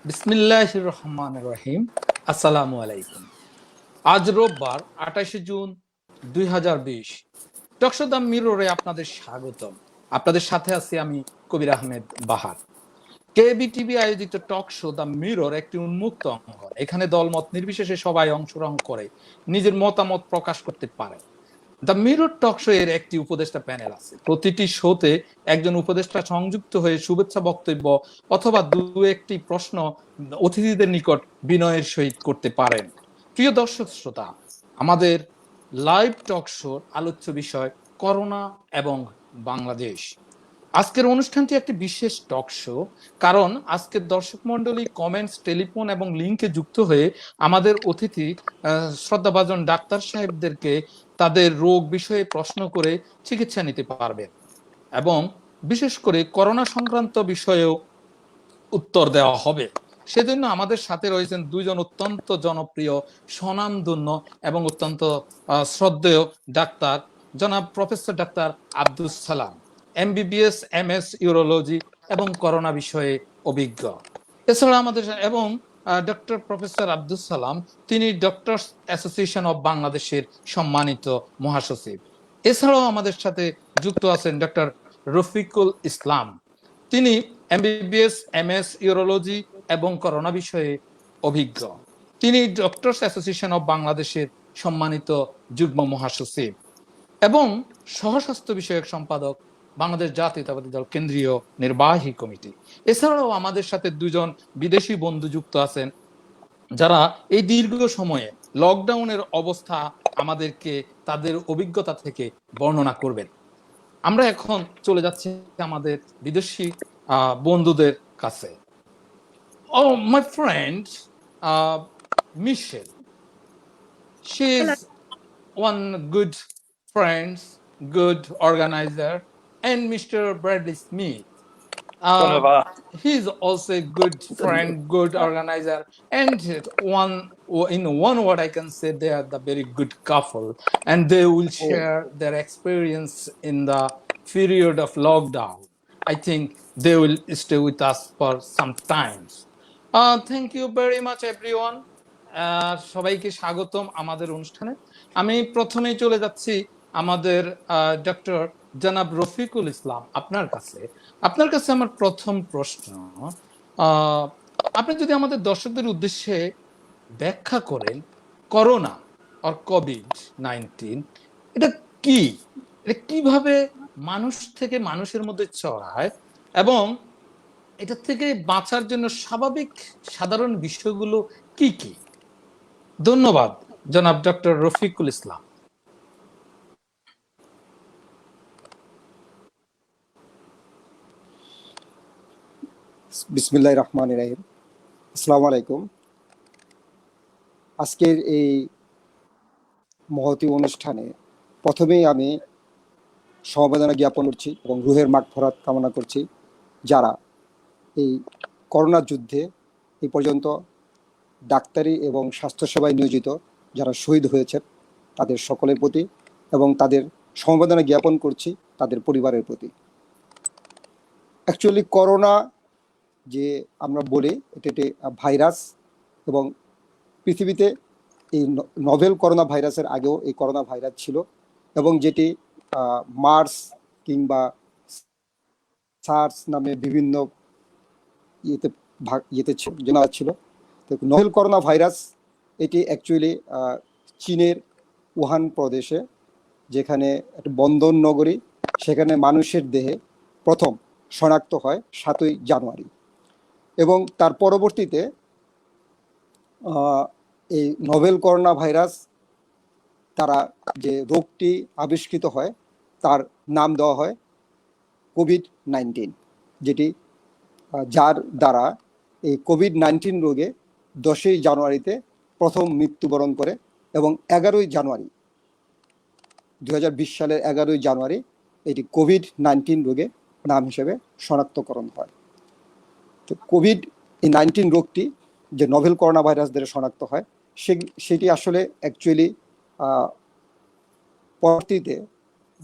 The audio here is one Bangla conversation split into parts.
বিসমিল্লাহির রহমানির রহিম। আসসালামু আলাইকুম। আজ রোববার 28 জুন 2020। টকশো দ্য মিররে আপনাদের স্বাগতম। আপনাদের সাথে আছি আমি কবির আহমেদ বাহার। কেবিটিভি আয়োজিত টক শো দ্য মিরর একটি উন্মুক্ত অঙ্গন। এখানে দলমত নির্বিশেষে সবাই অংশগ্রহণ করে নিজের মতামত প্রকাশ করতে পারে। দ্য মিরর টক শো এর একটি উপদেষ্টা প্যানেল আছে। প্রতিটি শোতে একজন উপদেষ্টা সংযুক্ত হয়ে শুভেচ্ছা বক্তব্য অথবা দু একটি প্রশ্ন অতিথিদের নিকট বিনয়ের সহিত করতে পারেন। প্রিয় দর্শক শ্রোতা, আমাদের লাইভ টক শোর আলোচ্য বিষয় করোনা এবং বাংলাদেশ। আজকের অনুষ্ঠানটি একটি বিশেষ টক শো, কারণ আজকের দর্শক মন্ডলী কমেন্টস, টেলিফোন এবং লিঙ্কে যুক্ত হয়ে আমাদের অতিথি শ্রদ্ধাভাজন ডাক্তার সাহেবদেরকে তাদের রোগ বিষয়ে প্রশ্ন করে চিকিৎসা নিতে পারবেন এবং বিশেষ করে করোনা সংক্রান্ত বিষয়েও উত্তর দেওয়া হবে। সেজন্য আমাদের সাথে রয়েছেন দুইজন অত্যন্ত জনপ্রিয়, স্বনামধন্য এবং অত্যন্ত শ্রদ্ধেয় ডাক্তার, জনাব professor doctor Abdus Salam, MBBS MS urology এবং করোনা বিষয়ে অভিজ্ঞ। এছাড়া আমাদের এবং ডক্টর প্রফেসর আব্দুস সালাম, তিনি ডক্টরস অ্যাসোসিয়েশন অব বাংলাদেশের সম্মানিত মহাসচিব। এছাড়াও আমাদের সাথে যুক্ত আছেন ডক্টর রফিকুল ইসলাম, তিনি MBBS MS ইউরোলজি এবং করোনা বিষয়ে অভিজ্ঞ। তিনি ডক্টরস অ্যাসোসিয়েশন অব বাংলাদেশের সম্মানিত যুগ্ম মহাসচিব এবং সহস্বাস্থ্য বিষয়ক সম্পাদক, বাংলাদেশ জাতীয়তাবাদী দল কেন্দ্রীয় নির্বাহী কমিটি। এছাড়াও আমাদের সাথে দুজন বিদেশি বন্ধু যুক্ত আছেন, যারা এই দীর্ঘ সময়ে লকডাউনের অবস্থা আমাদেরকে তাদের অভিজ্ঞতা থেকে বর্ণনা করবেন। আমরা এখন চলে যাচ্ছি আমাদের বিদেশি বন্ধুদের কাছে। Oh my friend Michelle, she is Hello. one good friend, good organizer, and Mr. Bradley Smith. Uh, ধন্যবাদ। he's also a good friend, good organizer, and in one word I can say they are the very good couple, and they will share their experience in the period of lockdown. I think they will stay with us for some times. Thank you very much, everyone. সবাইকে স্বাগতম আমাদের অনুষ্ঠানে। আমি প্রথমেই চলে যাচ্ছি আমাদের ডক্টর জনাব রফিকুল ইসলাম আপনার কাছে। আপনার কাছে আমার প্রথম প্রশ্ন, আপনি যদি আমাদের দর্শকদের উদ্দেশ্যে ব্যাখ্যা করেন করোনা আর COVID-19 এটা কি, এটা কিভাবে মানুষ থেকে মানুষের মধ্যে ছড়ায় এবং এটা থেকে বাঁচার জন্য স্বাভাবিক সাধারণ বিষয়গুলো কি কি? ধন্যবাদ জনাব ডক্টর রফিকুল ইসলাম। বিসমিল্লাহির রহমানির রহিম। আসসালামু আলাইকুম। আজকের এই মহতী অনুষ্ঠানে প্রথমেই আমি সমবেদনা জ্ঞাপন করছি এবং রুহের মাগফিরাত কামনা করছি যারা এই করোনা যুদ্ধে এই পর্যন্ত ডাক্তারি এবং স্বাস্থ্যসেবায় নিয়োজিত যারা শহীদ হয়েছেন তাদের সকলের প্রতি, এবং তাদের সমবেদনা জ্ঞাপন করছি তাদের পরিবারের প্রতি। অ্যাকচুয়ালি করোনা যে আমরা বলি এটা একটি ভাইরাস, এবং পৃথিবীতে এই নভেল করোনা ভাইরাসের আগেও এই করোনা ভাইরাস ছিল, এবং যেটি মার্স কিংবা সার্স নামে বিভিন্ন ইয়েতে জানা ছিল। তো নভেল করোনা ভাইরাস এটি অ্যাকচুয়ালি চীনের উহান প্রদেশে, যেখানে একটা বন্দর নগরী, সেখানে মানুষের দেহে প্রথম শনাক্ত হয় 7ই জানুয়ারি, এবং তার পরবর্তীতে এই নভেল করোনা ভাইরাস তারা যে রোগটি আবিষ্কৃত হয় তার নাম দেওয়া হয় COVID-19, যেটি যার দ্বারা এই COVID-19 রোগে 10ই জানুয়ারিতে প্রথম মৃত্যুবরণ করে, এবং 11ই জানুয়ারি 2020 সালের 11ই জানুয়ারি এটি COVID-19 রোগে নাম হিসেবে শনাক্তকরণ হয়। তো COVID-19 রোগটি যে নভেল করোনা ভাইরাস দ্বারা শনাক্ত হয় সেটি আসলে অ্যাকচুয়ালি পরবর্তীতে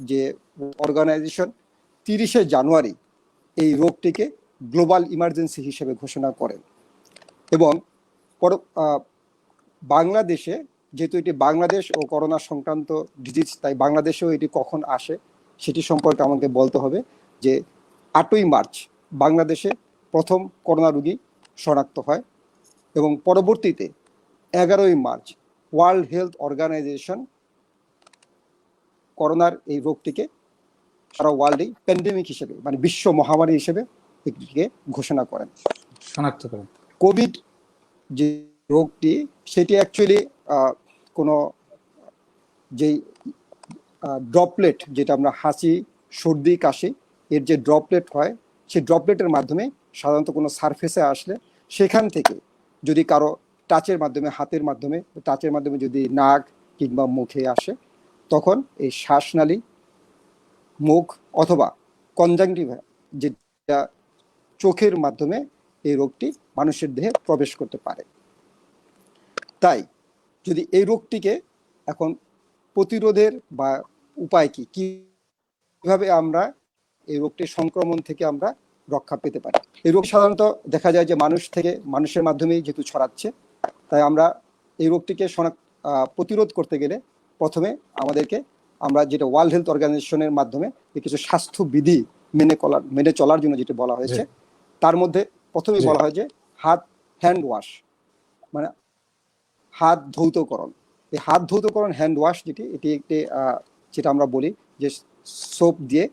যে অর্গানাইজেশন 30শে জানুয়ারি এই রোগটিকে গ্লোবাল ইমার্জেন্সি হিসেবে ঘোষণা করেন। এবং বাংলাদেশে যেহেতু এটি বাংলাদেশ ও করোনা সংক্রান্ত ডিজিজ, তাই বাংলাদেশেও এটি কখন আসে সেটি সম্পর্কে আমাকে বলতে হবে। যে 8ই মার্চ বাংলাদেশে প্রথম করোনা রোগী শনাক্ত হয় এবং পরবর্তীতে 11ই মার্চ ওয়ার্ল্ড হেলথ অর্গানাইজেশন করোনার এই রোগটিকে সারা ওয়ার্ল্ডেই প্যান্ডেমিক হিসেবে, মানে বিশ্ব মহামারী হিসেবে এটিকে ঘোষণা করেন, শনাক্ত করেন। কোভিড যে রোগটি সেটি অ্যাকচুয়ালি কোনো যেই ড্রপলেট, যেটা আমরা হাঁচি সর্দি কাশি এর যে ড্রপলেট হয়, সেই ড্রপলেটের মাধ্যমে সাধারণত কোনো সারফেসে আসলে সেখান থেকে যদি কারো টাচের মাধ্যমে, হাতের মাধ্যমে, টাচের মাধ্যমে যদি নাক কিংবা মুখে আসে, তখন এই শ্বাসনালী, মুখ অথবা কনজাংটিভা যেটা চোখের মাধ্যমে এই রোগটি মানুষের দেহে প্রবেশ করতে পারে। তাই যদি এই রোগটিকে এখন প্রতিরোধের বা উপায় কি, কিভাবে আমরা এই রোগটির সংক্রমণ থেকে আমরা রক্ষা পেতে পারি? এই রোগ সাধারণত দেখা যায় যে মানুষ থেকে মানুষের মাধ্যমেই যেহেতু ছড়াচ্ছে, তাই আমরা এই রোগটিকে প্রতিরোধ করতে গেলে প্রথমে আমরা যেটা ওয়ার্ল্ড হেলথ অর্গানাইজেশনের মাধ্যমে কিছু স্বাস্থ্যবিধি মেনে চলার জন্য যেটা বলা হয়েছে, তার মধ্যে প্রথমেই বলা হয় যে হ্যান্ড ওয়াশ, মানে হাত ধৌতকরণ। এই হাত ধৌতকরণ, হ্যান্ড ওয়াশ এটি একটি যেটা আমরা বলি যে সোপ দিয়ে,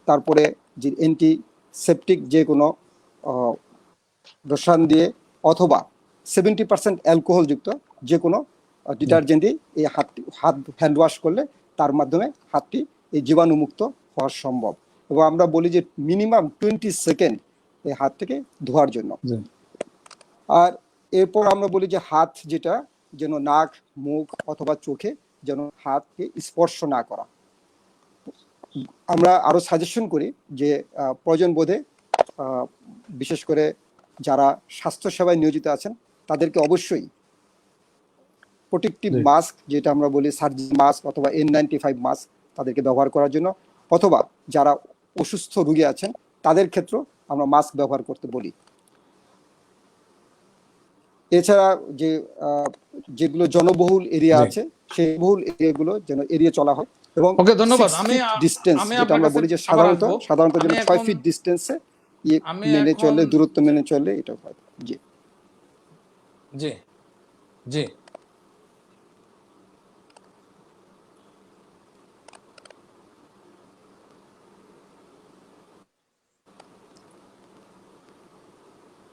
তারপরে যে অ্যান্টিসেপটিক যে কোনো রসায়ন দিয়ে অথবা 70% অ্যালকোহলযুক্ত যে কোনো ডিটারজেন্ট দিয়ে এই হাত হ্যান্ড ওয়াশ করলে তার মাধ্যমে হাতটি এই জীবাণুমুক্ত হওয়া সম্ভব। এবং আমরা বলি যে মিনিমাম 20 সেকেন্ড এই হাত থেকে ধোয়ার জন্য। আর এরপর আমরা বলি যে হাত যেটা যেন নাক, মুখ অথবা চোখে যেন হাতকে স্পর্শ না করা। আমরা আরো সাজেশন করি যে প্রয়োজন বোধে বিশেষ করে যারা স্বাস্থ্য সেবায় নিয়োজিত আছেন তাদেরকে অবশ্যই প্রোটেক্টিভ মাস্ক, যেটা আমরা বলি সার্জিক্যাল মাস্ক অথবা N95 মাস্ক, তাদেরকে ব্যবহার করার জন্য, অথবা যারা অসুস্থ রোগী আছেন তাদের ক্ষেত্রেও আমরা মাস্ক ব্যবহার করতে বলি। এছাড়া যেগুলো জনবহুল এরিয়া আছে সেই বহুল এরিয়াগুলো যেন এড়িয়ে চলা হয়। এবং ধন্যবাদ। ডিস্টেন্স, যেটা আমরা বলি যে সাধারণত যেন 6 ফিট ডিস্টেন্সে মেনে চললে, দূরত্ব মেনে চললে এটা হয়। জি জি জি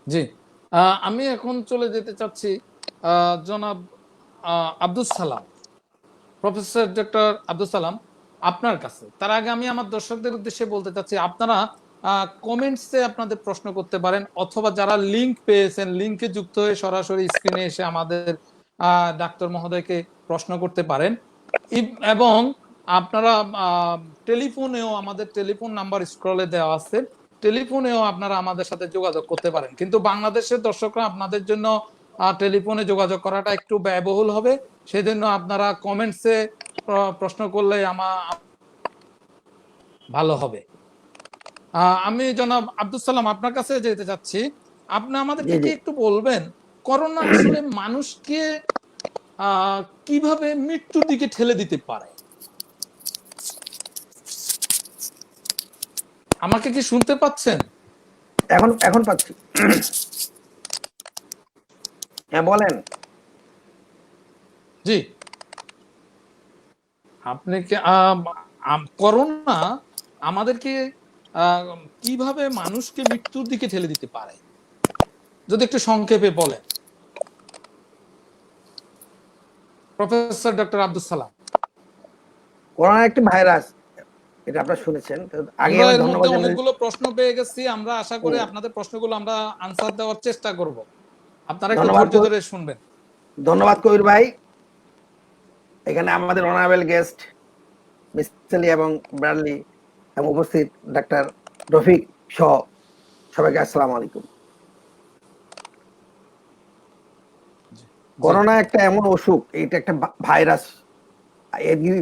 জি আমি এখন চলে যেতে চাচ্ছি জনাব আব্দুল সালাম, প্রফেসর ডক্টর আব্দুল সালাম আপনার কাছে। তার আগে আমি আমার দর্শকদের উদ্দেশ্যে বলতে চাচ্ছি, আপনারা কমেন্টসে আপনাদের প্রশ্ন করতে পারেন, অথবা যারা লিংক পেয়েছেন লিংকে যুক্ত হয়ে সরাসরি স্ক্রিনে এসে আমাদের ডাক্তার মহোদয়কে প্রশ্ন করতে পারেন। এবং আপনারা টেলিফোনেও, আমাদের টেলিফোন নাম্বার স্ক্রলে দেওয়া আছে, টেলিফোনেও আপনারা আমাদের সাথে যোগাযোগ করতে পারেন। কিন্তু বাংলাদেশের দর্শকরা আপনাদের জন্য টেলিফোনে যোগাযোগ করাটা একটু ব্যয়বহুল হবে, সেজন্য আপনারা কমেন্টসে প্রশ্ন করলে ভালো হবে। আমি জনাব আব্দুল সালাম আপনার কাছে যেতে চাচ্ছি, আপনি আমাদেরকে একটু বলবেন করোনা আসলে মানুষকে কিভাবে মৃত্যুর দিকে ঠেলে দিতে পারে? আমাকে কি শুনতে পাচ্ছেন? এখন পাচ্ছি। হ্যাঁ বলেন। জি, আপনি কি করোনা আমাদেরকে কিভাবে মানুষকে মৃত্যুর দিকে ঠেলে দিতে পারে যদি একটু সংক্ষেপে বলেন, professor doctor Abdul Salam. Corona একটি ভাইরাস, এটা আপনারা শুনেছেন। আগে আমরা এর ধন্যবাদ মধ্যে অনেকগুলো প্রশ্ন পেয়ে গেছি, আমরা আশা করি আপনাদের প্রশ্নগুলো আমরা আনসার দেওয়ার চেষ্টা করব, আপনারা একটু ধৈর্য ধরে শুনবেন। ধন্যবাদ কবির ভাই। এখানে আমাদের অনারেবল গেস্ট মিস সেলি এবং ব্রাডলি এবং উপস্থিত ডাক্তার রফিক সহ সবাইকে আসসালামু আলাইকুম। করোনা একটা এমন অসুখ, এটা একটা ভাইরাস,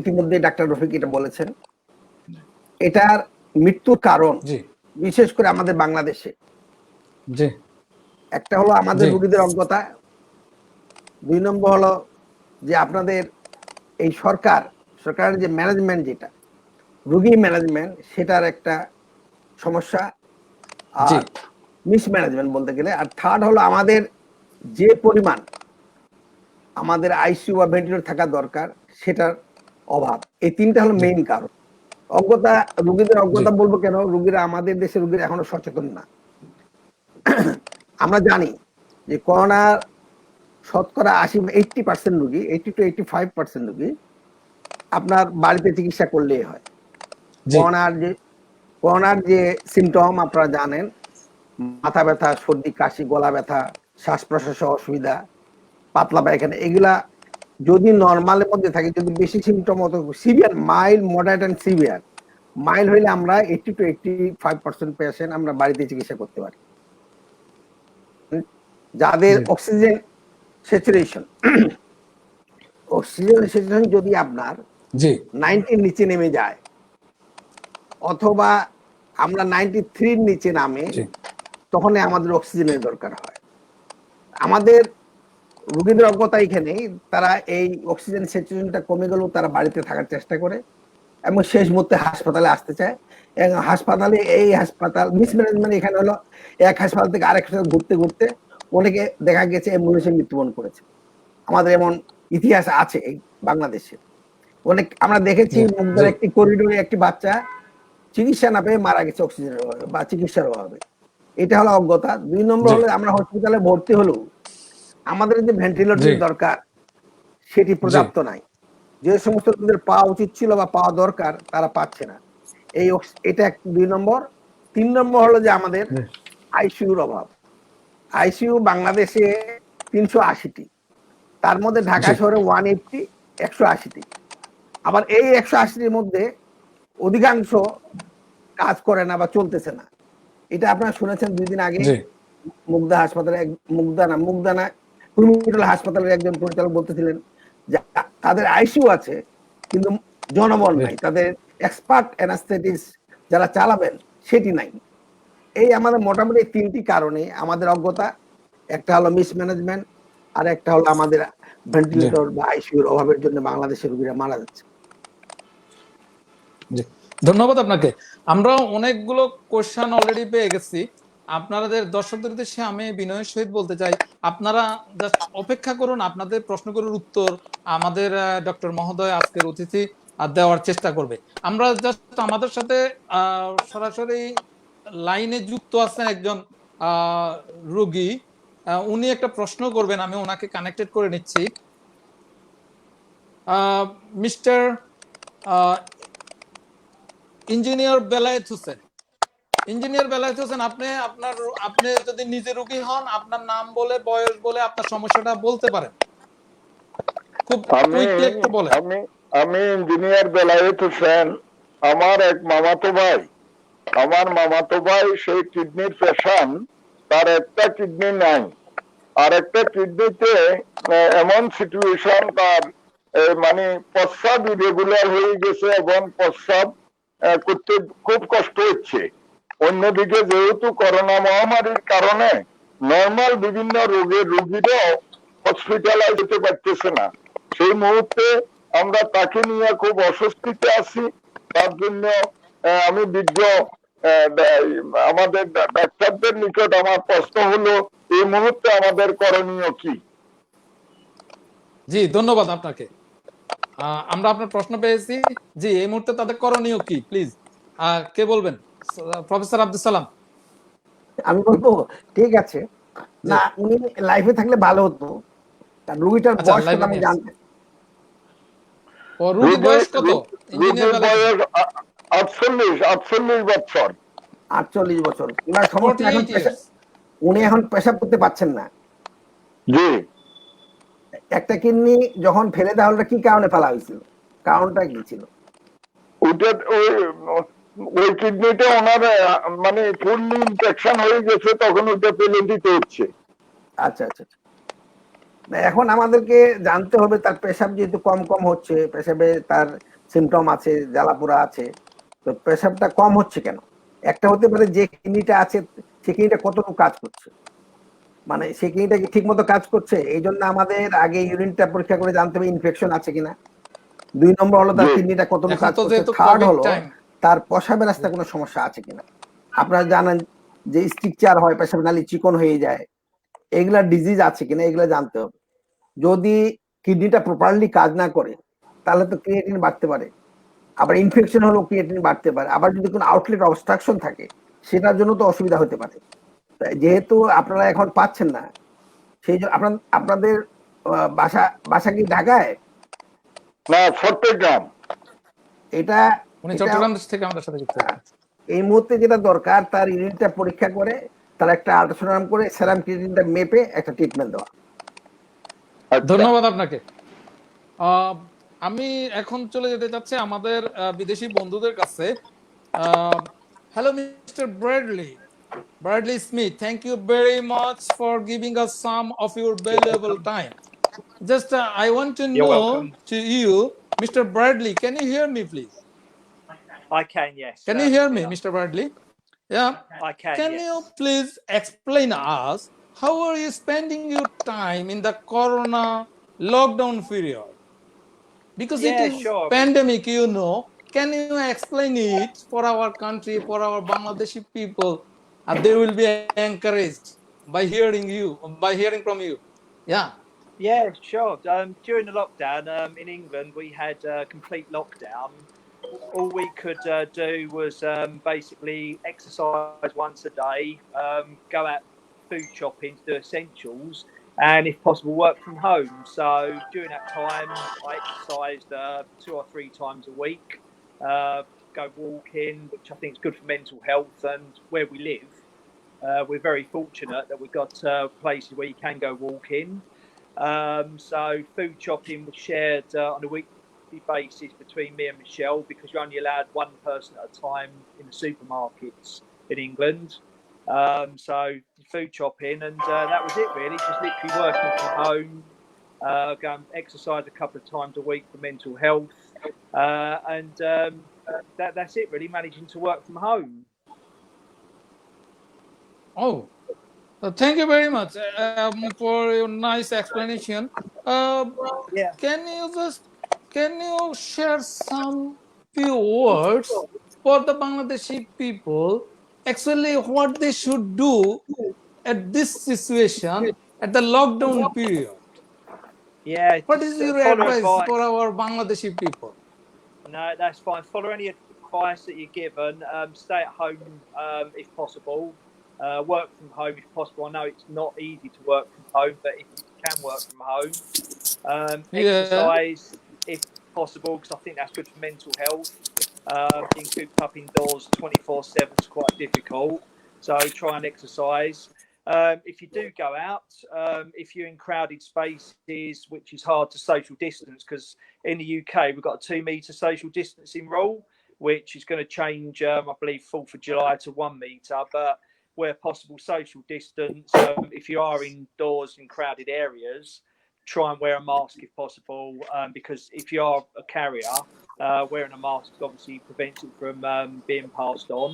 ইতিমধ্যে ডাক্তার রফিক এটা বলেছেন। এটার মৃত্যুর কারণ বিশেষ করে আমাদের বাংলাদেশে একটা হলো আমাদের জি রোগীদের অজ্ঞতা, 2 নম্বর হলো যে আপনাদের এই সরকারের যে ম্যানেজমেন্ট, যেটা রোগী ম্যানেজমেন্ট, সেটার একটা সমস্যা, জি আর মিসম্যানেজমেন্ট বলতে গেলে। আর থার্ড হলো আমাদের যে পরিমাণ আমাদের আইসিইউ বা ভেন্টিলেটর থাকা দরকার সেটার অভাব। এই 3টা হলো জি মেইন কারণ। অজ্ঞতা, রোগীদের জি অজ্ঞতা বলবো কেন, রোগীরা, আমাদের দেশের রোগীরা এখনো সচেতন না। আমরা জানি যে করোনা শতকরা 80% রোগী, 80 to 85% রোগী আপনার বাড়িতে চিকিৎসা করলেই হয়। জি করোনার যে সিমটম আপনারা জানেন, মাথা ব্যথা, সর্দি, কাশি, গলা ব্যথা, শ্বাস প্রশ্বাসে অসুবিধা, পাতলা পায়খানা, এগুলা যদি নর্মালের মধ্যে থাকে, যদি বেশি সিমটম হতো, severe, mild, moderate and severe, mild হইলে আমরা 80 to 85% পেশেন্ট আমরা বাড়িতে চিকিৎসা করতে পারি। যাদের জি অক্সিজেন স্যাচুরেশন যদি আপনার জি 90 নিচে নেমে যায়, অথবা আমরা 93 নিচে নামে, জি তখন আমাদের অক্সিজেনের দরকার হয়। আমাদের রোগীদের অজ্ঞতা এখানেই, তারা এই অক্সিজেন স্যাচুরেশনটা কমে গেলেও তারা বাড়িতে থাকার চেষ্টা করে এবং শেষ মুহূর্তে হাসপাতালে আসতে চায়। এবং হাসপাতাল মিসম্যানেজমেন্ট এখানে হলো, এক হাসপাতাল থেকে আরেক হাসপাতাল ঘুরতে ঘুরতে অনেকে দেখা গেছে অ্যাম্বুলেন্সে মৃত্যুবরণ করেছে। আমাদের এমন ইতিহাস আছে এই বাংলাদেশে। অনেক আমরা দেখেছি, জি মুগদার জি একটি করিডোরে একটি বাচ্চা চিকিৎসা না পেয়ে মারা গেছে অক্সিজেনের অভাবে বা চিকিৎসার অভাবে। এটা হলো অজ্ঞতা। 2 নম্বর জি হলো আমরা হসপিটালে ভর্তি হলেও আমাদের যে জি ভেন্টিলেটর দরকার সেটি জি পর্যাপ্ত নাই। যে সমস্ত লোকদের পাওয়া উচিত ছিল বা পাওয়া দরকার তারা পাচ্ছে না। এটা 2 নম্বর। 3 নম্বর হলো যে আমাদের জি আইসিইউর অভাব। আইসিইউ বাংলাদেশে 380টি, তার মধ্যে ঢাকা জি শহরে 180টি। আবার এই 180টির মধ্যে অধিকাংশ কাজ করে না বা চলতেছে না। এটা আপনারা শুনেছেন 2 দিন আগে জি মুগদা হাসপাতালে, মুগদা না কুমিল্লা হাসপাতালের একজন পরিচালক বলতেছিলেন যে তাদের আইসিইউ আছে কিন্তু জনবল জি নাই, তাদের এক্সপার্ট অ্যানাস্থেটিস্ট যারা চালাবেন সেটি নাই। এই আমাদের মোটামুটি 3টি কারণে আমাদের অজ্ঞতা, একটা হলো মিসম্যানেজমেন্ট, আর একটা হলো আমাদের জি ভেন্টিলেটর বা আইসিইউর অভাবের জন্য বাংলাদেশের রোগীরা মারা যাচ্ছে। জি ধন্যবাদ আপনাকে। আমরা অনেকগুলো কোশ্চেন অলরেডি পেয়ে গেছি। আপনাদের দর্শকদের উদ্দেশ্যে আমি বিনয়ের সহিত বলতে চাই, আপনারা জাস্ট অপেক্ষা করুন, আপনাদের প্রশ্নগুলোর উত্তর আমাদের ডক্টর মহোদয়, আজকের অতিথি, দেওয়ার চেষ্টা করবে। আমরা জাস্ট আমাদের সাথে সরাসরি লাইনে যুক্ত আছেন একজন রোগী, উনি একটা প্রশ্ন করবেন, আমি ওনাকে কানেক্টেড করে নিচ্ছি। মিস্টার ইঞ্জিনিয়ার বেলায়েত হোসেন, আপনি যদি নিজে রোগী হন, আপনার নাম বলে, বয়স বলে আপনার সমস্যাটা বলতে পারেন, খুব আমি কুইকলি একটু বলেন। আমি আমি ইঞ্জিনিয়ার বেলায়েত হোসেন। আমার এক মামাতো ভাই সেই কিডনির পেশেন্ট। তার একটা কিডনি নাই, আর একটা কিডনিতে এমন সিচুয়েশন, তার মানে প্রস্রাব ইরেগুলার হয়ে গেছে এবং প্রস্রাব করতে খুব কষ্ট হচ্ছে। অন্যদিকে যেহেতু করোনা মহামারীর কারণে নর্মাল বিভিন্ন রোগীরাও হসপিটালাইজ হতে পারতেছে না। সেই মুহূর্তে আমরা তাকে নিয়ে খুব অস্বস্তিতে আছি। তার জন্য আমি আমাদের ডাক্তারদের নিকট আমার প্রশ্ন হলো, এই মুহূর্তে আমাদের করণীয় কি? জি ধন্যবাদ আপনাকে। আমরা আপনার প্রশ্ন পেয়েছি। জি, এই মুহূর্তে তাদের করণীয় কি, প্লিজ কে বলবেন? প্রফেসর আব্দুল সালাম। আমি বলবো ঠিক আছে, জি, না উনি লাইফে থাকলে ভালো হতো। তার রোগীটার আচ্ছা, বয়স কত লাইভে আমি নিয়ে আসছি। জানতে। ও রুগী বয়স কত? ইঞ্জিনিয়ার রোগীর বেলায়েত হোসেন। বয়স 48 বছর। 48 বছর। ওনার সমস্যা এখন 48 ইয়ার্স। উনি এখন পেশাব করতে পারছেন না। জি, একটা কিডনি যখন ফেলে দেওয়া হলো, কি কারণে ফেলা হয়েছিল, কারণটা কি ছিল? ওইটা ওই কিডনিটা ওনার মানে ফুললি ইনফেকশন হয়ে গেছে, তখন ওইটা ফেলে দিতে হচ্ছে। আচ্ছা আচ্ছা আচ্ছা। না, এখন আমাদেরকে জানতে হবে তার পেশাব যেহেতু কম কম হচ্ছে, পেশাবে তার সিমটম আছে, জ্বালাপোড়া আছে, তো পেশাবটা কম হচ্ছে কেন? একটা হতে পারে যে কিডনিটা আছে সে কিডনিটা কতটুকু কাজ করছে। মানে সে কিডনিটা কি ঠিক মতো কাজ করছে, এই জন্য আমাদের আগে ইউরিনটা পরীক্ষা করে জানতে হবে ইনফেকশন আছে কিনা। 2 নম্বর হলো তার জি। কিডনিটা কতটুকু এখন কাজ তো করছে। যেহেতু থার্ড কোভিড হলো টাইম, তার পেশাবের রাস্তায় কোনো সমস্যা আছে কিনা। আপনারা জানেন যে স্ট্রিকচার হয়, পেশাব নালী চিকন হয়ে যায়, এগুলা ডিজিজ আছে কিনা এগুলা জানতে হবে। যদি কিডনিটা প্রপারলি কাজ না করে তাহলে তো ক্রিয়েটিন বাড়তে পারে, আবার ইনফেকশন হলেও ক্রিয়েটিন বাড়তে পারে, আবার যদি কোনো আউটলেট অবস্ট্রাকশন থাকে সেটার জন্য তো অসুবিধা হতে পারে। যেহেতু আপনারা এখন পাচ্ছেন না, সেই জন্য আপনাদের বাসা বাসা কি ঢাকায়? না, চট্টগ্রাম। এটা উনি এটা চট্টগ্রাম থেকে আমাদের সাথে যুক্ত হয়েছেন। এই মুহূর্তে যেটা দরকার তার ইউরিনটা পরীক্ষা করে তার একটা আল্ট্রাসাউন্ড করে সেরাম ক্রিয়েটিনটা মেপে একটা ট্রিটমেন্ট দেওয়া। আচ্ছা। ধন্যবাদ আপনাকে। আমি এখন চলে যেতে চাচ্ছি আমাদের বিদেশি বন্ধুদের কাছে। Hello mister Bradley Smith, thank you very much for giving us some of your valuable time. Just I want to You're know welcome. to you, Mr. Bradley, can you hear me, please? I can, yes. Can you hear me, Yeah, Mr. Bradley? Yeah. I can, Can yes. you please explain us how are you spending your time in the Corona lockdown period? Because it Yeah, is sure. pandemic, you know. Can you explain it for our country, for our Bangladeshi people? They will be encouraged by hearing you, by hearing from you. Yeah. Yeah, sure. During the lockdown in England, we had complete lockdown. All we could do was basically exercise once a day, go out food shopping to do essentials, and if possible, work from home. So during that time, I exercised 2 or 3 times a week, go walking, which I think is good for mental health. And where we live, we're very fortunate that we've got places where you can go walking. So food shopping was shared on a weekly basis between me and Michelle, because you're only allowed one person at a time in the supermarkets in England. So food shopping, and that was it really. Just literally working from home, go and exercise a couple of times a week for mental health, and that's it really. Managing to work from home. Oh, thank you very much for your nice explanation. Yeah. Can you share some few words for the Bangladeshi people? Actually, what they should do at this situation at the lockdown period. Yeah, What is just your follow advice advice. for our Bangladeshi people? No, that's fine. Follow any advice that you're given. Stay at home if possible. Work from home if possible. I know it's not easy to work from home, but if you can work from home, Yeah. exercise if possible, because I think that's good for mental health. Being cooped up indoors 24/7 is quite difficult, so try and exercise. If you do go out, if you're in crowded spaces, which is hard to social distance, because in the UK we've got a 2 metre social distancing rule, which is going to change, I believe, 4th of July to 1 metre. But where possible, social distance. If you are indoors in crowded areas, try and wear a mask if possible, because if you are a carrier, wearing a mask obviously prevents it from being passed on.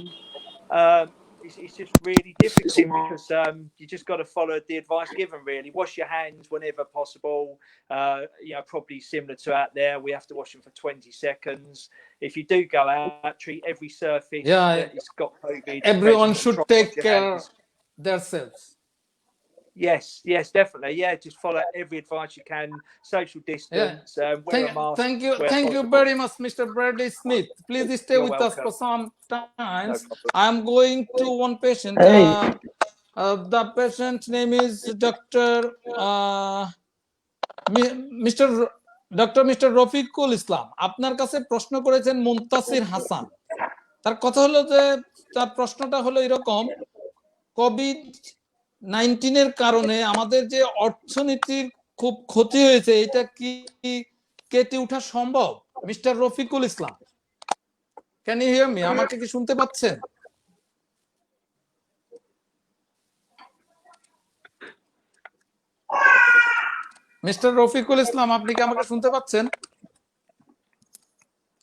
It's just really difficult, because you just got to follow the advice given. Really, wash your hands whenever possible. Probably similar to out there, we have to wash them for 20 seconds. If you do go out, treat every surface that has got COVID. Everyone present, should try and take wash your care hands. themselves. Yes, definitely. Yeah, just follow every advice you can. Social distance, wear a mask. Thank you possible. very much, Mr. Bradley Smith. Please stay You're with us welcome. for some No times. problem. I'm going to one patient. Hey. The patient name is Dr. Mr. Rafiqul Islam. আপনার কাছে প্রশ্ন করেছেন মুনতাসির হাসান। তার কথা হলো যে তার প্রশ্নটা হলো এরকম, কোভিড-19 এর কারণে আমাদের যে অর্থনীতির খুব ক্ষতি হয়েছে, এটা কি কেটে ওঠা সম্ভব? Mister Rafiqul Islam, can you hear me? আমাকে কি শুনতে পাচ্ছেন? মিস্টার রফিকুল ইসলাম, আপনি কি আমাকে শুনতে পাচ্ছেন?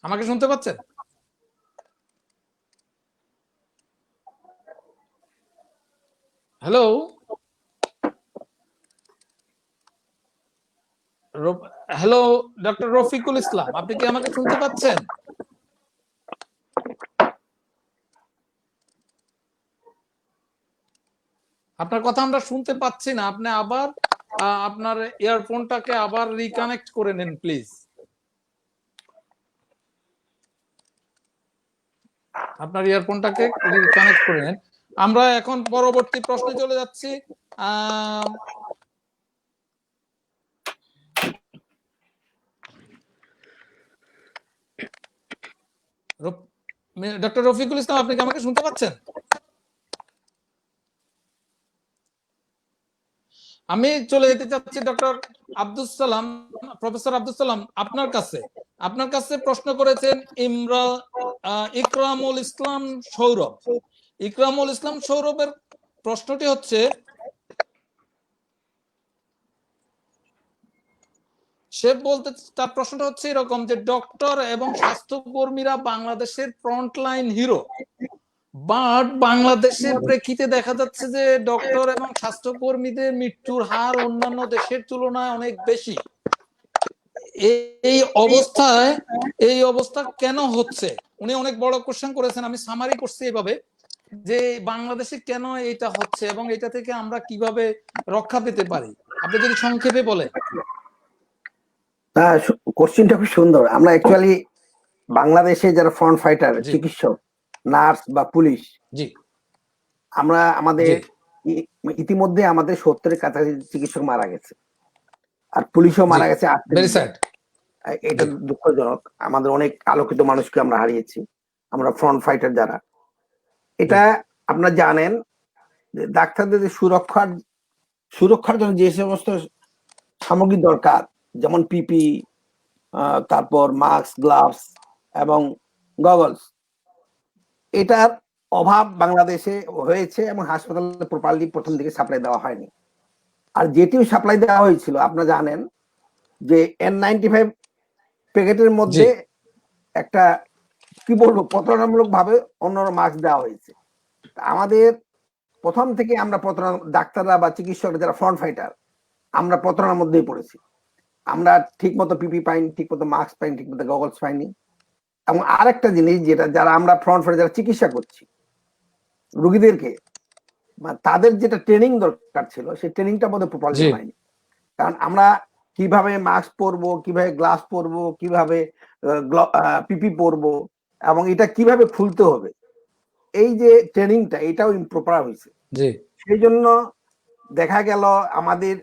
আমাকে শুনতে পাচ্ছেন? Hello. Hello doctor Rafiqul Islam, আপনি কি আমাকে শুনতে পাচ্ছেন? আপনার কথা আমরা শুনতে পাচ্ছি না। আপনি আবার আপনার ইয়ারফোনটাকে আবার রিকানেক্ট করে নেন প্লিজ। আপনার ইয়ারফোনটাকে রিকানেক্ট করে নেন। আমরা এখন পরবর্তী প্রশ্নে চলে যাচ্ছি। ডক্টর রফিকুল ইসলাম, আপনি কি আমাকে শুনতে পাচ্ছেন? আমি চলে যেতে চাচ্ছি ডক্টর আব্দুল সালাম, প্রফেসর আব্দুল সালাম আপনার কাছে প্রশ্ন করেছেন ইকরামুল ইসলাম সৌরভ। ইকরামুল ইসলাম সৌরভের প্রশ্নটি হচ্ছে, তার প্রশ্নটা হচ্ছে এরকম যে ডক্টর এবং স্বাস্থ্যকর্মীরা বাংলাদেশের ফ্রন্টলাইন হিরো, বাট বাংলাদেশের প্রেক্ষিতে দেখা যাচ্ছে যে ডক্টর এবং স্বাস্থ্যকর্মীদের মৃত্যুর হার অন্যান্য দেশের তুলনায় অনেক বেশি। এই অবস্থা কেন হচ্ছে? উনি অনেক বড় কোশ্চেন করেছেন, আমি সামারি করছি এইভাবে যে বাংলাদেশে কেন এটা হচ্ছে এবং এটা থেকে আমরা কিভাবে রক্ষা পেতে পারি, আপনি যদি সংক্ষেপে বলেন। কোশ্চেনটা খুব সুন্দর। আমরা অ্যাকচুয়ালি বাংলাদেশে যারা ফ্রন্ট ফাইটার, চিকিৎসক, নার্স বা পুলিশ, জি, আমরা ইতিমধ্যে আমাদের 70-এর কাছাকাছি চিকিৎসক মারা গেছে, আর পুলিশও মারা গেছে। এটা দুঃখজনক। আমাদের অনেক আলোকিত মানুষকে আমরা হারিয়েছি, আমরা ফ্রন্ট ফাইটার যারা। এটা আপনারা জানেন যে ডাক্তারদের সুরক্ষার জন্য যে সমস্ত সামগ্রী দরকার, যেমন পিপি, তারপর মাস্ক, গ্লাভস এবং গগলস, এটার অভাব বাংলাদেশে হয়েছে এবং হাসপাতালে প্রপারলি প্রথম দিকে সাপ্লাই দেওয়া হয়নি। আর যেটিও সাপ্লাই দেওয়া হয়েছিল, আপনারা জানেন যে N95 প্যাকেটের মধ্যে একটা কি বলবো প্রতারণামূলক ভাবে অন্য মাস্ক দেওয়া হয়েছে। আমাদের প্রথম থেকে আমরা ডাক্তাররা বা চিকিৎসকরা যারা ফ্রন্ট ফাইটার, আমরা প্রতারণার মধ্যেই পড়েছি। আমরা ঠিক মতো পিপি পাইনি, ঠিক মতো মাস্ক পাইনি, ঠিক মতো গগলস পাইনি। এবং আরেকটা জিনিস, যেটা যারা আমরা ফ্রন্ট ফাইটার যারা চিকিৎসা করছি রোগীদেরকে, তাদের যেটা ট্রেনিং দরকার ছিল, সেই ট্রেনিংটা মধ্যে প্রপারলি হয়নি। কারণ আমরা কিভাবে মাস্ক পরবো, কিভাবে গ্লাস পরবো, কিভাবে পিপি পরবো এবং এটা কিভাবে খুলতে হবে, এই যে ট্রেনিংটা, এটাও ইমপ্রপার হয়েছে। সেই জন্য দেখা গেল আমাদের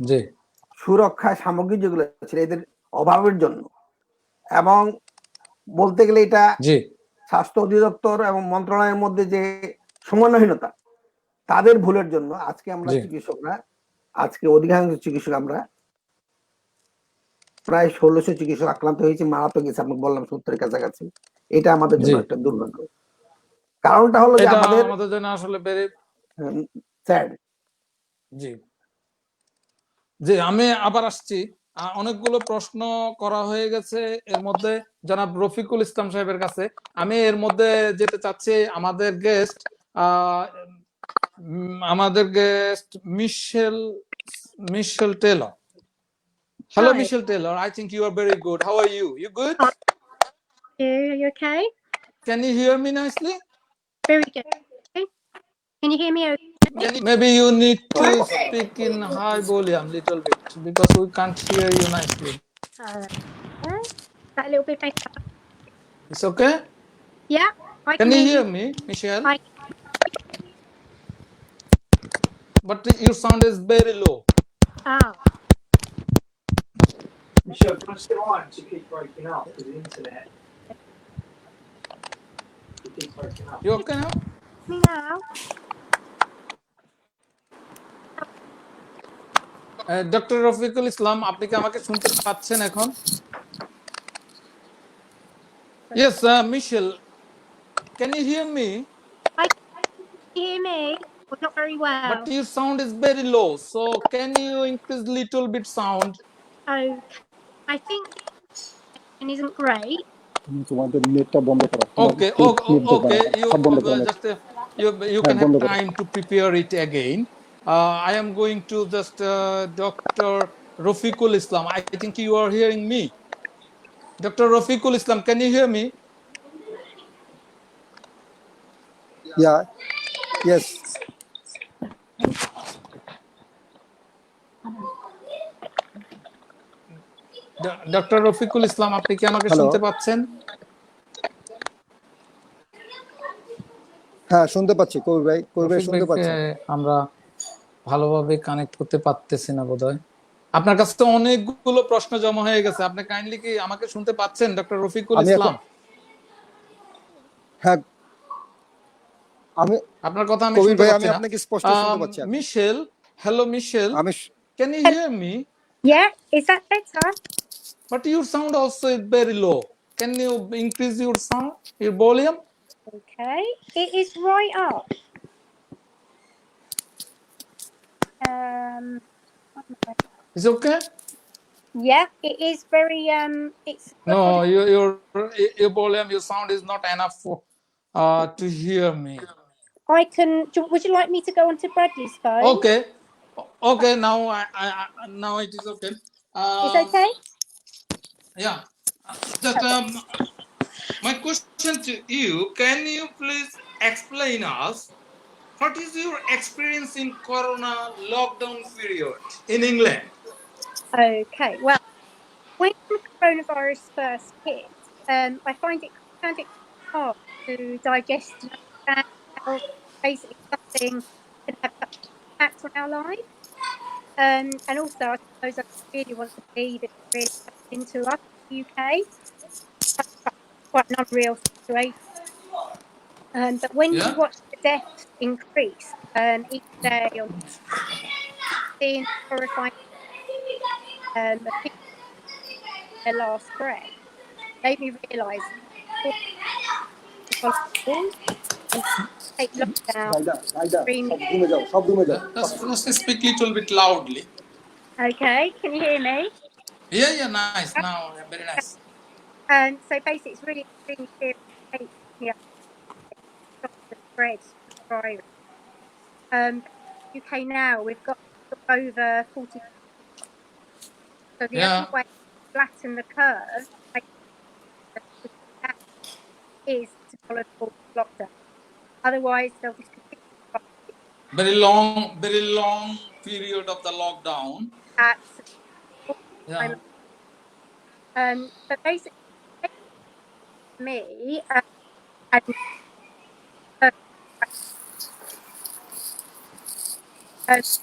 সুরক্ষা সামগ্রী যেগুলো ছিল এদের অভাবের জন্য, এবং বলতে গেলে এটা স্বাস্থ্য অধিদপ্তর এবং মন্ত্রণালয়ের মধ্যে যে সমন্বয়হীনতা, তাদের ভুলের জন্য আজকে আমরা চিকিৎসকরা, আজকে অধিকাংশ চিকিৎসক আমরা প্রায় 1600 চিকিৎসক আক্রান্ত হয়েছে, মারাত্মক গেছে, আপনাকে বললাম 70-এর কাছাকাছি। এটা আমাদের জন্য একটা দুর্ভাগ্য। কারণটা হলো যে আমাদের জন্য আসলে ভেরি স্যাড। জি, আমি আবার আসছি। অনেকগুলো প্রশ্ন করা হয়ে গেছে, এর মধ্যে জনাব রফিকুল ইসলাম সাহেবের কাছে আমি এর মধ্যে যেতে চাচ্ছি। আমাদের guest Michelle Taylor. Hello, Michelle Taylor. I think you are very good. How are you? You good? Are you okay? Can you hear me nicely? Very good. Can you hear me okay? Maybe you need to speak in high volume little bit because we can't hear you nicely. That little bit better. It's okay? Yeah. Can you hear me, Michelle? But your sound is very low. Oh. Michelle, can I still on to keep breaking up because the internet? You keep breaking up. You okay now? Me now. Doctor Rafiqul Islam, আপনি কি আমাকে শুনতে পাচ্ছেন এখন? Yes, Michelle, can you hear me? I hear me, but not very well. But your sound is very low, so can you increase little bit sound? Oh, I think it isn't great. তোমাদের নেটটা বন্ধ করো। Okay. You can have time to prepare it again. I am going to just Dr. Rafiqul Islam. I think you are hearing me. Dr. Rafiqul Islam, can you hear me? Yeah, yes. Doctor Rafiqul Islam, আপনি কি আমাকে Hello. শুনতে পাচ্ছেন? হ্যাঁ, শুনতে পাচ্ছি কবির ভাই রফিক শুনতে ভাইকে পাচ্ছেন। আমরা ভালোভাবে কানেক্ট করতে পারতেছি না বোধহয়। আপনার কাছে তো অনেকগুলো প্রশ্ন জমা হয়ে গেছে, আপনি কাইন্ডলি কি আমাকে শুনতে পাচ্ছেন ডক্টর রফিকুল আমি ইসলাম? হ্যাঁ, আমি আপনার কথা আমি কবির শুনতে ভাই আমি পাচ্ছি না। আপনাকে স্পষ্ট শুনতে পাচ্ছি। মিশেল, হ্যালো মিশেল, আমি can you hear me? Yeah, is that better? But your sound also is very low. Can you increase your sound, your volume? Okay, it is right up. Is okay? Yeah, it is very it's No, your volume, your sound is not enough for to hear me. I can would you like me to go onto Bradley's phone? Okay, now now it is okay. It's okay? Yeah, just my question to you, can you please explain us what is your experience in corona lockdown period in England? Okay. Well, when coronavirus first hit, I found it hard to digest and understand how basically something can have such an impact on our lives. And also, I suppose I really want to believe it really happened into us in the UK. That's quite an unreal situation. But when you Yeah, watch the deaths increase each day on seeing horrifying of people their last breath, made me realise to follow the rules and take lockdown extremely. সব রুমে যাও। let's speak little bit loudly. Okay, can you hear me? Yeah, nice. Now, very nice. So basically, it's really extremely serious. Yeah, stop the spread of the virus. UK now we've got over 40. So the Yeah, only way to flatten the curve is to follow the rules of lockdown. Otherwise, they'll just continue very long period of the lockdown. at Yeah. But basically, me and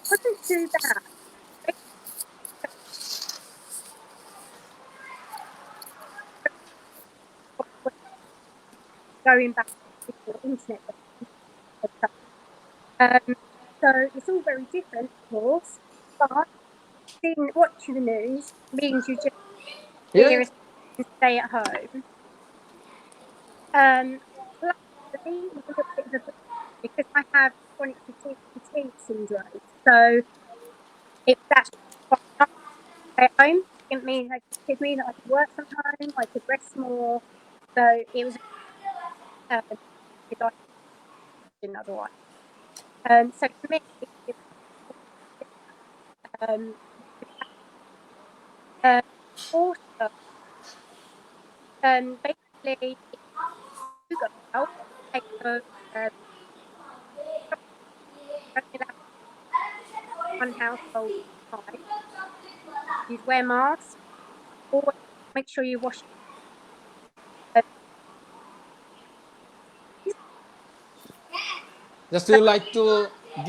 wasn't too bad. Going back to the internet. So it's all very different, of course, but watching the news means you just hear Yeah. us and stay at home. Luckily, it was a little bit of a because I have chronic fatigue syndrome. So it's actually quite nice to stay at home. It means that I could work from home, I could rest more. So it was otherwise. So for me, also basically you go out, take the one household time, you wear masks, always make sure you wash. Just you like to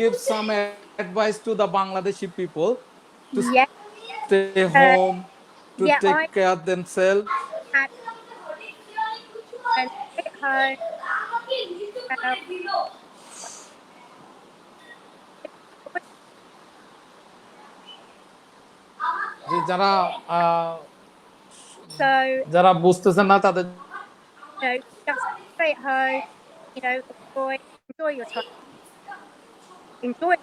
give some advice to the Bangladeshi people to Yeah, stay home, to yeah, take I care of themselves. had stay at home. যে যারা So যারা বুঝতেছেন না তাদের just stay at home. Enjoy your time. Enjoy.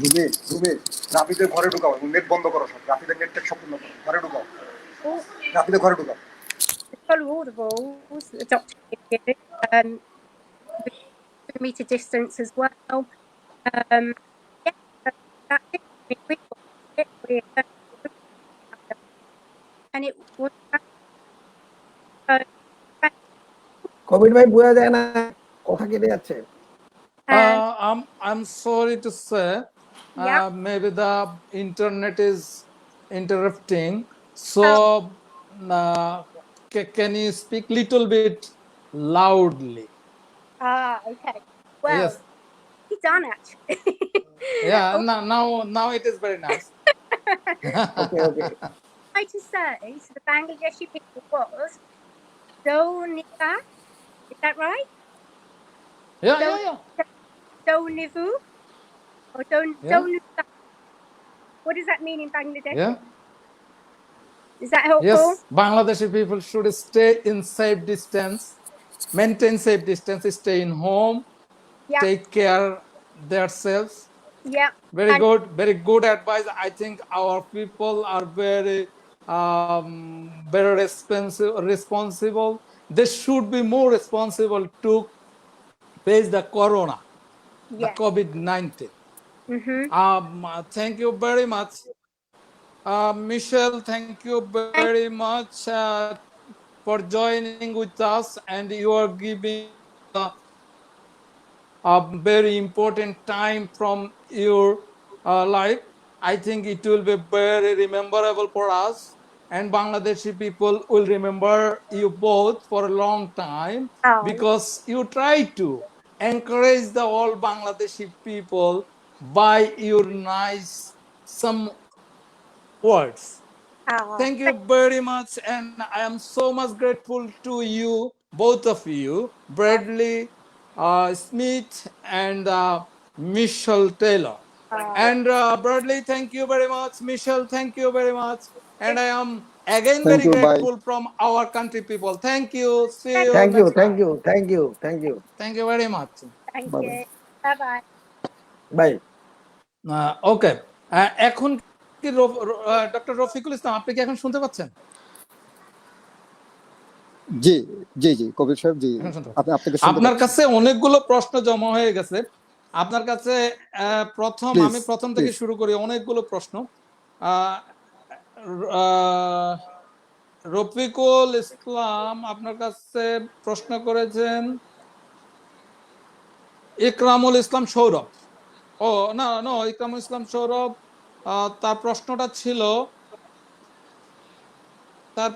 রুমে রাফিদের ঘরে ঢুকাও, নেট বন্ধ করো সব, রাফিদের নেট সব বন্ধ করো, ঘরে ঢুকাও, রাফিদের ঘরে ঢুকাও। Follow all the rules that the doctor gives you. 2 meter distance as well. Yeah, that's it. We got it. we and it was uh, Covid ভাই বোঝা যায় না, কথা কেটে যাচ্ছে। I'm sorry to say, yeah. maybe the internet is interrupting. So, can you speak little bit loudly? Okay. Well, Yes. it's done actually. Yeah. Now it is very nice. Okay okay. I to say to the Bangladeshi people was Doniva. Is that right? Yeah. Donivu or Yeah. Donuva. What does that mean in Bangladesh? Yeah. Is that helpful? Yes. Bangladeshi people should stay in safe distance, maintain safe distance, stay in home, Yeah. take care themselves. Yeah. Very And- very good advice. I think our people are very responsible. They should be more responsible to face the corona, the Yeah. COVID-19. Mm-hmm. Thank you very much. Michelle, thank you very much for joining with us, and you are giving a very important time from your life. I think it will be very rememberable for us, and Bangladeshi people will remember you both for a long time Oh. because you try to encourage the all Bangladeshi people by your nice some words. Oh. Thank you very much, and I am so much grateful to you, both of you, Bradley Smith and Michelle Taylor. And Bradley, thank you very much. Michelle, thank you very much. And I am again Thank very you, bye. grateful from our country people. Thank you. See you thank you next thank time. You thank you thank you Thank you very much. Thank Bye-bye. you. Bye bye. Bye. Okay, এখন কি ডক্টর রফিকুল ইসলাম, আপনি কি এখন শুনতে পাচ্ছেন? জি জি জি কবির সাহেব, জি এখন শুনতে আপনি আপনাকে শুনতে আপনার পাচ্ছি। কাছে অনেকগুলো প্রশ্ন জমা হয়ে গেছে। আপনার কাছে Please, আমি প্রথম থেকে please. শুরু করি। অনেকগুলো প্রশ্ন। আহ, আহ, রফিকুল ইসলাম আপনার কাছে প্রশ্ন করেছেন ইকরামুল ইসলাম সৌরভ। ও না, ইকরামুল ইসলাম সৌরভ, তার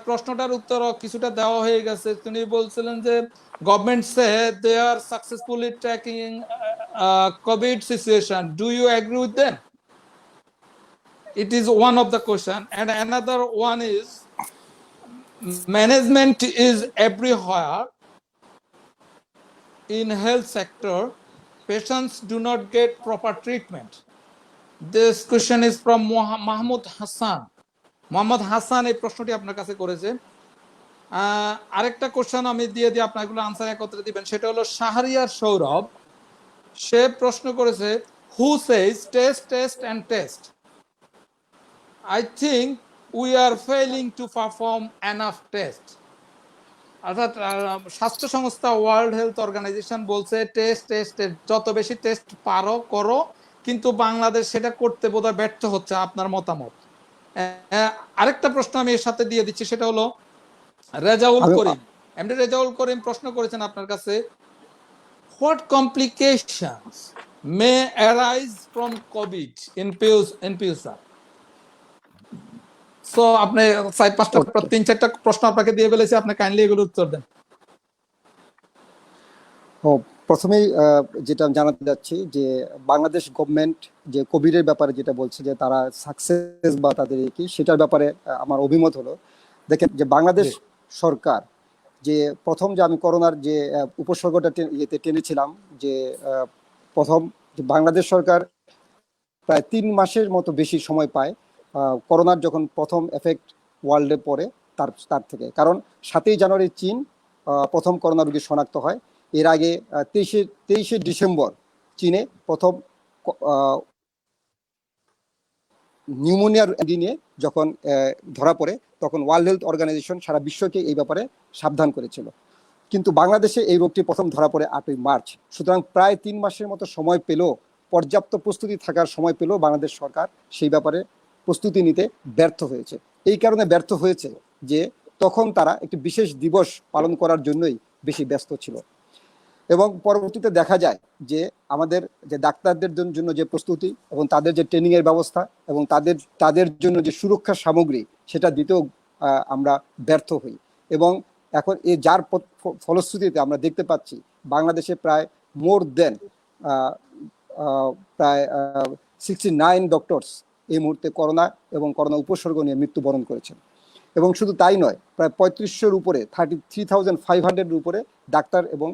প্রশ্নটার উত্তর কিছুটা দেওয়া হয়ে গেছে। তিনি বলছিলেন যে government say they are successfully tracking COVID situation, do you agree with them? It is one of the question, and another one is management is everywhere in health sector, patients do not get proper treatment. This question is from Mahmoud Hassan. Mohammad Hasan এই প্রশ্নটি আপনার কাছে করেছে। আরেকটা কোশ্চেন আমি দিয়ে দিই, আপনার এগুলো আনসার একত্রে দিবেন। সেটা হলো শাহরিয়ার সৌরভ, সে প্রশ্ন করেছে who says test test and test, I think we are failing to perform enough test. অর্থাৎ স্বাস্থ্য সংস্থা ওয়ার্ল্ড হেলথ অর্গানাইজেশন বলছে টেস্ট টেস্ট যত বেশি টেস্ট পারো করো, কিন্তু বাংলাদেশ সেটা করতে বোধহয় ব্যর্থ হচ্ছে। আপনার মতামত? আরেকটা প্রশ্ন আমি এর সাথে দিয়ে দিচ্ছি, সেটা হলো রেজাউল করিম, এমডি রেজাউল করিম প্রশ্ন করেছেন আপনার কাছে what complications May arise from Covid in future. So আপনি 3-4টা প্রশ্ন আপনাকে দিয়ে ফেলেছি, আপনি কাইন্ডলি এগুলো উত্তর দেন। প্রথমেই যেটা জানাতে যাচ্ছি যে বাংলাদেশ গভর্নমেন্ট যে কোভিডের ব্যাপারে যেটা বলছে যে তারা সাকসেস বা তাদের কি, সেটার ব্যাপারে আমার অভিমত হলো, দেখেন যে বাংলাদেশ সরকার যে প্রথম যে আমি করোনার যে উপসর্গটা টেনেছিলাম, যে প্রথম যে বাংলাদেশ সরকার প্রায় 3 মাসের মতো বেশি সময় পায় করোনার যখন প্রথম এফেক্ট ওয়ার্ল্ডে পড়ে তার থেকে। কারণ 7ই জানুয়ারি চীন প্রথম করোনা রোগী শনাক্ত হয়। এর আগে 23শে ডিসেম্বর চীনে প্রথম নিউমোনিয়ার নিয়ে যখন ধরা পড়ে, তখন ওয়ার্ল্ড হেলথ অর্গানাইজেশন সারা বিশ্বকে এই ব্যাপারে সাবধান করেছিল। কিন্তু বাংলাদেশে এই রোগটি প্রথম ধরা পড়ে 8ই মার্চ। সুতরাং প্রায় 3 মাসের মতো সময় পেল, পর্যাপ্ত প্রস্তুতি থাকার সময় পেল বাংলাদেশ সরকার সেই ব্যাপারে প্রস্তুতি নিতে ব্যর্থ হয়েছে। এই কারণে ব্যর্থ হয়েছে যে তখন তারা একটি বিশেষ দিবস পালন করার জন্যই বেশি ব্যস্ত ছিল। এবং পরবর্তীতে দেখা যায় যে আমাদের যে ডাক্তারদের জন্য যে প্রস্তুতি এবং তাদের যে ট্রেনিং এর ব্যবস্থা এবং তাদের জন্য যে সুরক্ষা সামগ্রী সেটা দিতেও আমরা ব্যর্থ হই। এবং এখন যার ফলশ্রুতিতে আমরা দেখতে পাচ্ছি বাংলাদেশে প্রায় মোর দেন প্রায় 69 ডক্টরস এই মুহূর্তে করোনা এবং করোনা উপসর্গ নিয়ে মৃত্যুবরণ করেছেন। এবং শুধু তাই নয়, প্রায় 3500-এর উপরে 33,500-এর উপরে ডাক্তার এবং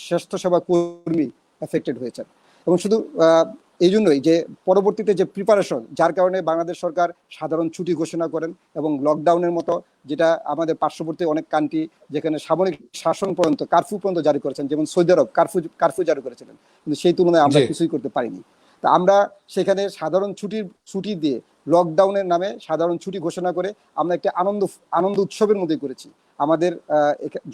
স্বাস্থ্যসেবা কর্মী এফেক্টেড হয়েছেন। এবং শুধু এই জন্যই যে পরবর্তীতে যে প্রিপারেশন, যার কারণে বাংলাদেশ সরকার সাধারণ ছুটি ঘোষণা করেন এবং লকডাউনের মতো, যেটা আমাদের পার্শ্ববর্তী অনেক কান্ট্রি যেখানে সামরিক শাসন পর্যন্ত কারফিউ পর্যন্ত জারি করেছেন, যেমন সৌদি আরব কারফিউ জারি করেছিলেন, কিন্তু সেই তুলনায় আমরা কিছুই করতে পারিনি। তা আমরা সেখানে সাধারণ ছুটি দিয়ে লকডাউনের নামে সাধারণ ছুটি ঘোষণা করে আমরা একটা আনন্দ উৎসবের মধ্যে করেছি। আমাদের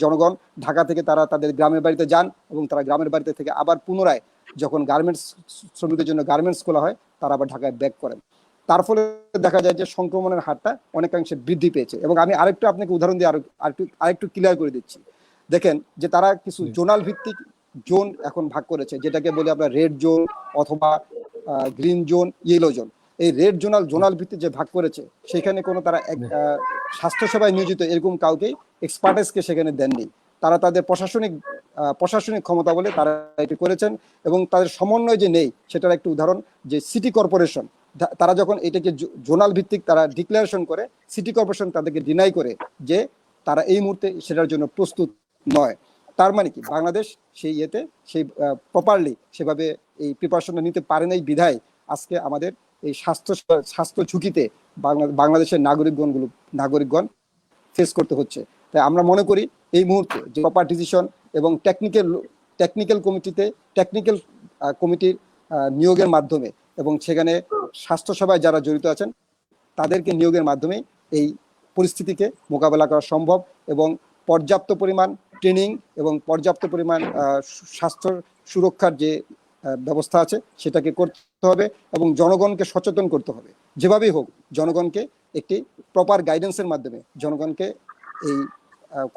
জনগণ ঢাকা থেকে তারা তাদের গ্রামের বাড়িতে যান এবং তারা গ্রামের বাড়িতে থেকে আবার পুনরায় যখন গার্মেন্টস শ্রমিকদের জন্য গার্মেন্টস খোলা হয় তারা আবার ঢাকায় ব্যাক করেন। তার ফলে দেখা যায় যে সংক্রমণের হারটা অনেকাংশে বৃদ্ধি পেয়েছে। এবং আমি আরেকটু আপনাকে উদাহরণ দিয়ে আরেকটু ক্লিয়ার করে দিচ্ছি। দেখেন যে তারা কিছু জোনাল ভিত্তিক জোন এখন ভাগ করেছে, যেটাকে বলে আমরা রেড জোন অথবা গ্রিন জোন, ইয়েলো জোন। এই রেড জোনাল ভিত্তিক যে ভাগ করেছে সেখানে কোনো তারা স্বাস্থ্যসেবায় নিয়োজিত এরকম কাউকে এক্সপার্টাইজকে সেখানে দেননি। তারা তাদের প্রশাসনিক ক্ষমতা বলে তারা এটি করেছেন। এবং তাদের সমন্বয় যে নেই সেটার একটা উদাহরণ যে সিটি কর্পোরেশন, তারা যখন এটাকে জোনাল ভিত্তিক তারা ডিক্লারেশন করে, সিটি কর্পোরেশন তাদেরকে ডিনাই করে যে তারা এই মুহূর্তে সেটার জন্য প্রস্তুত নয়। তার মানে কি বাংলাদেশ সেই সেই প্রপারলি সেভাবে এই প্রিপারেশনটা নিতে পারে নাই বিধায় আজকে আমাদের এই স্বাস্থ্য ঝুঁকিতে বাংলাদেশের নাগরিকগণ ফেস করতে হচ্ছে। তাই আমরা মনে করি এই মুহূর্তে যে প্রপার ডিসিশন এবং টেকনিক্যাল কমিটির নিয়োগের মাধ্যমে এবং সেখানে স্বাস্থ্যসেবায় যারা জড়িত আছেন তাদেরকে নিয়োগের মাধ্যমে এই পরিস্থিতিকে মোকাবেলা করা সম্ভব। এবং পর্যাপ্ত পরিমাণ ট্রেনিং এবং পর্যাপ্ত পরিমাণ স্বাস্থ্য সুরক্ষার যে ব্যবস্থা আছে সেটাকে করতে হবে এবং জনগণকে সচেতন করতে হবে। যেভাবেই হোক জনগণকে একটি প্রপার গাইডেন্সের মাধ্যমে জনগণকে এই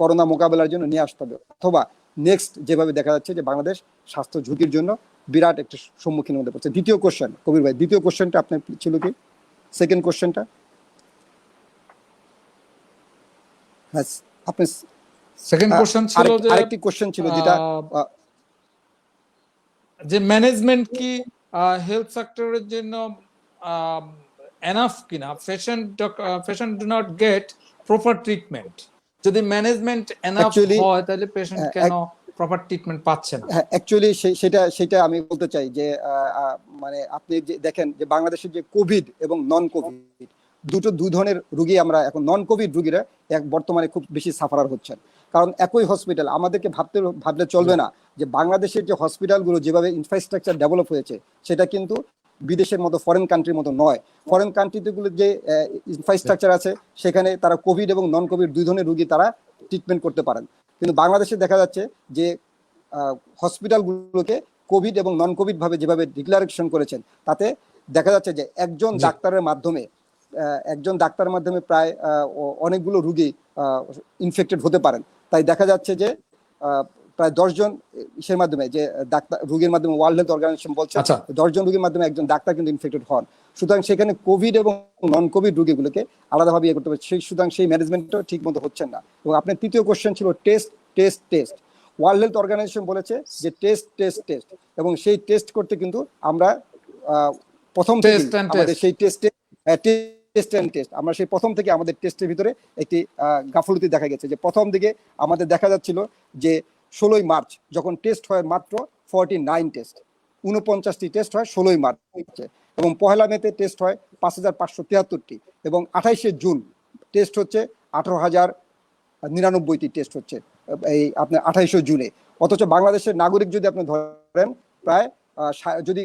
করোনা মোকাবেলার জন্য নিয়ে আসতে হবে। অথবা নেক্সট যেভাবে দেখা যাচ্ছে যে বাংলাদেশ স্বাস্থ্য ঝুঁকির জন্য বিরাট একটা সম্মুখীন হতে পারছে। দ্বিতীয় কোশ্চেন, কবির ভাই, দ্বিতীয় কোশ্চেনটা আপনার ছিল কি? সেকেন্ড কোশ্চেনটা আপনি সেকেন্ড কোশ্চেন ছিল যে আরেকটি কোশ্চেন ছিল যেটা যে ম্যানেজমেন্ট কি হেলথ সেক্টরের জন্য এনাফ কিনা, patient do not get proper treatment. যদি ম্যানেজমেন্ট এনাফ হয় তাহলে পেশেন্ট কেন প্রপার ট্রিটমেন্ট পাচ্ছে না? অ্যাকচুয়ালি সেটা আমি বলতে চাই যে মানে আপনি যে দেখেন যে বাংলাদেশের যে কোভিড এবং নন কোভিড দুই ধরনের রোগী, আমরা এখন নন কোভিড রোগীরা বর্তমানে খুব বেশি সাফারার হচ্ছেন। কারণ একই হসপিটাল, আমাদেরকে ভাবলে চলবে না যে বাংলাদেশের যে হসপিটালগুলো যেভাবে ইনফ্রাস্ট্রাকচার ডেভেলপ হয়েছে সেটা কিন্তু বিদেশের মতো ফরেন কান্ট্রির মতো নয়। ফরেন কান্ট্রিগুলো যে ইনফ্রাস্ট্রাকচার আছে সেখানে তারা কোভিড এবং নন কোভিড দুই ধরনের রোগী তারা ট্রিটমেন্ট করতে পারেন। কিন্তু বাংলাদেশে দেখা যাচ্ছে যে হসপিটালগুলোকে কোভিড এবং নন কোভিড ভাবে যেভাবে ডিক্লারেশন করেছেন তাতে দেখা যাচ্ছে যে একজন ডাক্তারের মাধ্যমে প্রায় অনেকগুলো রোগী ইনফেক্টেড হতে পারেন। তাই দেখা যাচ্ছে যে প্রায় 10 জন ইসের মাধ্যমে যে ডাক্তার রোগীর মাধ্যমে ওয়ার্ল্ড হেলথ অর্গানাইজেশন বলছে 10 জন রোগীর মাধ্যমে একজন ডাক্তার কিন্তু ইনফেক্টেড হন। সুতরাং সেখানে কোভিড এবং নন কোভিড রোগীগুলোকে আলাদাভাবে করতে হবে। সুতরাং সেই ম্যানেজমেন্টও ঠিক মতো হচ্ছে না। এবং আপনার তৃতীয় কোশ্চেন ছিল টেস্ট। ওয়ার্ল্ড হেলথ অর্গানাইজেশন বলেছে যে টেস্ট এবং সেই টেস্ট করতে কিন্তু আমরা প্রথম থেকে আমাদের সেই টেস্ট আমরা সেই প্রথম থেকে আমাদের টেস্টের ভিতরে একটি গাফলতি দেখা গেছে। যে প্রথম দিকে আমাদের দেখা যাচ্ছিল যে 16 মার্চ যখন টেস্ট হয় মাত্র 49টি টেস্ট হয় 16 মার্চ, এবং 1 মেতে টেস্ট হয় 5,573টি, এবং 28 জুন টেস্ট হচ্ছে 18,099টি টেস্ট হচ্ছে এই আপনার 28 জুনে। অথচ বাংলাদেশের নাগরিক যদি আপনি ধরেন প্রায় যদি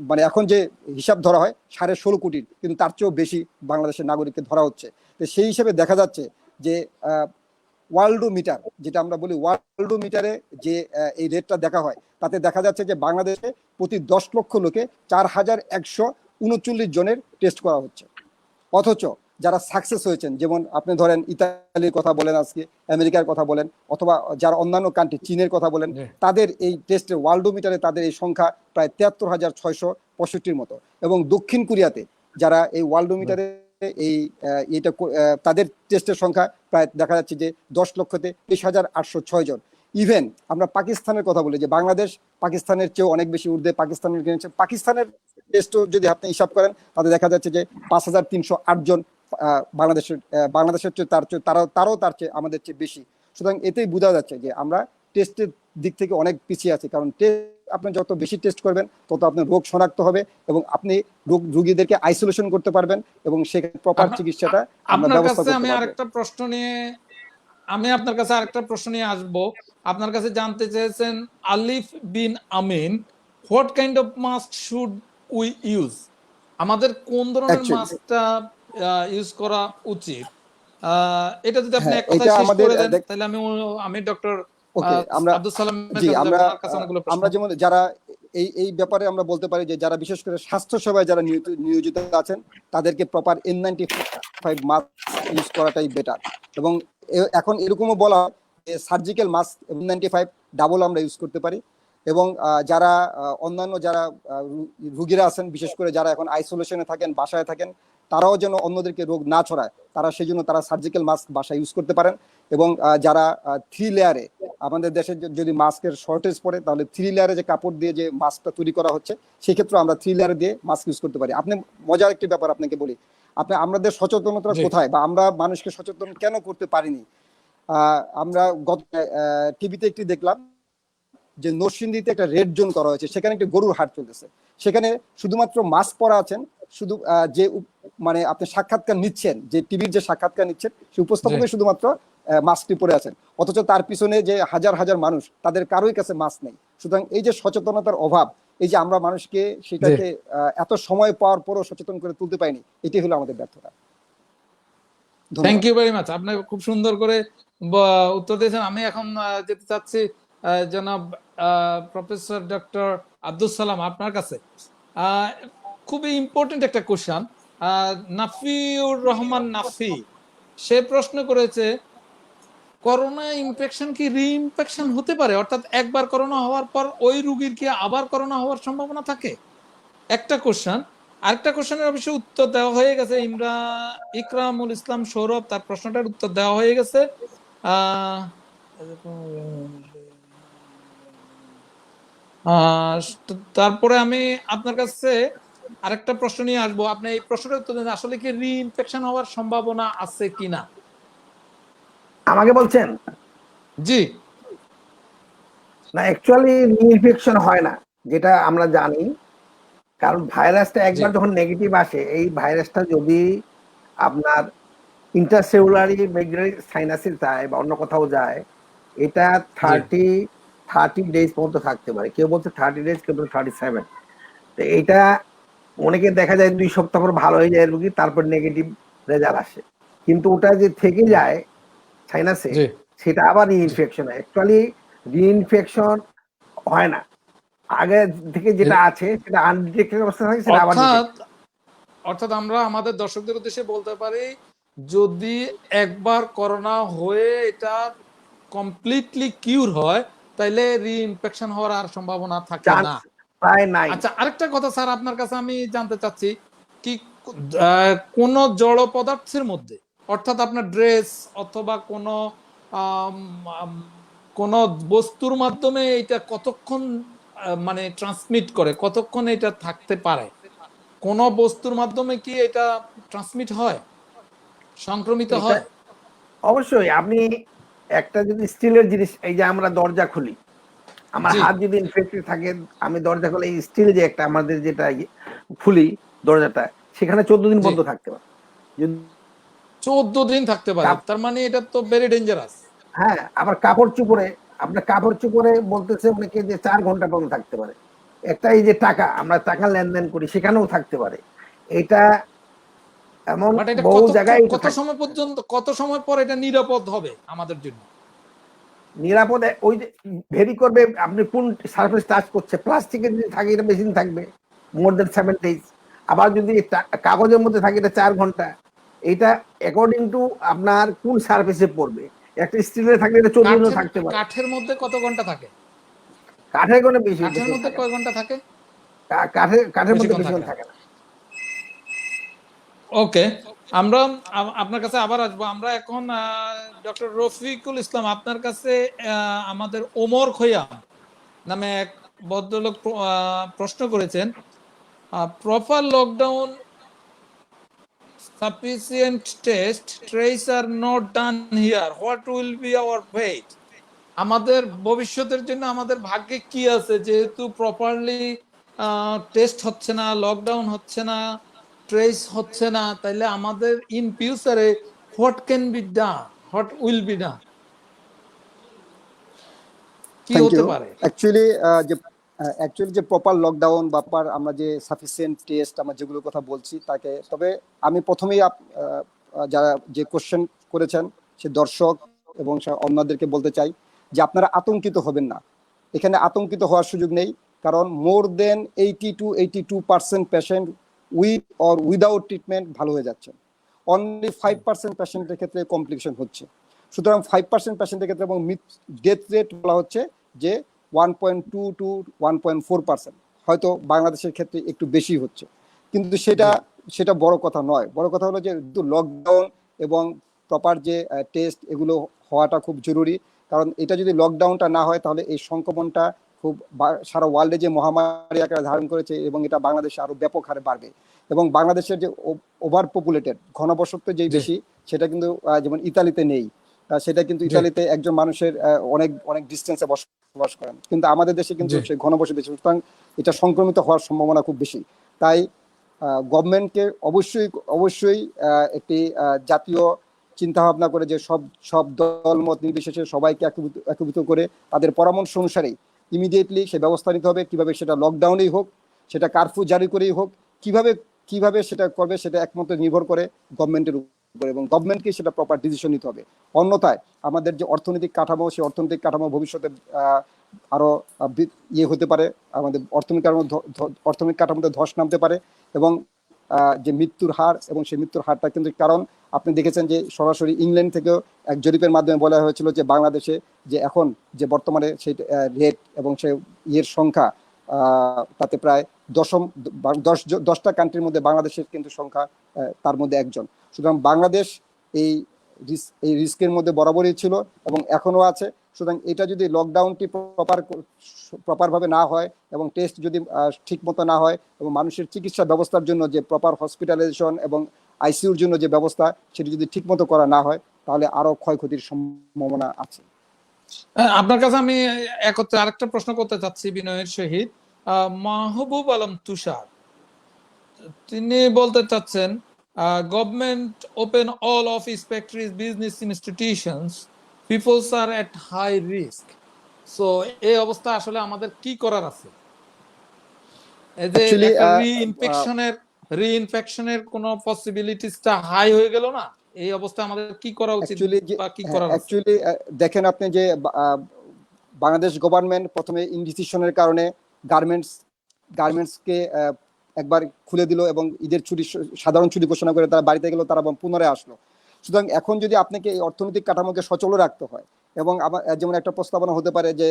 মানে এখন যে হিসাব ধরা হয় 16.5 কোটির, কিন্তু তার চেয়েও বেশি বাংলাদেশের নাগরিককে ধরা হচ্ছে। তো সেই হিসেবে দেখা যাচ্ছে যে ওয়ার্ল্ডোমিটার, যেটা আমরা বলি ওয়ার্ল্ডোমিটারে যে এই রেটটা দেখা হয় তাতে দেখা যাচ্ছে যে বাংলাদেশে প্রতি 10 লক্ষ লোকে 4,139 জনের টেস্ট করা হচ্ছে। অথচ যারা সাকসেস হয়েছেন, যেমন আপনি ধরেন ইতালির কথা বলেন, আজকে আমেরিকার কথা বলেন, অথবা যারা অন্যান্য কান্ট্রি চীনের কথা বলেন, জি। তাদের এই টেস্টে ওয়ার্ল্ডোমিটারে তাদের এই সংখ্যা প্রায় 73,665 মতো। এবং দক্ষিণ কোরিয়াতে যারা এই ওয়ার্ল্ডোমিটারে এই তাদের টেস্টের সংখ্যা প্রায় দেখা যাচ্ছে যে 10,23,806 জন। ইভেন আমরা পাকিস্তানের কথা বলি, যে বাংলাদেশ পাকিস্তানের চেয়েও অনেক বেশি ঊর্ধ্বে, পাকিস্তানের টেস্টও যদি আপনি হিসাব করেন তাতে দেখা যাচ্ছে যে 5,308 জন বাংলাদেশের চেয়ে তারাও তার চেয়ে আমাদের চেয়ে বেশি। সুতরাং এতেই বোঝা যাচ্ছে যে আমরা টেস্টের দিক থেকে অনেক পিছিয়ে আছি, কারণ আপনি যত বেশি টেস্ট করবেন তত আপনার রোগ শনাক্ত হবে এবং আপনি রোগীদেরকে আইসোলেশন করতে পারবেন এবং সেখানে প্রপার চিকিৎসাটা আমরা আপনার ব্যবস্থা কাছে করতে আমি পারবো। আরেকটা প্রশ্ন নিয়ে আসবো। আপনার কাছে জানতে চেয়েছেন Alif bin Amin, what kind of mask should we use? আমাদের কোন ধরনের Actually, মাস্কটা ইউজ করা উচিত? এটা যদি আপনি হ্যাঁ, এক কথায় এটা শেষ আমাদের করে দেন তাহলে আমি ডক্টর ওকে, আমরা আব্দুল সালামের জি কাছে আমরা যাবো, ওনার কাছে অনেকগুলো প্রশ্ন। আমরা যেমন যারা এই ব্যাপারে আমরা বলতে পারি যে যারা বিশেষ করে স্বাস্থ্য সেবায় যারা নিয়োজিত আছেন তাদেরকে প্রপার N95 মাস্ক ইউজ করাটাই বেটার। এবং এখন এরকমও বলা হয় যে সার্জিক্যাল মাস্ক N95 ডাবল আমরা ইউজ করতে পারি। এবং যারা অন্যান্য যারা রুগীরা আছেন, বিশেষ করে যারা এখন আইসোলেশনে থাকেন, বাসায় থাকেন, তারাও যেন অন্যদেরকে রোগ না ছড়ায়, সেই জন্য তারা সার্জিক্যাল মাস্ক বাসায় ইউজ করতে পারেন। এবং যারা 3 লেয়ারে, আমাদের দেশে যদি মাস্কের শর্টেজ পড়ে তাহলে 3 লেয়ারে যে কাপড় দিয়ে যে মাস্কটা তৈরি করা হচ্ছে, সেক্ষেত্রে আমরা 3 লেয়ারে দিয়ে মাস্ক ইউজ করতে পারি। আপনি মজার একটি ব্যাপার আপনাকে বলি, আমাদের সচেতনতা কোথায় বা আমরা মানুষকে সচেতন কেন করতে পারিনি? আমরা গত টিভিতে একটি দেখলাম যে নরসিংদীতে একটা রেড জোন করা হয়েছে, সেখানে একটা গরুর হাট চলতেছে, সেখানে শুধুমাত্র মাস্ক পরা আছেন, শুধু যে মানে আপনি সাক্ষাৎকার নিচ্ছেন, যে টিভির যে সাক্ষাৎকার নিচ্ছেন, সেই উপস্থাপকই শুধুমাত্র মাস্কটি পরে আছেন, অথচ তার পিছনে যে হাজার হাজার মানুষ, তাদের কারোই কাছে মাস্ক নেই। সুতরাং এই যে সচেতনতার অভাব, এই যে আমরা মানুষকে সেটাকে এত সময় পাওয়ার পরও সচেতন করে তুলতে পারিনি, এটাই হলো আমাদের ব্যর্থতা। থ্যাংক ইউ ভেরি মাচ, আপনি খুব সুন্দর করে উত্তর দিয়েছেন। আমি এখন যেতে চাচ্ছি জনাব প্রফেসর ডক্টর আব্দুল সালাম, আপনার কাছে খুবই ইম্পর্টেন্ট একটা কোশ্চেন। নাফিউর রহমান নাফি সে প্রশ্ন করেছে, করোনা ইনফেকশন কি রি-ইনফেকশন হতে পারে? অর্থাৎ একবার করোনা হওয়ার পর ওই রোগীর কি আবার করোনা হওয়ার সম্ভাবনা থাকে? একটা কোশ্চেন। আরেকটা কোশ্চেনের অবশ্যই উত্তর দেওয়া হয়ে গেছে। ইকরামুল ইসলাম সৌরভ, তার প্রশ্নটার উত্তর দেওয়া হয়ে গেছে। তারপরে আমি আপনার কাছে আরেকটা প্রশ্ন নিয়ে আসবো। আপনি এই প্রশ্নটার উত্তর দেন, আসলে কি রি-ইনফেকশন হওয়ার সম্ভাবনা আছে কিনা? আমাকে বলছেন? জি না, অ্যাকচুয়ালি ইনফেকশন হয় না, যেটা আমরা জানি। কারণ ভাইরাসটা একবার যখন নেগেটিভ আসে, এই ভাইরাসটা যদি আপনার ইন্টারসেলুলারি সাইনাসে যায় বা অন্য কোথাও যায়, এটা 30 ডেজ পর্যন্ত থাকতে পারে। কেউ বলছে 30 ডেজ, কেউ বলছে 37। তো এইটা অনেকে দেখা যায় 2 সপ্তাহ পর ভালো হয়ে যায় রোগী, তারপর নেগেটিভ রেজাল্ট আসে। কিন্তু ওটা যে থেকে যায় সাইনাসে, সেটা আবার রিইনফেকশন হয়। অ্যাকচুয়ালি রিইনফেকশন হয় না, আগে থেকে যেটা আছে সেটা আনডিটেক্টেড অবস্থা থাকে, সেটা আবার অর্থাৎ আমরা আমাদের দর্শকদের উদ্দেশ্যে বলতে পারি, যদি একবার করোনা হয়ে এটা কমপ্লিটলি কিউর হয়, তাইলে রি-ইনফেকশন হওয়ার আর সম্ভাবনা থাকে না, প্রায় নাই। আচ্ছা, আরেকটা কথা স্যার আপনার কাছে আমি জানতে চাচ্ছি, কি কোন জড় পদার্থের মধ্যে, অর্থাৎ আপনার ড্রেস অথবা কোন বস্তুর মাধ্যমে এটা কতক্ষণ মানে ট্রান্সমিট করে, কতক্ষণ এটা থাকতে পারে? কোন বস্তুর মাধ্যমে কি এটা ট্রান্সমিট হয়, সংক্রমিত হয়? অবশ্যই। আপনি একটা যদি স্টিলের জিনিস, এই যে আমরা দরজা খুলি, আমার হাত যদি ইনফেক্টেড থাকে, আমি দরজা খুলে এই স্টিল যে একটা আমাদের যেটা খুলি দরজাটা, সেখানে 14 দিন বন্ধ থাকতে পারে। 14 দিন থাকতে পারে, তার মানে এটা তো ভেরি ডেঞ্জারাস। হ্যাঁ, আবার কাপড় চোপড়ে, আপনার কাপড় চোপড়ে বলতেছে অনেকে যে 4 ঘন্টা পর্যন্ত থাকতে পারে। একটা এই যে টাকা, আমরা টাকা লেনদেন করি, সেখানেও থাকতে পারে। এটা এমন বহু জায়গায়। কত সময় পর এটা নিরাপদ হবে আমাদের জন্য? নিরাপদে ওই যে ভেরি করবে আপনি কোন সারফেস টাচ করছে। প্লাস্টিকের যদি থাকে এটা বেশি দিন থাকবে, মোর দেন 7 days। আবার যদি কাগজের মধ্যে থাকে এটা 4 ঘন্টা। এটা অ্যাকর্ডিং টু আপনার কোন সার্ফেসে পড়বে। একটা স্টিলে থাকলে এটা 24 দিনও থাকতে পারে। কাঠের মধ্যে কত ঘন্টা থাকে? কাঠের কোনো বেশি কাঠের বেশি মধ্যে থাকে কয় না। ঘন্টা থাকে? কাঠের মধ্যে বেশিক্ষণ বেশিক্ষণ থাকে না। থাকে না। ওকে, আমরা আপনার কাছে আবার আসবো। আমরা এখন ডক্টর রফিকুল ইসলাম, আপনার কাছে আমাদের ওমর খৈয়াম নামে এক ভদ্রলোক প্রশ্ন করেছেন, proper lockdown, sufficient test trace are not done here, what will be our fate? আমাদের ভবিষ্যতের জন্য আমাদের ভাগ্যে কি আছে, যেহেতু প্রপারলি টেস্ট হচ্ছে না, লকডাউন হচ্ছে না, ট্রেস হচ্ছে না, তাইলে আমাদের ইন ফিউচারে what can be done, what will be done, কি থ্যাংক হতে ইউ। পারে? অ্যাকচুয়ালি যে প্রপার লকডাউন বা আমরা যে সাফিসিয়েন্ট টেস্ট আমরা যেগুলোর কথা বলছি তাকে, তবে আমি প্রথমেই যারা যে কোশ্চেন করেছেন সে দর্শক এবং অন্যদেরকে বলতে চাই যে আপনারা আতঙ্কিত হবেন না। এখানে আতঙ্কিত হওয়ার সুযোগ নেই, কারণ মোর দেন 80 to 82% patient with or without treatment ভালো হয়ে যাচ্ছে। অনলি 5% পেশেন্টের ক্ষেত্রে কমপ্লিকেশন হচ্ছে। সুতরাং 5% পেশেন্টের ক্ষেত্রে এবং ডেথ রেট বলা হচ্ছে যে 1.2 to 1.4%, হয়তো বাংলাদেশের ক্ষেত্রে একটু বেশি হচ্ছে, কিন্তু সেটা বড় কথা নয়। বড় কথা হলো যে লকডাউন এবং প্রপার যে টেস্ট এগুলো হওয়াটা খুব জরুরি, কারণ এটা যদি লকডাউনটা না হয় তাহলে এই সংক্রমণটা খুব সারা ওয়ার্ল্ডে যে মহামারী আকারে ধারণ করেছে এবং এটা বাংলাদেশে আরো ব্যাপক হারে বাড়বে। এবং বাংলাদেশের যে ওভার পপুলেটেড ঘনবসতি যেই বেশি, সেটা কিন্তু যেমন ইতালিতে নেই, সেটা কিন্তু ইতালিতে একজন মানুষের অনেক অনেক ডিস্টেন্সে বসবাস করেন, কিন্তু আমাদের দেশে কিন্তু সেই ঘনবসতি, সুতরাং এটা সংক্রমিত হওয়ার সম্ভাবনা খুব বেশি। তাই গভর্নমেন্টকে অবশ্যই একটি জাতীয় চিন্তা ভাবনা করে যে সব দলমত নির্বিশেষে সবাইকে একীভূত করে তাদের পরামর্শ অনুসারেই ইমিডিয়েটলি সে ব্যবস্থা নিতে হবে। কিভাবে সেটা লকডাউনেই হোক, সেটা কারফিউ জারি করেই হোক, কিভাবে সেটা করবে সেটা একমাত্র নির্ভর করে গভর্নমেন্টের উপর, এবং গভর্নমেন্টকে সেটা প্রপার ডিসিশন নিতে হবে। অন্যথায় আমাদের যে অর্থনৈতিক কাঠামো, সেই অর্থনৈতিক কাঠামো ভবিষ্যতে আরো হতে পারে, আমাদের অর্থনৈতিক কাঠামোতে ধস নামতে পারে, এবং যে মৃত্যুর হার, এবং সেই মৃত্যুর হারটা কিন্তু, কারণ আপনি দেখেছেন যে সরাসরি ইংল্যান্ড থেকেও এক জরিপের মাধ্যমে বলা হয়েছিল যে বাংলাদেশে যে এখন যে বর্তমানে সেই রেট এবং সেই সংখ্যা, তাতে প্রায় 10টা কান্ট্রির মধ্যে বাংলাদেশের কিন্তু সংখ্যা তার মধ্যে একজন। সুতরাং বাংলাদেশ এই রিস্কের মধ্যে বরাবরই ছিল এবং এখনো আছে। সুতরাং এটা যদি লকডাউনটি প্রপারভাবে না হয় এবং টেস্ট যদি ঠিক মতো না হয় এবং মানুষের চিকিৎসা ব্যবস্থার জন্য যে প্রপার হসপিটালাইজেশন এবং আইসিইউর জন্য যে ব্যবস্থা, সেটি যদি ঠিক মতো করা না হয় তাহলে আরো ক্ষয়ক্ষতির সম্ভাবনা আছে। আপনার কাছে আমি একত্রে আরেকটা প্রশ্ন করতে চাচ্ছি বিনয়ের সহিত। মাহবুব আলম তুষার, তিনি বলতে চাচ্ছেন, government open all office, factories, business institutions, peoples are at high risk. So এই অবস্থা আসলে আমাদের কি করার আছে? এই যে রিইনফেকশনের কোন পসিবিলিটিসটা হাই হয়ে গেল না, এই অবস্থা আমাদের কি করা উচিত বা কি করার আছে? অ্যাকচুয়ালি দেখেন আপনি যে বাংলাদেশ গভর্নমেন্ট প্রথমে ইনডিসিশনের কারণে গার্মেন্টসকে একবার খুলে দিল এবং ঈদের ছুটি, সাধারণ ছুটি ঘোষণা করে তারা বাড়িতে গেল, তারা পুনরায় আসলো। সুতরাং এখন যদি আপনাকে এই অর্থনৈতিক কাঠামোকে সচল রাখতে হয়, এবং যেমন একটা প্রস্তাবনা হতে পারে যে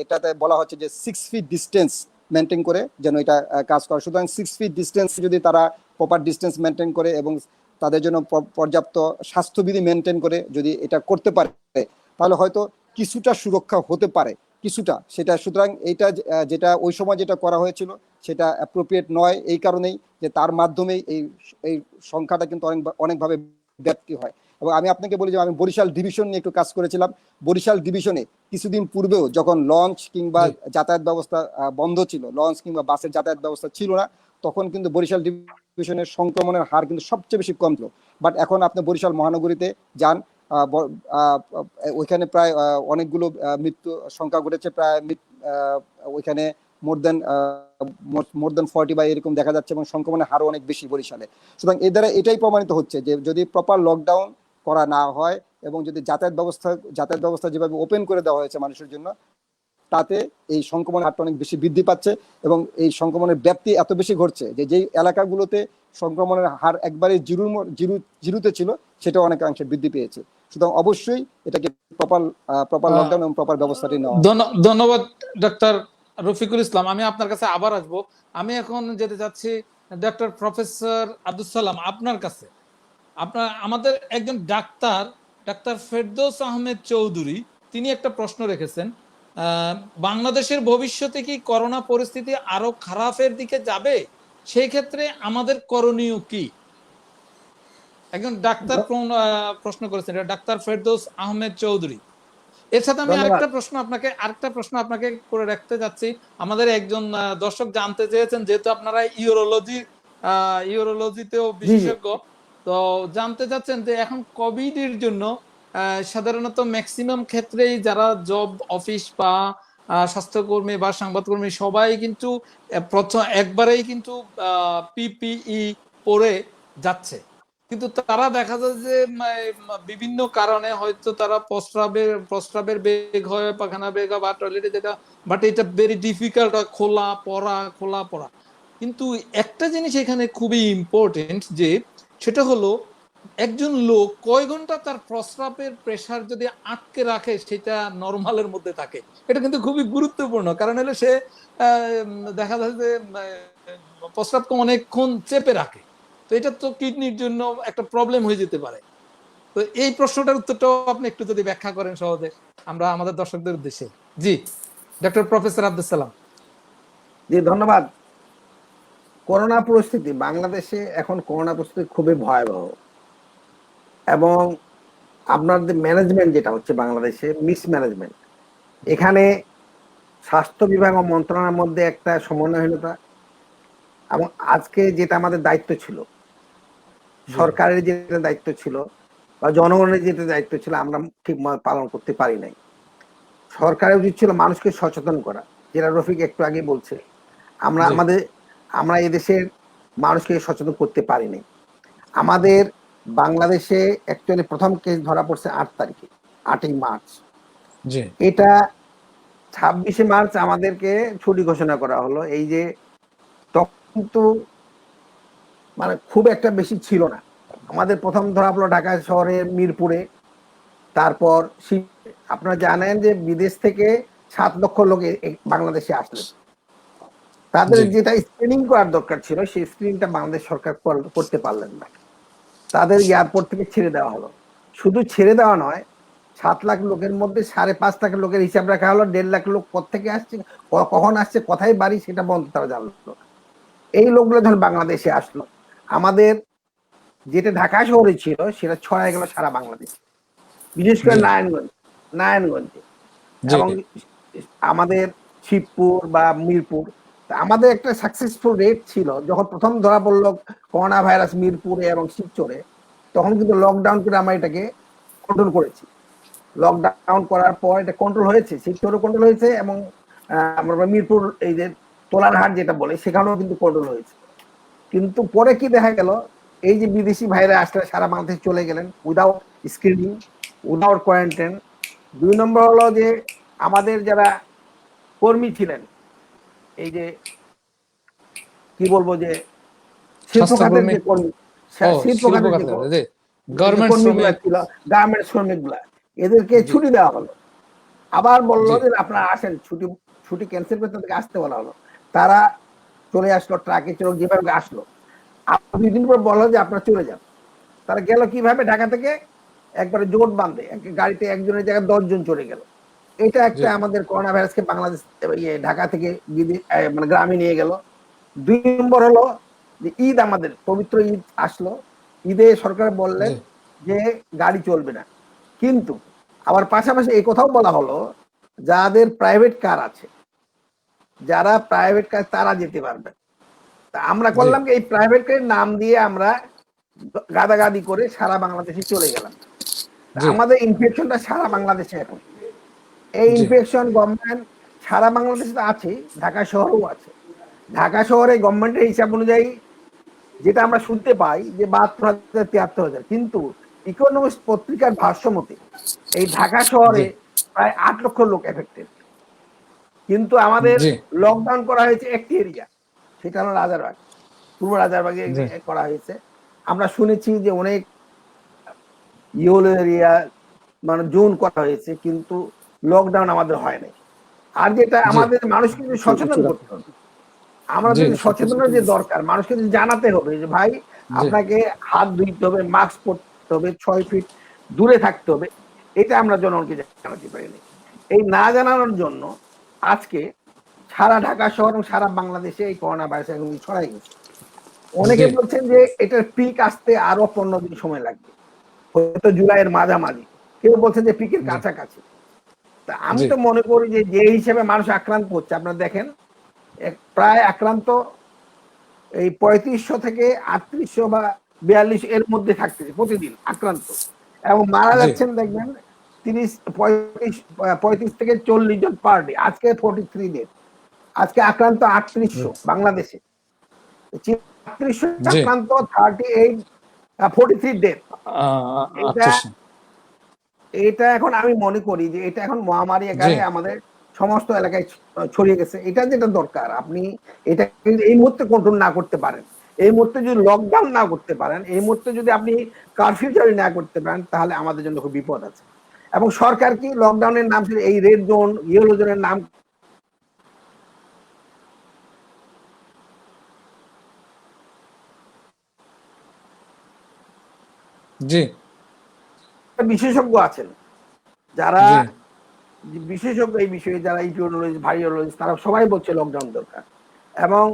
এটাতে বলা হচ্ছে যে 6 ফিট ডিস্টেন্স মেনটেন করে যেন এটা কাজ করে। সুতরাং 6 ফিট ডিস্টেন্স যদি তারা প্রপার ডিস্টেন্স মেনটেন করে এবং তাদের জন্য পর্যাপ্ত স্বাস্থ্যবিধি মেনটেন করে যদি এটা করতে পারে, তাহলে হয়তো কিছুটা সুরক্ষা হতে পারে, কিছুটা সেটা। সুতরাং এইটা যেটা ওই সময় যেটা করা হয়েছিল সেটা অ্যাপ্রোপ্রিয়েট নয়, এই কারণেই যে তার মাধ্যমেই এই সংখ্যাটা কিন্তু অনেকভাবে ব্যাপ্তি হয়। এবং আমি আপনাকে বলি যে আমি বরিশাল ডিভিশন নিয়ে একটু কাজ করেছিলাম। বরিশাল ডিভিশনে কিছুদিন পূর্বেও যখন লঞ্চ কিংবা যাতায়াত ব্যবস্থা বন্ধ ছিল, লঞ্চ কিংবা বাসের যাতায়াত ব্যবস্থা ছিল না, তখন কিন্তু বরিশাল ডিভিশনের সংক্রমণের হার কিন্তু সবচেয়ে বেশি কম ছিল। বাট এখন আপনি বরিশাল মহানগরীতে যান, ওইখানে প্রায় অনেকগুলো মৃত্যু সংখ্যা ঘটেছে, প্রায় ওইখানে মোর দেন 40 বা এরকম দেখা যাচ্ছে, এবং সংক্রমণের হারও অনেক বেশি বরিশালে। সুতরাং এর দ্বারা এটাই প্রমাণিত হচ্ছে যে যদি প্রপার লকডাউন করা না হয় এবং যদি যাতায়াত ব্যবস্থা যেভাবে ওপেন করে দেওয়া হয়েছে মানুষের জন্য, তাতে এই সংক্রমণের হারটা অনেক বেশি বৃদ্ধি পাচ্ছে এবং এই সংক্রমণের ব্যাপ্তি এত বেশি ঘটছে যে যেই এলাকাগুলোতে সংক্রমণের হার একবারে জিরোতে ছিল সেটা অনেকাংশে বৃদ্ধি পেয়েছে। সুতরাং অবশ্যই এটাকে প্রপার লকডাউন এবং প্রপার ব্যবস্থাটি নেওয়া। ধন্যবাদ ডাক্তার রফিকুল ইসলাম। আমি আপনার কাছে আবার আসবো। আমি এখন যেতে চাচ্ছি ডক্টর প্রফেসর আব্দুল সালাম আপনার কাছে। আমাদের একজন ডাক্তার ফেরদৌস আহমেদ চৌধুরী তিনি একটা প্রশ্ন রেখেছেন, বাংলাদেশের ভবিষ্যতে কি করোনা পরিস্থিতি আরো খারাপের দিকে যাবে? সেই ক্ষেত্রে আমাদের করণীয় কি? একজন ডাক্তার প্রশ্ন করেছেন, ডাক্তার ফেরদৌস আহমেদ চৌধুরী। এর সাথে আমি আরেকটা প্রশ্ন আপনাকে করে রাখতে যাচ্ছি। আমাদের একজন দর্শক জানতে চেয়েছেন, যেহেতু আপনারা ইউরোলজিতেও বিশেষজ্ঞ, তো জানতে চাচ্ছেন যে এখন কোভিড এর জন্য সাধারণত ম্যাক্সিমাম ক্ষেত্রেই যারা জব অফিস বা স্বাস্থ্যকর্মী বা সংবাদকর্মী সবাই কিন্তু একবারেই কিন্তু পিপিই পরে যাচ্ছে, কিন্তু তারা দেখা যায় যে বিভিন্ন কারণে হয়তো তারা প্রস্রাবের বেগ হয়, পায়খানা বেগ বা টয়লেটে যেটা, বাট এটা ভেরি ডিফিকাল্ট খোলা পড়া। কিন্তু একটা জিনিস এখানে খুবই ইম্পর্টেন্ট, যে সেটা হলো একজন লোক কয় ঘন্টা তার প্রস্রাবের প্রেসার যদি আটকে রাখে সেটা নরমালের মধ্যে থাকে, এটা কিন্তু খুবই গুরুত্বপূর্ণ। কারণ হলো সে দেখা যায় যে প্রস্রাবকে অনেকক্ষণ চেপে রাখে, তো এটা তো কিডনির জন্য একটা প্রবলেম হয়ে যেতে পারে। তো এই প্রশ্নটার উত্তরটাও আপনি একটু যদি ব্যাখ্যা করেন সহজে আমরা আমাদের দর্শকদের উদ্দেশ্যে। জি ডক্টর প্রফেসর আব্দুল সালাম। জি ধন্যবাদ। করোনা পরিস্থিতি বাংলাদেশে এখন করোনা পরিস্থিতি খুবই ভয়াবহ, এবং আপনাদের ম্যানেজমেন্ট যেটা হচ্ছে বাংলাদেশে মিসম্যানেজমেন্ট। এখানে স্বাস্থ্য বিভাগ ও মন্ত্রণালয়ের মধ্যে একটা সমন্বয়হীনতা, এবং আজকে যেটা আমাদের দায়িত্ব ছিল, সরকারের যেটা দায়িত্ব ছিল বা জনগণের যেটা দায়িত্ব ছিল, আমরা ঠিক পালন করতে পারি নাই। সরকারের উচিত ছিল মানুষকে সচেতন করা, যেটা রফিক একটু আগে বলছে। আমরা এদেশের মানুষকে সচেতন করতে পারি নাই। আমাদের বাংলাদেশে অ্যাকচুয়ালি প্রথম কেস ধরা পড়ছে 8ই মার্চ। এটা 26শে মার্চ আমাদেরকে ছুটি ঘোষণা করা হলো। এই যে তখন তো মানে খুব একটা বেশি ছিল না। আমাদের প্রথম ধরা পড়লো ঢাকা শহরের মিরপুরে, তারপর আপনারা জানেন যে বিদেশ থেকে 7 লক্ষ লোক বাংলাদেশে আসলেন। তাদের যেটা স্ক্রিনিং করার দরকার ছিল সেই স্ক্রিনিংটা বাংলাদেশ সরকার করতে পারলেন না। তাদের এয়ারপোর্ট থেকে ছেড়ে দেওয়া হলো। শুধু ছেড়ে দেওয়া নয়, 7 লাখ লোকের মধ্যে 5.5 লাখ লোকের হিসাব রাখা হলো। 1.5 লাখ লোক কোথেকে আসছে, কখন আসছে, কোথায় বাড়ি, সেটা বন্ধ তারা জানলো। এই লোকগুলো যখন বাংলাদেশে আসলো, আমাদের যেটা ঢাকা শহরে ছিল সেটা ছড়ায় গেল সারা বাংলাদেশে, বিশেষ করে নারায়ণগঞ্জে এবং আমাদের শিবপুর বা মিরপুর। আমাদের একটা সাকসেসফুল রেট ছিল যখন প্রথম ধরা পড়লো করোনা ভাইরাস মিরপুরে এবং শিবচরে, তখন কিন্তু লকডাউন করে আমরা এটাকে কন্ট্রোল করেছি। লকডাউন করার পর এটা কন্ট্রোল হয়েছে, শিবচরও কন্ট্রোল হয়েছে, এবং আমরা মিরপুর এই যে তোলারহাট যেটা বলে সেখানেও কিন্তু কন্ট্রোল হয়েছে। কিন্তু পরে কি দেখা গেল, এই যে বিদেশি ভাইরা আসলে সারা বাংলাদেশ চলে গেলেন উইদাউট স্ক্রিনিং, উইদাউট কোয়ারেন্টাইন। 2 নম্বর হলো যে আমাদের যারা কর্মী ছিলেন, এই যে কি বলবো, যে শিল্প খাতের যে কর্মী, গার্মেন্টস শ্রমিকগুলা, এদেরকে ছুটি দেওয়া হলো। আবার বললো যে আপনারা আসেন, ছুটি ক্যান্সেল করে তাদেরকে আসতে বলা হলো। তারা চলে আসলো, ট্রাকে চলে যেভাবে আসলো। 2 দিন পর বললো যে আপনারা চলে যান। তারা গেল কিভাবে, ঢাকা থেকে একবারে জোট বাঁধে গাড়িতে একজনের জায়গায় 10 জন চলে গেল। এটা একটা আমাদের করোনা ভাইরাসকে বাংলাদেশ ঢাকা থেকে মানে গ্রামে নিয়ে গেল। 2 নম্বর হলো যে ঈদ, আমাদের পবিত্র ঈদ আসলো, ঈদে সরকার বললেন যে গাড়ি চলবে না। কিন্তু আবার পাশাপাশি এই কথাও বলা হলো যাদের প্রাইভেট কার আছে, যারা প্রাইভেট কার তারা যেতে পারবে। তা আমরা করলাম কি, এই প্রাইভেট কারের নাম দিয়ে আমরা গাদাগাদি করে সারা বাংলাদেশে চলে গেলাম। আমাদের ইনফেকশনটা সারা বাংলাদেশে এখন, এই ইনফেকশন গভর্নমেন্ট সারা বাংলাদেশে আছে, ঢাকা শহরেও আছে। ঢাকা শহরে গভর্নমেন্টের হিসাব অনুযায়ী যেটা আমরা শুনতে পাই যে 72,000 73,000, কিন্তু ইকোনমিক্স পত্রিকার ভাষ্য মতে এই ঢাকা শহরে প্রায় 8 লক্ষ লোক এফেক্টেড। কিন্তু আমাদের জি লকডাউন করা হয়েছে একটি এরিয়া, সেটা হলো রাজারবাগ, পূর্ব রাজারবাগে জি করা হয়েছে। আমরা শুনেছি যে অনেক ইয়েলো এরিয়া মানে জোন করা হয়েছে, কিন্তু লকডাউন আমাদের হয় নাই। আর যেটা জি আমাদের মানুষকে যদি সচেতন করতে হবে, আমরা জি যদি সচেতনের যে দরকার, মানুষকে যদি জানাতে হবে যে ভাই জি আপনাকে হাত ধুইতে হবে, মাস্ক পরতে হবে, 6 ফিট দূরে থাকতে হবে, এটা আমরা জনগণকে জানাতে পারিনি। এই না জানানোর জন্য আজকে সারা ঢাকা শহর এবং সারা বাংলাদেশে এই করোনা ভাইরাস এখন ছড়াই গেছে। অনেকে জি বলছেন যে এটার পিক আসতে আরো 15 দিন সময় লাগবে, হয়তো জুলাইয়ের মাঝামাঝি, কেউ বলছেন যে পিকের জি কাছাকাছি। তা আমি জি তো মনে করি যে যে হিসেবে মানুষ আক্রান্ত হচ্ছে, আপনারা দেখেন প্রায় আক্রান্ত এই 3500 থেকে 3800 বা 42 এর মধ্যে থাকতেছে প্রতিদিন আক্রান্ত, এবং মারা জি যাচ্ছেন দেখবেন 35 থেকে 40 জন পার ডে। আজকে 43 ডে, আজকে আক্রান্ত 3800 বাংলাদেশে, 3800 জি আক্রান্ত, 43 ডে। এটা আচ্ছা এটা এখন আমি মনে করি যে এটা এখন মহামারী জি আকারে আমাদের সমস্ত এলাকায় ছড়িয়ে গেছে। এটা যেটা দরকার, আপনি এটা কিন্তু এই মুহূর্তে কন্ট্রোল না করতে পারেন, এই মুহূর্তে যদি লকডাউন না করতে পারেন, এই মুহূর্তে যদি আপনি কারফিউ জারি না করতে পারেন, তাহলে আমাদের জন্য খুব বিপদ আছে। এবং সরকার কি লকডাউনের নাম ছিল এই রেড জোন, ইয়েলো জোনের নাম জি বিশেষজ্ঞ আছেন যারা জি বিশেষজ্ঞ এই বিষয়ে, যারা ইপিওলজিস্ট, ভাইরোলজিস্ট, তারা সবাই বলছে লকডাউন দরকার। এবং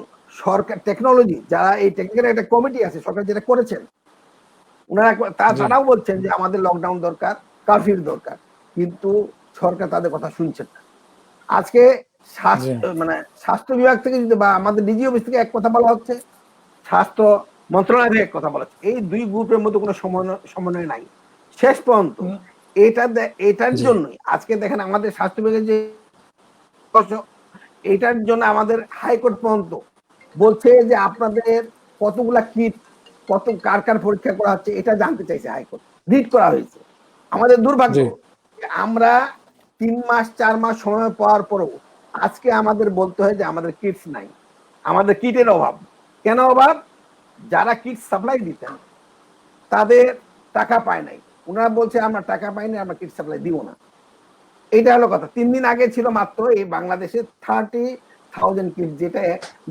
সরকার টেকনোলজি যারা এই টেকনিক্যাল একটা কমিটি আছে সরকার যেটা করেছেন, ওনারা জি তারাও বলছেন যে আমাদের লকডাউন দরকার, কারফিউ দরকার, কিন্তু সরকার তাদের কথা শুনছেন না। আজকে জি স্বাস্থ্য মানে স্বাস্থ্য বিভাগ থেকে যদি বা আমাদের ডিজি অফিস থেকে এক কথা বলা হচ্ছে, স্বাস্থ্য মন্ত্রণালয় থেকে এক কথা বলা হচ্ছে, এই দুই গ্রুপের মধ্যে কোনো সমন্বয় নাই শেষ পর্যন্ত। এটার জি জন্যই আজকে দেখেন আমাদের স্বাস্থ্য বিভাগের যে এটার জন্য আমাদের হাইকোর্ট পর্যন্ত বলছে যে আপনাদের কতগুলা কিট, কত কার কার পরীক্ষা করা হচ্ছে, এটা জানতে চাইছে হাইকোর্ট, রিট করা হয়েছে। আমাদের দুর্ভাগ্য জি আমরা 3 মাস 4 মাস সময় পাওয়ার পরেও আজকে আমাদের বলতে হয় যে আমাদের কিটস নাই, আমাদের কিটের অভাব। কেন অভাব? যারা কিট সাপ্লাই দিতেন তাদের টাকা পায় নাই, ওনারা বলছে আমরা টাকা পাইনি, আমরা কিট সাপ্লাই দিব না। এইটা হলো কথা। 3 দিন আগে ছিল মাত্র এই বাংলাদেশে 30,000 কিট, যেটা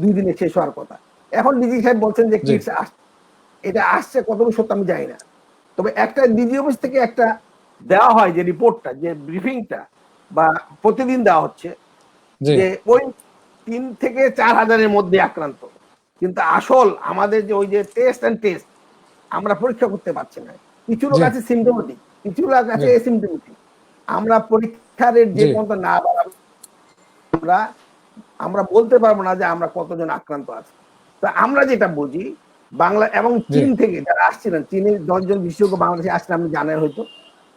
2 দিনে শেষ হওয়ার কথা। এখন ডিজি সাহেব বলছেন যে জি কিটস আসছে, এটা আসছে কতটুকু সত্য আমি জানি না। তবে একটা ডিজি অফিস থেকে একটা দেওয়া হয় যে রিপোর্টটা, যে ব্রিফিংটা বা প্রতিদিন দেওয়া হচ্ছে জি যে ওই 3 থেকে 4,000-এর মধ্যে আক্রান্ত, কিন্তু আসল আমাদের যে ওই যে টেস্ট এন্ড টেস্ট আমরা পরীক্ষা করতে পারছি না। কিছু লোক জি আছে সিমটমেটিক, কিছু লোক আছে জি এসিমটমেটিক। আমরা পরীক্ষার রেট যে জি পর্যন্ত না বাড়াবো, আমরা আমরা বলতে পারবো না যে আমরা কতজন আক্রান্ত আছে। তো আমরা যেটা বুঝি বাংলা এবং জি চীন থেকে যারা আসছিলেন, চীনের 10 জন বিশেষজ্ঞ বাংলাদেশে আসছেন, আপনি জানেন হয়তো।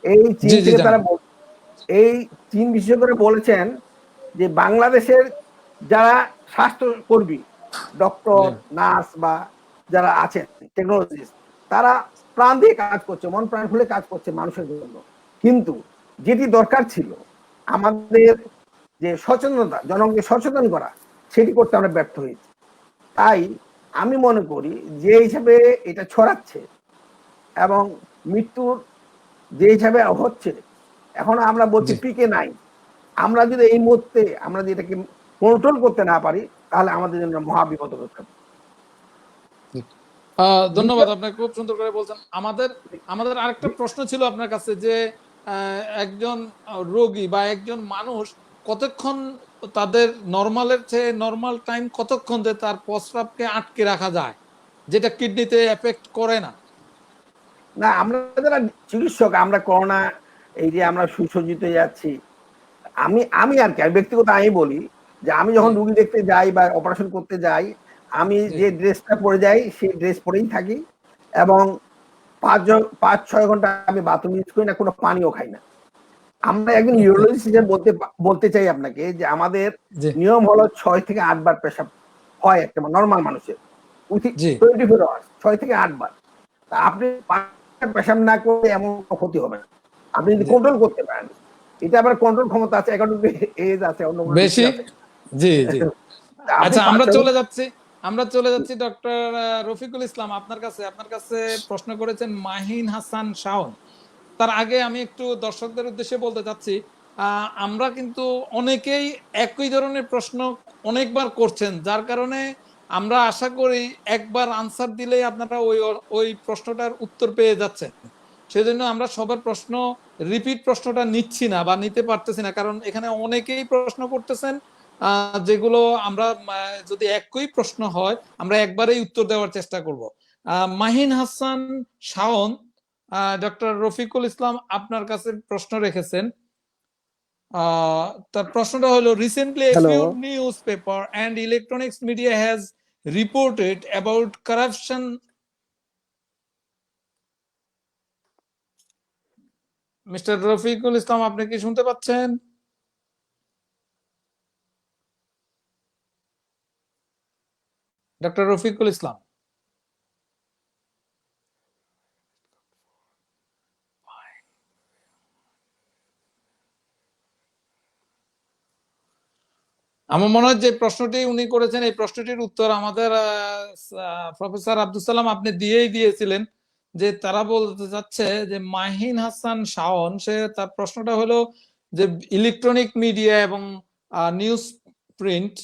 এই চীন জি জি থেকে তারা জানেন এই চীন বিশেষজ্ঞরা বলেছেন যে বাংলাদেশের যারা স্বাস্থ্যকর্মী, ডক্টর, জি নার্স বা যারা আছেন টেকনোলজিস্ট, তারা প্রাণ দিয়ে কাজ করছে, মন প্রাণ খুলে কাজ করছে মানুষের জন্য। কিন্তু যেটি দরকার ছিল আমাদের যে সচেতনতা, জনগণকে সচেতন করা, সেটি করতে আমরা ব্যর্থ হয়েছি। তাই আমি মনে করি যে হিসাবে এটা ছড়াচ্ছে এবং মৃত্যুর যে হিসাবে হচ্ছে, এখন আমরা বলছি জি পিকে নাই, আমরা যদি এই মুহূর্তে আমরা যদি এটাকে কন্ট্রোল করতে না পারি, তাহলে আমাদের জন্য মহা বিপদ হতে পারে। জি। ধন্যবাদ, আপনাকে খুব সুন্দর করে বলছেন। আমাদের আমাদের আরেকটা প্রশ্ন ছিল আপনার কাছে যে একজন রোগী বা একজন মানুষ কতক্ষণ তাদের নরমালের চেয়ে নরমাল টাইম কতক্ষণ যে তার প্রস্রাবকে আটকে রাখা যায়, যেটা কিডনিতে এফেক্ট করে না? না, আমরা যারা চিকিৎসক, আমরা করোনা এই যে আমরা সুসজ্জিত যাচ্ছি, আমি আমি আর কি ব্যক্তিগত আমি বলি যে আমি জি যখন রুগী দেখতে যাই বা অপারেশন করতে যাই, আমি জি যে ড্রেসটা পরে যাই সেই ড্রেস পরেই থাকি, এবং 5-6 ঘন্টা আমি বাথরুম ইউজ করি না, কোনো পানিও খাই না। আমরা একজন ইউরোলজিস্ট হিসেবে বলতে চাই আপনাকে যে আমাদের জি নিয়ম হলো 6 থেকে 8 বার পেশাব হয় একটা নর্মাল মানুষের, জি 24 আওয়ার্স 6 থেকে 8 বার। তা আপনি পেশাব না করে এমন ক্ষতি হবে না, আপনি যদি জি কন্ট্রোল করতে পারেন। এটা আবার কন্ট্রোল ক্ষমতা আছে, একাডেমিক এজ আছে, অন্য কোনো বেশি। আছে। জি জি। আপনি আচ্ছা, আমরা পাঁচটা- চলে যাচ্ছি ডক্টর রফিকুল ইসলাম আপনার কাছে প্রশ্ন করেছেন মাহিন হাসান শাওন। তার আগে আমি একটু দর্শকদের উদ্দেশ্যে বলতে চাচ্ছি, আমরা কিন্তু অনেকেই একই ধরনের প্রশ্ন অনেকবার করছেন, যার কারণে আমরা আশা করি একবার আনসার দিলেই আপনারা ওই প্রশ্নটার উত্তর পেয়ে যাচ্ছেন। সেজন্য আমরা সবার প্রশ্ন রিপিট প্রশ্নটা নিচ্ছি না বা নিতে পারতেছি না, কারণ এখানে অনেকেই প্রশ্ন করতেছেন যেগুলো আমরা যদি একই প্রশ্ন হয় আমরা একবারেই উত্তর দেওয়ার চেষ্টা করব। মাহিন হাসান শাওন, ডক্টর রফিকুল ইসলাম আপনার কাছে প্রশ্ন রেখেছেন। তার প্রশ্নটা হলো, recently a hello, few newspaper and electronics media has reported about corruption. Mister Rafiqul Islam, আপনি কি শুনতে পাচ্ছেন? ডক্টর রফিকুল ইসলাম। আমার মনে হয় যে প্রশ্নটি উনি করেছেন এই প্রশ্নটির উত্তর আমাদের প্রফেসর আব্দুল সালাম আপনি দিয়েই দিয়েছিলেন, যে তারা বলতে চাচ্ছে যে মাহিন হাসান শাওন, সে তার প্রশ্নটা হলো যে ইলেকট্রনিক মিডিয়া এবং নিউজ প্রিন্ট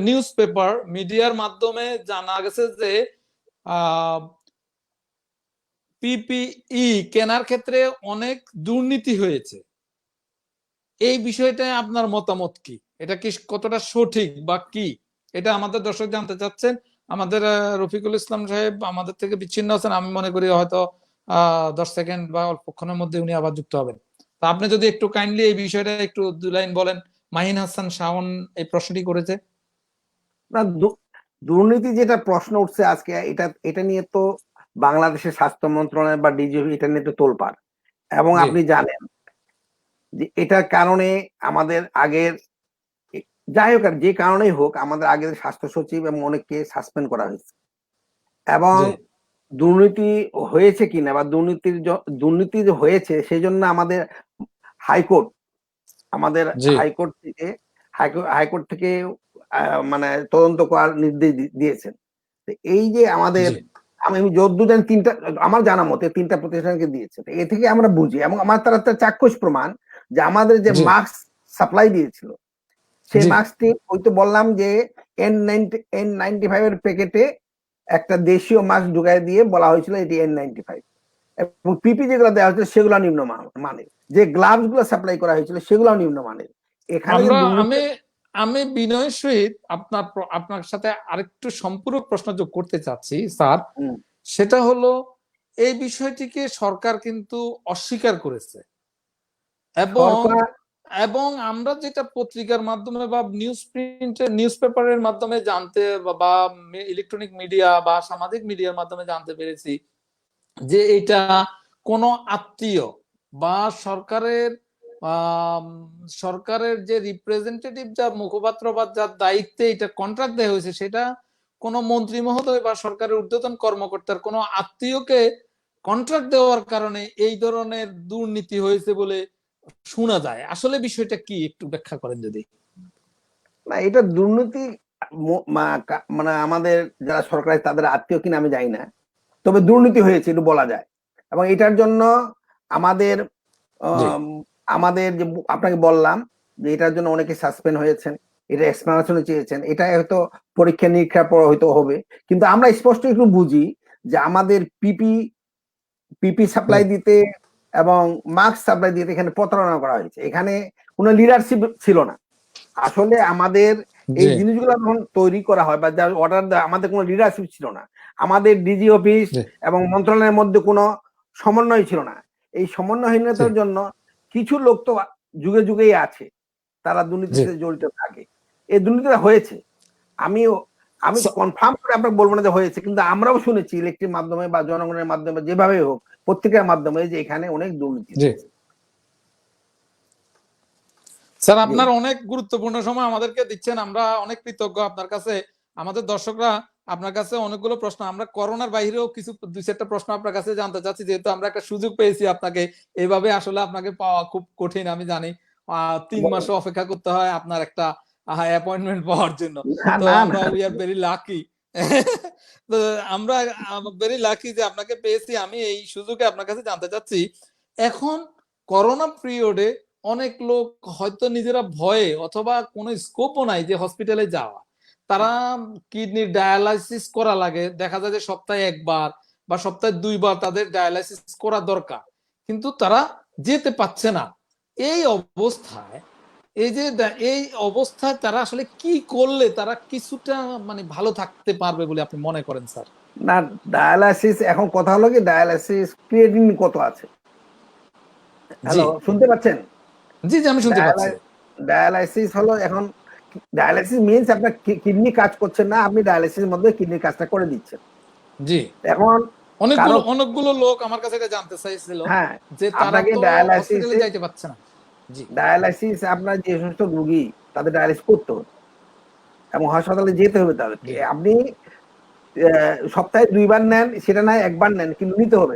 নিউজ পেপার মিডিয়ার মাধ্যমে জানা গেছে যে পিপিই কেনার ক্ষেত্রে অনেক দুর্নীতি হয়েছে। এই বিষয়টা আপনার মতামত কি? এটা কি কতটা সঠিক বা কি, এটা আমাদের দর্শক জানতে চাচ্ছেন। আমাদের রফিকুল ইসলাম সাহেব আমাদের থেকে বিচ্ছিন্ন আছেন, আমি মনে করি হয়তো 10 সেকেন্ড বা অল্পক্ষণের মধ্যে উনি আবার যুক্ত হবেন। তা আপনি যদি একটু কাইন্ডলি এই বিষয়টা একটু 2 লাইন বলেন। মাহিন হাসান শাওন এই প্রশ্নটি করেছে। না, দুর্নীতি যেটা প্রশ্ন উঠছে আজকে, এটা নিয়ে তো বাংলাদেশের স্বাস্থ্য মন্ত্রণালয় বা ডিজিপি এটা নিয়ে তো তোলপাড়, এবং জি আপনি জানেন যে এটার কারণে আমাদের আগের, যাই হোক আর যে কারণেই হোক, আমাদের আগের স্বাস্থ্য সচিব এবং অনেককে সাসপেন্ড করা হয়েছে। এবং জি দুর্নীতি হয়েছে কিনা বা দুর্নীতি যে হয়েছে সেই জন্য আমাদের হাইকোর্ট আমাদের জি হাইকোর্ট থেকে মানে তদন্ত করার নির্দেশ দিয়েছেন। তো এই যে আমাদের, জি আমি যদ্দূর জানি তিনটা, আমার জানা মতে 3টা প্রতিষ্ঠানকে দিয়েছে। তো এ থেকে আমরা বুঝি, এবং আমার তার একটা চাক্ষুষ প্রমাণ যে আমাদের যে জি মাস্ক সাপ্লাই দিয়েছিল, সেই জি মাস্কটি ওই তো বললাম যে N95 এর প্যাকেটে একটা দেশীয় মাস্ক ঢুকাই দিয়ে বলা হয়েছিল এটি N95, এবং পিপি যেগুলো দেওয়া হয়েছিল সেগুলো নিম্ন মানের, যে গ্লাভস গুলো সাপ্লাই করা হয়েছিল সেগুলো নিম্ন মানের। এখানে যে আমি আমি বিনয়ের সহিত আপনার সাথে আরেকটু সম্পূরক প্রশ্ন যোগ করতে চাচ্ছি স্যার। সেটা হলো, এই বিষয়টিকে সরকার কিন্তু অস্বীকার করেছে, এবং সরকার এবং আমরা যেটা পত্রিকার মাধ্যমে বা নিউজ পেপারের মাধ্যমে জানতে বা ইলেকট্রনিক মিডিয়া বা সামাজিক মিডিয়ার মাধ্যমে জানতে পেরেছি যে এটা কোনো আত্মীয় বা সরকারের যে রিপ্রেজেন্টেটিভ, যা মুখপাত্র বা যার দায়িত্বে এটা কন্ট্রাক্ট দেওয়া হয়েছে, সেটা কোনো মন্ত্রী মহোদয় বা সরকারের ঊর্ধ্বতন কর্মকর্তার কোনো আত্মীয়কে কন্ট্রাক্ট দেওয়ার কারণে এই ধরনের দুর্নীতি হয়েছে বলে শোনা যায়। আসলে বিষয়টা কি একটু ব্যাখ্যা করেন যদি। না, এটা দুর্নীতি মানে আমাদের যারা সরকারি তাদের আত্মীয় কিনা আমি জানি না, তবে দুর্নীতি হয়েছে একটু বলা যায়। এবং এটার জন্য আমাদের আমাদের যে আপনাকে বললাম যে এটার জন্য অনেকে সাসপেন্ড হয়েছেন, এটা এক্সপ্লানেশন চেয়েছেন, এটা হয়তো পরীক্ষা নিরীক্ষার পর হয়তো হবে। কিন্তু আমরা স্পষ্ট একটু বুঝি যে আমাদের পিপি সাপ্লাই দিতে এবং মাস্ক সাপ্লাই দিতে এখানে প্রতারণা করা হয়েছে। এখানে কোনো লিডারশিপ ছিল না। আসলে আমাদের এই জিনিসগুলো যখন তৈরি করা হয় বা যার অর্ডার দেয়, আমাদের কোনো লিডারশিপ ছিল না। আমাদের ডিজি অফিস এবং মন্ত্রণালয়ের মধ্যে কোনো সমন্বয় ছিল না। এই সমন্বয়হীনতার জন্য কিছু লোক তো যুগে যুগেই আছে, তারা দুর্নীতিতে জড়িত থাকে। এই দুর্নীতিটা হয়েছে, আমি কনফার্ম করে আপনাকে বলবো না যে হয়েছে, কিন্তু আমরাও শুনেছি ইলেকট্রিক মাধ্যমে বা জনগণের মাধ্যমে যেভাবে হোক, পত্রিকার মাধ্যমে, যে এখানে অনেক দুর্নীতি। স্যার, আপনার অনেক গুরুত্বপূর্ণ সময় আমাদেরকে দিচ্ছেন, আমরা অনেক কৃতজ্ঞ আপনার কাছে। আমাদের দর্শকরা আপনার কাছে অনেকগুলো প্রশ্ন, আমরা করোনার বাইরেও কিছু 2-4টা প্রশ্ন আপনার কাছে জানতে চাচ্ছি, যেহেতু আমরা একটা সুযোগ পেয়েছি আপনাকে, এইভাবে আসলে আপনাকে পাওয়া খুব কঠিন আমি জানি। 3 মাস অপেক্ষা করতে হয় আপনার একটা অ্যাপয়েন্টমেন্ট পাওয়ার জন্য। না তো না আমরা না উই আর ভেরি লাকি। তো আমরা ভেরি লাকি যে আপনাকে পেয়েছি। আমি এই সুযোগে আপনার কাছে জানতে চাচ্ছি, এখন করোনা পিরিয়ডে অনেক লোক হয়তো নিজেরা ভয়ে অথবা কোনো স্কোপও নাই যে হসপিটালে যাওয়া। তারা কিডনির ডায়ালাইসিস করা লাগে। দেখা যায় যে সপ্তাহে ১ বার বা সপ্তাহে ২ বার তাদের ডায়ালাইসিস করা দরকার। কিন্তু তারা যেতে পারছে না। এই অবস্থায় এই অবস্থায় তারা আসলে কি করলে তারা কিছুটা মানে ভালো থাকতে পারবে বলে আপনি মনে করেন স্যার? না ডায়ালাইসিস, এখন কথা হলো কি ডায়ালাইসিস ক্রিয়েটিন কত আছে? জি, হ্যালো, শুনতে পাচ্ছেন? জি, জি আমি শুনতে পাচ্ছি। ডায়ালাইসিস হলো এখন, ডায়ালাইসিস মিনস আপনার কিডনি কাজ করছে না, আপনি ডায়ালাইসিসের মধ্যে কিডনির কাজটা করে দিচ্ছেন। জি। এখন কারো, অনেকগুলো লোক আমার কাছে এটা জানতে চাইছিল হ্যাঁ, যে তারা আপনাকে তো ডায়ালাইসিস, হসপিটালে যাইতে পারছে না। জি, ডায়ালাইসিস আপনার যে সমস্ত রোগী তাদের ডায়ালাইসিস করতে হবে এবং হাসপাতালে যেতে হবে তাদেরকে। জি, আপনি সপ্তাহে ২ বার নেন সেটা নয়, ১ বার নেন, কিন্তু নিতে হবে।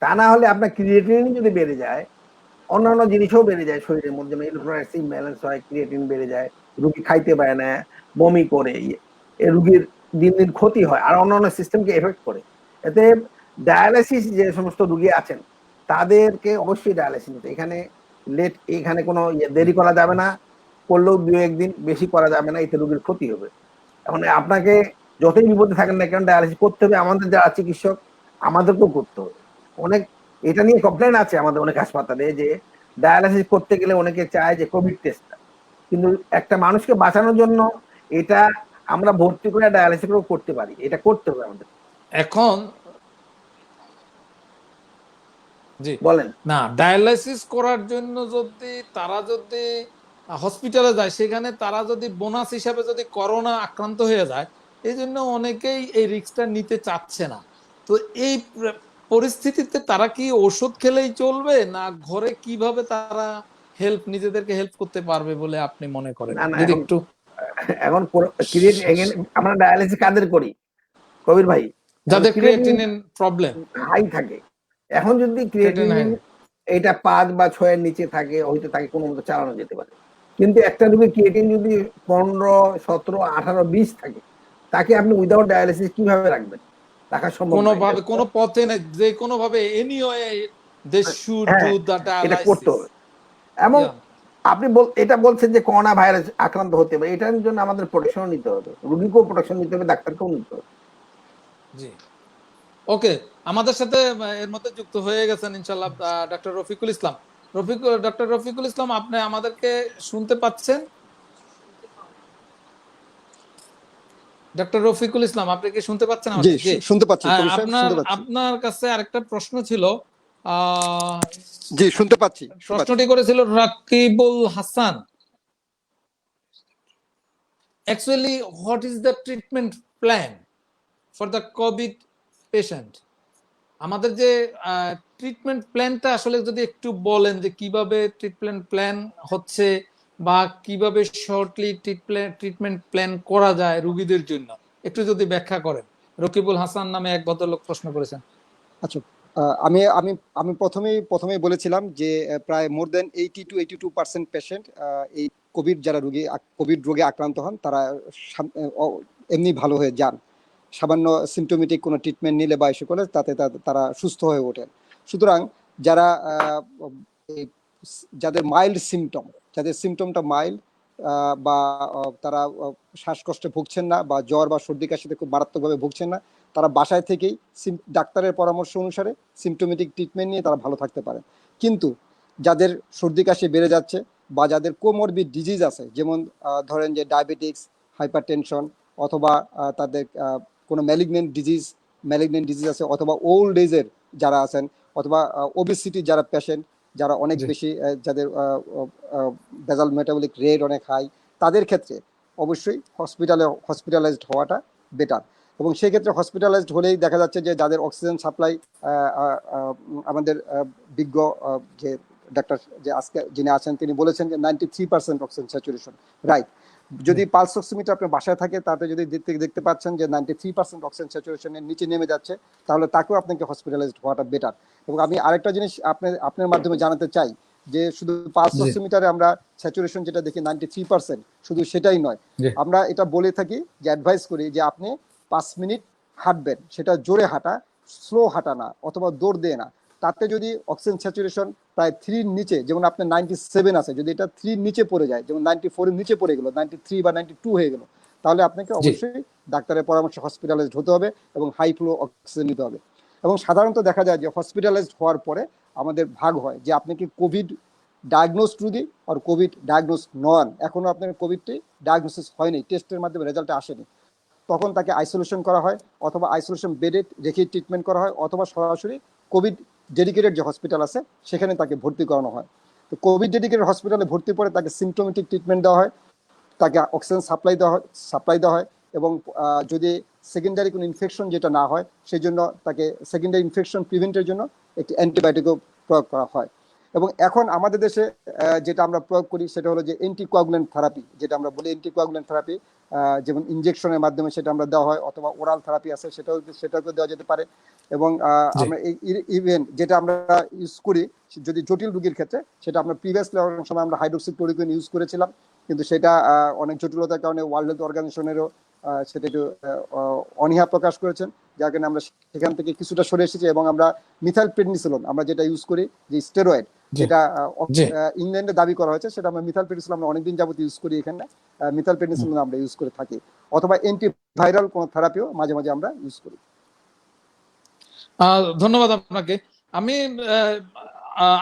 তা না হলে আপনার ক্রিয়েটিনিন যদি বেড়ে যায়, অন্যান্য জিনিসও বেড়ে যায় শরীরের মধ্যে, যেমন ইলেকট্রোলাইট ইমব্যালেন্স হয়, ক্রিয়েটিন বেড়ে যায়, রোগী খাইতে পারে না, বমি করে, এই রোগীর দিন দিন ক্ষতি হয় আর অন্যান্য সিস্টেমকে এফেক্ট করে। এতে ডায়ালাইসিস যে সমস্ত রোগী আছেন তাদেরকে অবশ্যই ডায়ালাইসিস নিতে, এখানে কোনো দেরি করা যাবে না, করলেও ২-১ দিন, বেশি করা যাবে না, এতে রোগীর ক্ষতি হবে। এখন আপনাকে যতই বিপদে থাকেন না কেন ডায়ালিসিস করতে হবে। আমাদের যারা চিকিৎসক আমাদেরকেও করতে হবে। অনেক এটা নিয়ে কমপ্লেন আছে আমাদের অনেক হাসপাতালে যে ডায়ালিসিস করতে গেলে অনেকে চায় যে কোভিড টেস্টটা, কিন্তু একটা মানুষকে বাঁচানোর জন্য এটা আমরা ভর্তি করে ডায়ালিসিস করতে পারি, এটা করতে হবে আমাদের। এখন জি, বলেন। না ডায়ালাইসিস করার জন্য তারা যদি হসপিটালে যায়, সেখানে তারা যদি বোনাস হিসাবে যদি করোনা আক্রান্ত হয়ে যায়, এই জন্য অনেকেই এই রিস্কটা নিতে চাচ্ছে না। তো এই পরিস্থিতিতে তারা কি ওষুধ খেলেই চলবে, না ঘরে কিভাবে তারা নিজেদেরকে হেল্প করতে পারবে বলে আপনি মনে করেন? না না, যদি এখন একটু এখন আমরা ডায়ালিসিস কাদের করি কবির ভাই? যাদের ক্রিয়েটিনিন ক্রিয়েটিনিন প্রবলেম, হাই থাকে। এখন যদি ক্রিয়েটিনিন হাই, ক্রিয়েটিনিন এটা ৫ বা ৬ এর নিচে থাকে, হয়তো তাকে কোনো মতো চালানো যেতে পারে। কিন্তু একটা রোগীর ক্রিয়েটিন যদি ১৫, ১৭, ১৮, ২০ থাকে, তাকে আপনি উইদাউট ডায়ালিসিস কিভাবে রাখবেন? রাখা সম্ভব নয়। কোনোভাবে কোনো পথে না, যে কোনোভাবে এনিওয়ে দে শুড হ্যাঁ, ডু দ্য এটা করতে ডায়ালাইসিস। হবে। এবং আপনি এটা বলছেন যে করোনা ভাইরাস আক্রান্ত হতে পারে, এটার জন্য আমাদের প্রোটেকশন নিতে হবে, রোগীকেও প্রোটেকশন নিতে হবে, ডাক্তারকেও নিতে হবে। জি, ওকে। আমাদের সাথে এর মধ্যে যুক্ত হয়ে গেছেন ইনশাআল্লাহ ডক্টর রফিকুল ইসলাম। ডক্টর রফিকুল ইসলাম, আপনি আমাদেরকে শুনতে পাচ্ছেন? ডক্টর রফিকুল ইসলাম, আপনি কি শুনতে পাচ্ছেন জি, আমাকে? জি, শুনতে পাচ্ছি কবির সাহেব, আপনার শুনতে পাচ্ছি। আপনার কাছে আরেকটা প্রশ্ন ছিল। আহ জি, শুনতে পাচ্ছি। প্রশ্নটি করেছিল Rakibul Hasan. Actually, what is the treatment plan for the COVID patient? আমাদের যে ট্রিটমেন্ট প্ল্যানটা আসলে যদি একটু বলেন যে কিভাবে ট্রিটমেন্ট প্ল্যান হচ্ছে বা কিভাবে শর্টলি ট্রিটমেন্ট প্ল্যান করা যায় রোগীদের জন্য, একটু যদি ব্যাখ্যা করেন। রকিবুল হাসান নামে এক ভদ্রলোক প্রশ্ন করেছেন। আচ্ছা, আমি আমি আমি প্রথমেই বলেছিলাম যে প্রায় মোর দেন 80-82% পেশেন্ট এই কোভিড রোগে আক্রান্ত হন, তারা এমনি ভালো হয়ে যান। সামান্য সিমটোমেটিক কোনো ট্রিটমেন্ট নিলে বা এসে করলে তাতে তারা সুস্থ হয়ে ওঠেন। সুতরাং যারা যাদের যাদের সিমটমটা মাইল্ড, বা তারা শ্বাসকষ্টে ভুগছেন না বা জ্বর বা সর্দি কাশিতে খুব মারাত্মকভাবে ভুগছেন না, তারা বাসায় থেকেই ডাক্তারের পরামর্শ অনুসারে সিমটোমেটিক ট্রিটমেন্ট নিয়ে তারা ভালো থাকতে পারে। কিন্তু যাদের সর্দি কাশি বেড়ে যাচ্ছে বা যাদের কোমরবিড ডিজিজ আছে, যেমন ধরেন যে ডায়াবেটিক্স, হাইপারটেনশন, অথবা তাদের কোনো ম্যালিগনেন্ট ডিজিজ আছে, অথবা ওল্ড এজের যারা আছেন, অথবা ওবেসিটি যারা পেশেন্ট, যারা অনেক বেশি, যাদের বেজাল মেটাবলিক রেট অনেক হাই, তাদের ক্ষেত্রে অবশ্যই হসপিটালাইজড হওয়াটা বেটার। এবং সেক্ষেত্রে হসপিটালাইজড হলেই দেখা যাচ্ছে যে যাদের অক্সিজেন সাপ্লাই, আমাদের বিজ্ঞ যে ডাক্তার যে আজকে যিনি আছেন তিনি বলেছেন যে 93% অক্সিজেন স্যাচুরেশন, রাইট। যদি পালস অক্সিমিটার আপনার বাসায় থাকে, তাতে যদি দেখতে পাচ্ছেন যে 93% অক্সিজেন স্যাচুরেশনের নিচে নেমে যাচ্ছে, তাহলে তাকেও আপনাকে হসপিটালাইজড হওয়াটা বেটার। এবং আমি আরেকটা জিনিস আপনার মাধ্যমে জানাতে চাই যে শুধু পালস জি। অক্সিমিটারে আমরা স্যাচুরেশন যেটা দেখি 93%, শুধু সেটাই নয়, জি। আমরা এটা বলে থাকি যে অ্যাডভাইস করি যে আপনি 5 মিনিট হাঁটবেন, সেটা জোরে হাঁটা, স্লো হাঁটা না, অথবা দৌড় দিয়ে না। তাতে যদি অক্সিজেন স্যাচুরেশন প্রায় 3 নিচে, যেমন আপনার 97 আছে, যদি এটা 3 নিচে পড়ে যায়, যেমন 94 এর নিচে পড়ে গেল, 93 বা 92 হয়ে গেল, তাহলে আপনাকে জি। অবশ্যই ডাক্তারের পরামর্শে হসপিটালাইজড হতে হবে এবং হাই ফ্লো অক্সিজেন নিতে হবে। এবং সাধারণত দেখা যায় যে হসপিটালাইজড হওয়ার পরে আমাদের ভাগ হয় যে আপনি কি কোভিড ডায়াগনোসড রুগী আর কোভিড ডায়াগনোস নন, এখনো আপনার কোভিডটি ডায়াগনোসিস হয়নি, টেস্টের মাধ্যমে রেজাল্ট আসেনি, তখন তাকে আইসোলেশন করা হয়, অথবা আইসোলেশন বেডে রেখে ট্রিটমেন্ট করা হয়, অথবা সরাসরি কোভিড ডেডিকেটেড যে হসপিটাল আছে সেখানে তাকে ভর্তি করানো হয়। তো কোভিড ডেডিকেটেড হসপিটালে ভর্তি করে তাকে সিমটোমেটিক ট্রিটমেন্ট দেওয়া হয়, তাকে অক্সিজেন সাপ্লাই দেওয়া হয়, এবং যদি সেকেন্ডারি কোনো ইনফেকশন যেটা না হয় সেই জন্য তাকে সেকেন্ডারি ইনফেকশন প্রিভেন্টের জন্য একটি অ্যান্টিবায়োটিকও প্রয়োগ করা হয়। এবং এখন আমাদের দেশে যেটা আমরা প্রয়োগ করি সেটা হলো যে অ্যান্টিকোয়াগুলেন্ট থেরাপি, যেটা আমরা বলি অ্যান্টিকোয়াগুলেন্ট থেরাপি, যেমন ইনজেকশনের মাধ্যমে সেটা আমরা দেওয়া হয়, অথবা ওরাল থেরাপি আছে সেটাকে দেওয়া যেতে পারে। এবং জি। আমরা এই ইভেন যেটা আমরা ইউজ করি যদি জটিল রোগীর ক্ষেত্রে, সেটা আমরা প্রিভিয়াসলি অনেক সময় আমরা হাইড্রোক্সিক্লোরোকুইন ইউজ করেছিলাম, কিন্তু সেটা অনেক জটিলতার কারণে ওয়ার্ল্ড হেলথ অর্গানাইজেশনেরও সেটা একটু অনীহা প্রকাশ করেছেন, যার কারণে আমরা সেখান থেকে কিছুটা সরে এসেছি, এবং আমরা মিথাইল প্রেডনিসোলোন আমরা যেটা ইউজ করি, যে স্টেরয়েড, জি। যেটা জি। ইংল্যান্ডে দাবি করা হয়েছে, সেটা আমরা মিথাইল প্রেডনিসোলোন আমরা অনেকদিন যাবত ইউজ করি এখানে, মিথাইল প্রেডনিসোলোন আমরা ইউজ করে থাকি, অথবা অ্যান্টিভাইরাল কোনো থেরাপিও মাঝে মাঝে আমরা ইউজ করি। ধন্যবাদ আপনাকে। আমি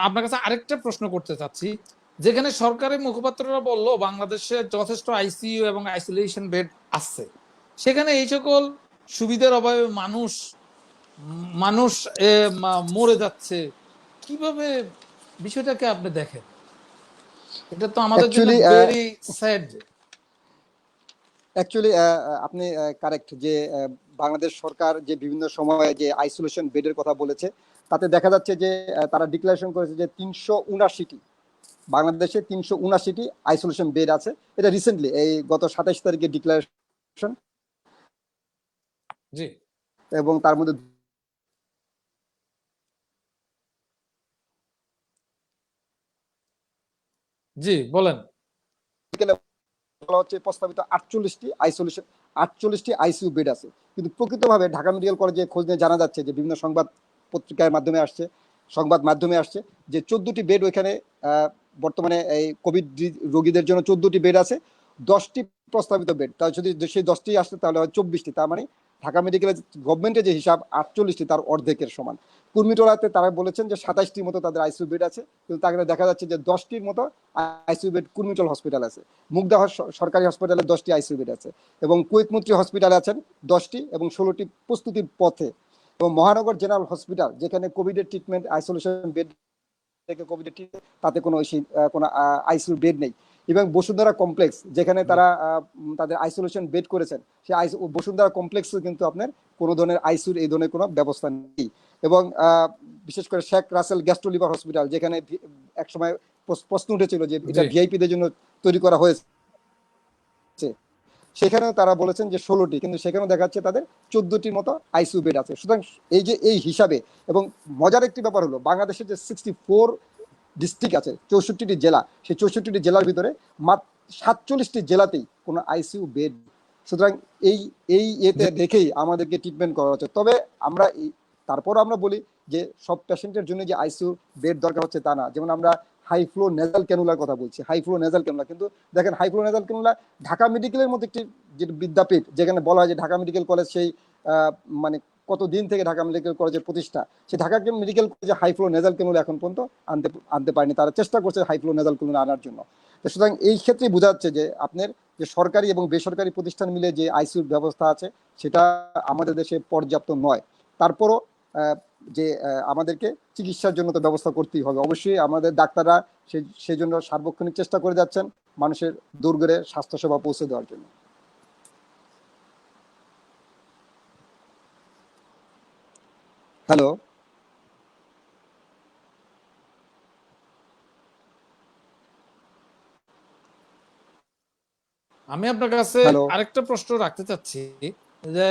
আপনার কাছে আরেকটা প্রশ্ন করতে চাচ্ছি, যেখানে সরকারি মুখপাত্ররা বলল বাংলাদেশে যথেষ্ট আইসিইউ এবং আইসোলেশন বেড আছে, সেখানে এই সকল সুবিধার অভাবে মানুষ মানুষ মরে যাচ্ছে, কিভাবে বিষয়টাকে আপনি দেখেন? এটা তো আমাদের জন্য ভেরি স্যাড। অ্যাকচুয়ালি আপনি কারেক্ট যে বাংলাদেশ সরকার যে বিভিন্ন সময়ে যে আইসোলেশন বেডের কথা বলেছে, তাতে দেখা যাচ্ছে যে তারা ডিক্লারেশন করেছে যে 379টি বাংলাদেশে 379টি আইসোলেশন বেড আছে। এটা রিসেন্টলি এই গত 27 তারিখে ডিক্লারেশন, জি। এবং তার মধ্যে জি, বলেন। বলা হচ্ছে প্রস্তাবিত 48টি আইসিইউ বেড আছে। কিন্তু প্রকৃতভাবে ঢাকা মেডিকেল কলেজে খোঁজ নিয়ে জানা যাচ্ছে যে বিভিন্ন সংবাদ পত্রিকার মাধ্যমে আসছে, সংবাদ মাধ্যমে আসছে যে 14টি বেড ওইখানে বর্তমানে এই কোভিড রোগীদের জন্য 14টি বেড আছে, 10টি প্রস্তাবিত বেড, তার যদি সেই 10টি আসছে তাহলে হয় 24টি, তার মানে ঢাকা মেডিকেলের গভর্নমেন্টের যে হিসাব 48টি তার অর্ধেকের সমান। কুর্মিটোলাতে তারা বলেছেন যে 27টির মতো তাদের আইসিইউ বেড আছে, কিন্তু তাকে দেখা যাচ্ছে যে 10টির মতো আইসিইউ বেড কুর্মিটোল হসপিটাল আছে, মুগদা সরকারি হসপিটালে 10টি আইসিইউ বেড আছে, এবং কুয়েত মন্ত্রী হসপিটালে আছেন 10টি, এবং 16টি প্রস্তুতির পথে। এবং মহানগর জেনারেল হসপিটাল যেখানে কোভিডের ট্রিটমেন্ট আইসোলেশন বেড থেকে কোভিডের ট্রিটমেন্ট, তাতে কোনো আইসিইউ বেড নেই। এবং বসুন্ধরা কমপ্লেক্স যেখানে তারা তাদের আইসোলেশন বেড করেছেন, সেই বসুন্ধরা কমপ্লেক্সে কিন্তু আপনার কোনো ধরনের আইসিইউর এই ধরনের কোনো ব্যবস্থা নেই। এবং বিশেষ করে Sheikh Russel gastro liver hospital, যেখানে একসময় প্রশ্ন উঠেছিল যে এটা ভিআইপিদের জন্য তৈরি করা হয়েছে, সেখানেও তারা বলেছেন যে 16টি, কিন্তু সেখানেও দেখা যাচ্ছে তাদের 14টির মতো আইসিইউ বেড আছে। সুতরাং এই হিসাবে, এবং মজার একটি ব্যাপার হলো বাংলাদেশের যে 64 ডিস্ট্রিক্ট আছে, 64টি জেলা, সেই 64টি জেলার ভিতরে মাত্র 47টি জেলাতেই কোনো আইসিইউ বেড। সুতরাং এতে দেখেই আমাদেরকে ট্রিটমেন্ট করা হচ্ছে। তবে আমরা তারপর আমরা বলি যে সব পেশেন্টের জন্য যে আইসিইউ বেড দরকার হচ্ছে তা না। যেমন আমরা হাই ফ্লো নেজাল ক্যানুলার কথা বলছি, হাই ফ্লো নেজাল ক্যানুলা, কিন্তু দেখেন high flow nasal cannula Dhaka মেডিকেলের মধ্যে একটি যে বিদ্যাপীঠ, যেখানে বলা হয় যে ঢাকা মেডিকেল কলেজ সেই মানে কতদিন থেকে ঢাকা মেডিকেল কলেজের প্রতিষ্ঠা, সেই ঢাকা মেডিকেল কলেজে হাই ফ্লো নেজাল ক্যানুলা এখন পর্যন্ত আনতে পারেনি। তারা চেষ্টা করছে হাই ফ্লো নেজাল ক্যানুলা আনার জন্য। তো সুতরাং এই ক্ষেত্রে বোঝা যাচ্ছে যে আপনার যে সরকারি এবং বেসরকারি প্রতিষ্ঠান মিলে যে আইসিইউর ব্যবস্থা আছে সেটা আমাদের দেশে পর্যাপ্ত নয়। তারপরও যে আমাদেরকে চিকিৎসার জন্য তো ব্যবস্থা করতেই হবে। অবশ্যই আমাদের ডাক্তাররা সেই জন্য সার্বক্ষণিক চেষ্টা করে যাচ্ছেন মানুষের দূরগড়ে স্বাস্থ্যসেবা পৌঁছে দেওয়ার জন্য। হ্যালো, আমি আপনার কাছে আরেকটা প্রশ্ন রাখতে চাচ্ছি যে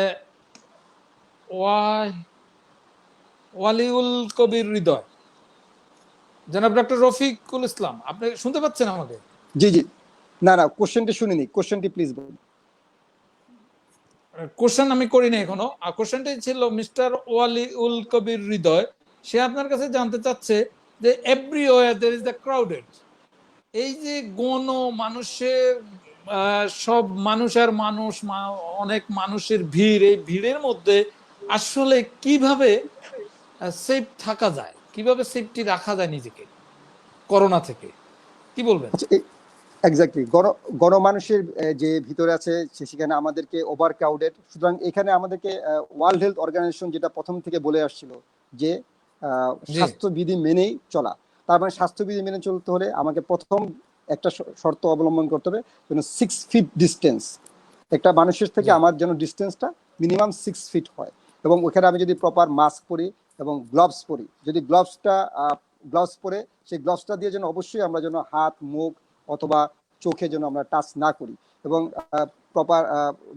ওয়ালিউল কবির হৃদয় জনাব ডক্টর রফিকুল ইসলাম, আপনি শুনতে পাচ্ছেন আমাকে? জি জি, না না, কোশ্চেনটি শুনিনি, কোশ্চেনটি প্লিজ বলুন। কোশ্চেন আমি করিনি এখনো। আর কোশ্চেনটি ছিল মিস্টার ওয়ালি উল কবির হৃদয়, সে আপনার কাছে জানতে চাচ্ছে যে everywhere there is the crowded, এই যে গণ মানুষের সব মানুষের মানুষ অনেক মানুষের ভিড়, এই ভিড়ের মধ্যে আসলে কিভাবে সেফ থাকা যায়, কিভাবে সেফটি রাখা যায় নিজেকে করোনা থেকে, কি বলবেন? আচ্ছা, এক্স্যাক্টলি, গণমানুষের যে ভিতরে আছে সেখানে আমাদেরকে ওভার ক্রাউডেড, সুতরাং এখানে আমাদেরকে ওয়ার্ল্ড হেলথ অর্গানাইজেশন যেটা প্রথম থেকে বলে আসছিল যে স্বাস্থ্যবিধি মেনেই চলা। তার মানে স্বাস্থ্যবিধি মেনে চলতে হলে আমাকে প্রথম একটা শর্ত অবলম্বন করতে হবে, যেন 6 ফিট ডিস্টেন্স, একটা মানুষের থেকে আমার যেন ডিস্টেন্সটা মিনিমাম 6 ফিট হয়। এবং ওখানে আমি যদি প্রপার মাস্ক পরি এবং গ্লাভস পরি, যদি গ্লাভস পরে সেই গ্লাভসটা দিয়ে যেন অবশ্যই আমরা যেন হাত মুখ অথবা চোখে যেন আমরা টাচ না করি, এবং প্রপার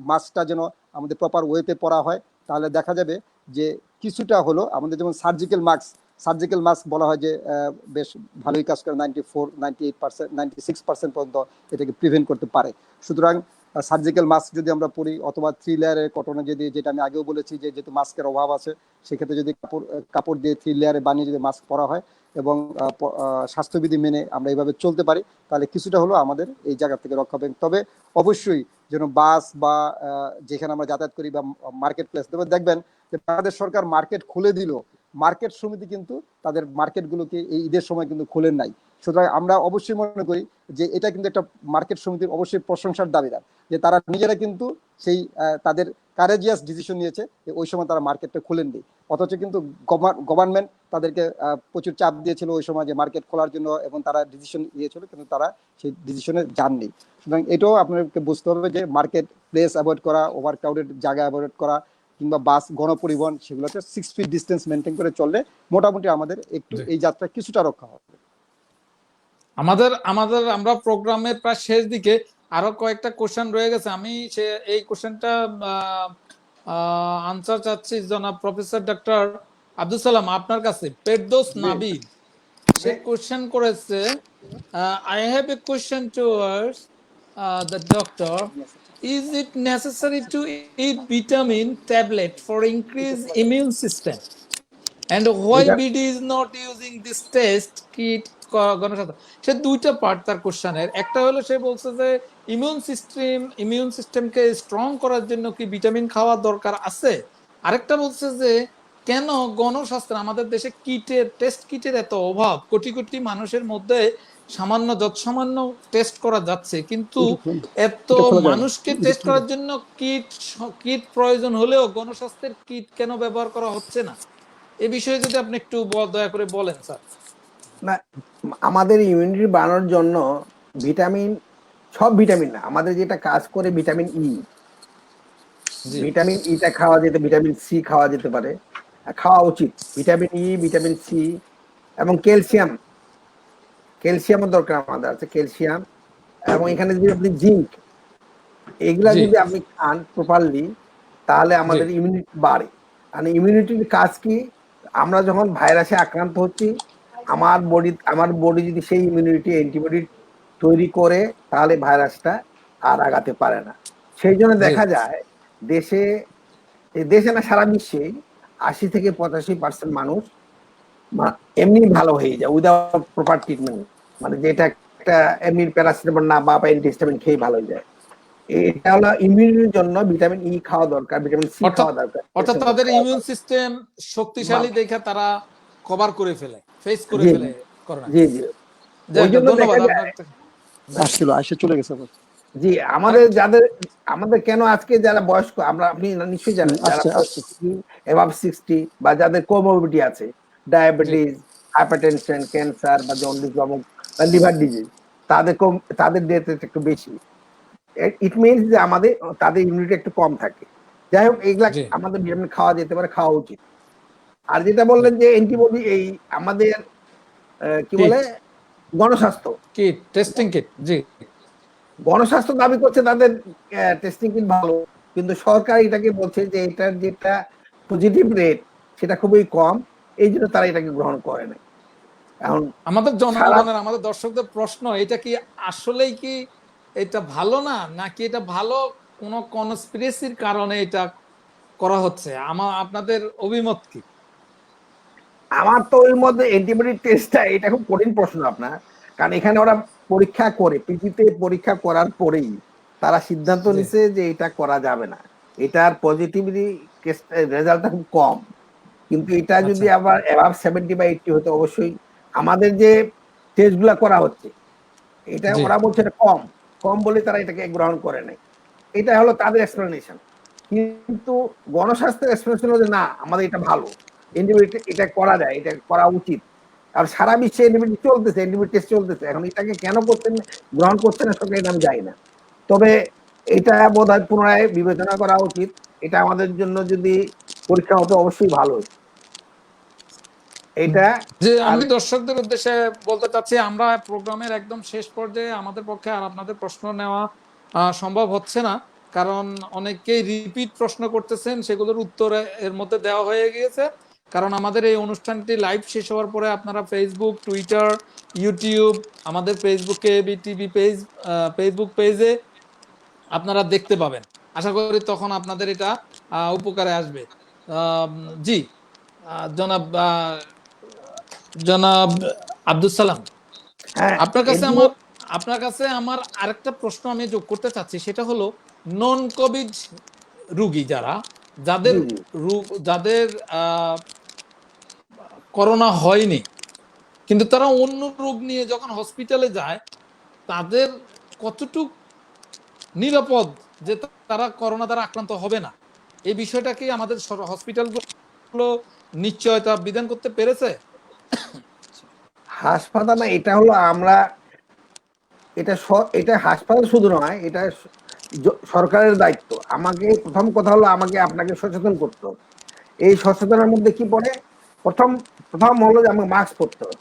মাস্কটা যেন আমাদের প্রপার ওয়েতে পরা হয়, তাহলে দেখা যাবে যে কিছুটা হলো আমাদের, যেমন সার্জিক্যাল মাস্ক বলা হয় যে বেশ ভালোই কাজ করে, 94, 98%, 96% পর্যন্ত এটাকে প্রিভেন্ট করতে পারে। সুতরাং সার্জিক্যাল মাস্ক যদি আমরা পরি, অথবা 3 লেয়ারের কটনে যদি, যেটা আমি আগেও বলেছি যে যেহেতু মাস্কের অভাব আছে, সেক্ষেত্রে যদি কাপড় দিয়ে 3 লেয়ারে বানিয়ে যদি মাস্ক পরা হয় এবং স্বাস্থ্যবিধি মেনে আমরা এইভাবে চলতে পারি, তাহলে কিছুটা হলো আমাদের এই জায়গা থেকে রক্ষা পাবে। তবে অবশ্যই যেন বাস বা যেখানে আমরা যাতায়াত করি বা মার্কেট প্লেস, তবে দেখবেন যে বাংলাদেশ সরকার মার্কেট খুলে দিল, মার্কেট সমিতি কিন্তু তাদের মার্কেটগুলোকে এই ঈদের সময় কিন্তু খোলেন নাই। সুতরাং আমরা অবশ্যই মনে করি যে এটা কিন্তু একটা মার্কেট সমিতির অবশ্যই প্রশংসার দাবিদার, যে তারা নিজেরা কিন্তু সেই তাদের কারেজিয়াস ডিসিশন নিয়েছে যে ওই সময় তারা মার্কেটটা খুলেননি। অথচ কিন্তু গভর্নমেন্ট তাদেরকে প্রচুর চাপ দিয়েছিল ওই সময় যে মার্কেট খোলার জন্য, এবং তারা ডিসিশন নিয়েছিল, কিন্তু তারা সেই ডিসিশনে যাননি। সুতরাং এটাও আপনাকে বুঝতে হবে যে মার্কেট প্লেস অ্যাভয়েড করা, ওভার ক্রাউডেড জায়গা অ্যাভয়েড করা, কিংবা বাস গণপরিবহন, সেগুলোতে 6 ফিট ডিস্টেন্স মেনটেন করে চললে মোটামুটি আমাদের একটু এই যাত্রা কিছুটা রক্ষা হবে। আমরা প্রোগ্রামের প্রায় শেষ দিকে, আরো কয়েকটা কোশ্চেন রয়ে গেছে, আমি এই কোশ্চেনটা আনসার চাচ্ছি জনাব প্রফেসর ডক্টর আব্দুল সালাম আপনার কাছে। পেরদোস নাবিল সে কোশ্চেন করেছে, I have a question towards the doctor, is it necessary to eat vitamin tablet for increased immune system? And why BD is not using this test kit? গণস্বাস্থ্য, সে দুইটা পার্ট তার কোশ্চেনের। একটা হলো সে বলছে যে ইমিউন সিস্টেমকে স্ট্রং করার জন্য কি ভিটামিন খাওয়ার দরকার আছে। আরেকটা বলছে যে কেন গণস্বাস্থ্য আমাদের দেশে টেস্ট কিটের এত অভাব, কোটি কোটি মানুষের মধ্যে সামান্য টেস্ট করা যাচ্ছে, কিন্তু এত মানুষকে টেস্ট করার জন্য কিট প্রয়োজন হলেও গণস্বাস্থ্যের কিট কেন ব্যবহার করা হচ্ছে না? এই বিষয়ে যদি আপনি একটু দয়া করে বলেন স্যার। না, আমাদের ইমিউনিটি বাড়ানোর জন্য ভিটামিন, সব ভিটামিন না, আমাদের যেটা কাজ করে ভিটামিন ইটা খাওয়া যেতে, ভিটামিন সি খাওয়া যেতে পারে, খাওয়া উচিত। ভিটামিন ভিটামিন সি এবং ক্যালসিয়ামের দরকার আমাদের আছে, ক্যালসিয়াম। এবং এখানে যদি আপনি জিঙ্ক, এগুলা যদি আপনি খান প্রপারলি, তাহলে আমাদের ইমিউনিটি বাড়ে। মানে ইমিউনিটির কাজ কি, আমরা যখন ভাইরাসে আক্রান্ত হচ্ছি, আমার বডি যদি সেই ইমিউনিটি অ্যান্টিবডি তৈরি করে, তাহলে ভাইরাসটা আর আগাতে পারে না। সেই জন্য দেখা যায় দেশে না সারা বিশ্বে 80 থেকে 85% মানুষ এমনি ভালো হয়ে যায় উইদাউট প্রপার ট্রিটমেন্ট। মানে যেটা একটা এমনি প্যারাসিটামল না বা অ্যান্টিহিস্টামিন খেয়ে ভালো হয়ে যায়। এটা হলো ইমিউনিটির জন্য ভিটামিন ই খাওয়া দরকার, ভিটামিন সি খাওয়া দরকার। অর্থাৎ তাদের ইমিউন সিস্টেম শক্তিশালী দেখে তারা কভার করে ফেলে, ফেস করে ফেলে করোনা। জি জি, ওই জন্য ধন্যবাদ আসলে চলে গেছে। জি, আমাদের কেন আজকে যারা বয়স্ক, আপনি নিশ্চয়ই জানেন, যারা অ্যাবাভ 60 বা যাদের কোমরবিডিটি আছে, ডায়াবেটিস, হাইপারটেনশন, ক্যান্সার বা জন্ডিস বা লিভার ডিজিজ, তাদের ডেথ একটু বেশি। ইট মিনস যে তাদের ইমিউনিটি একটু কম থাকে। যাই হোক, এগুলা আমাদের ভিটামিন খাওয়া যেতে পারে, খাওয়া উচিত। আর যেটা বললেন যে অ্যান্টিবডি, এই আমাদের কি বলে গণস্বাস্থ্য কিট, টেস্টিং কিট, জি, গণস্বাস্থ্য দাবি করছে তাদের টেস্টিং কিট ভালো, কিন্তু সরকার এটাকে বলছে যে এটার যেটা পজিটিভ রেট সেটা খুবই কম, এই জন্য তারা এটাকে গ্রহণ করে না। এখন আমাদের সারা জনগণের, আমাদের দর্শকদের প্রশ্ন, এটা কি আসলেই কি এটা ভালো না, নাকি এটা ভালো কোনো কনস্পিরেসির কারণে এটা করা হচ্ছে? আপনাদের অভিমত কি? আমার তো ওই মধ্যে অ্যান্টিবডি টেস্টটা, এটা খুব কঠিন প্রশ্ন আপনার। কারণ এখানে ওরা পরীক্ষা করে, পিজিতে পরীক্ষা করার পরেই তারা সিদ্ধান্ত জি নিছে যে এটা করা যাবে না, এটার পজিটিভিটি রেজাল্টটা খুব কম। কিন্তু এটা আচ্ছা যদি আবার অ্যাবাভ 70 বা 80 হতো, অবশ্যই আমাদের যে টেস্ট গুলা করা হচ্ছে, এটা জি ওরা বলছে এটা কম, কম বলে তারা এটাকে গ্রহণ করে নাই। এটা হলো তাদের এক্সপ্লেনেশন। কিন্তু গণস্বাস্থ্যের এক্সপ্লেনেশন হলো যে না, আমাদের এটা ভালো, এন্টিবায়োটিক এটা করা যায়, এটা করা উচিত। আর সারা বিশ্বে এন্টিবায়োটিক চলতেছে, এন্টিবায়োটিক টেস্ট চলতেছে। এখন এটাকে কেন করতেন, গ্রহণ করছে না সরকার, এটা আমি জানি না। তবে এটা বোধহয় পুনরায় বিবেচনা করা উচিত। এটা আমাদের জন্য যদি পরীক্ষা হতো অবশ্যই ভালো হতো এটা। যে আর আমি দর্শকদের উদ্দেশ্যে বলতে চাচ্ছি, আমরা প্রোগ্রামের একদম শেষ পর্যায়ে, আমাদের পক্ষে আর আপনাদের প্রশ্ন নেওয়া সম্ভব হচ্ছে না, কারণ অনেকেই রিপিট প্রশ্ন করতেছেন, সেগুলোর উত্তর এর মধ্যে দেওয়া হয়ে গিয়েছে। কারণ আমাদের এই অনুষ্ঠানটি লাইভ শেষ হওয়ার পরে আপনারা ফেসবুক, টুইটার, ইউটিউব, আমাদের ফেসবুকে বিটিভি পেজ, ফেসবুক পেজে আপনারা দেখতে পাবেন। আশা করি তখন আপনাদের এটা উপকারে আসবে। আম, জি, জনাব জনাব আব্দুল সালাম, হ্যাঁ, আপনার কাছে এগুলো আমার আপনার কাছে আমার আরেকটা প্রশ্ন আমি যোগ করতে চাচ্ছি, সেটা হলো নন কোভিড রোগী যারা, যাদের জি জি যাদের করোনা হয়নি, কিন্তু তারা অন্য রোগ নিয়ে যখন হসপিটালে যায়, তাদের কতটুক নিরাপদ যে তারা করোনা দ্বারা আক্রান্ত হবে না, এই বিষয়টা কি আমাদের হসপিটালগুলো নিশ্চয়তা বিধান করতে পেরেছে? হাসপাতালে এটা হলো আমরা, এটা এটা হাসপাতাল শুধু নয়, এটা সরকারের দায়িত্ব। আমাকে প্রথম কথা হলো, আমাকে আপনাকে সচেতন করতে হবে। এই সচেতনের মধ্যে কি পড়ে? প্রথম প্রথম হলো যে আমাকে মাস্ক পরতে হবে,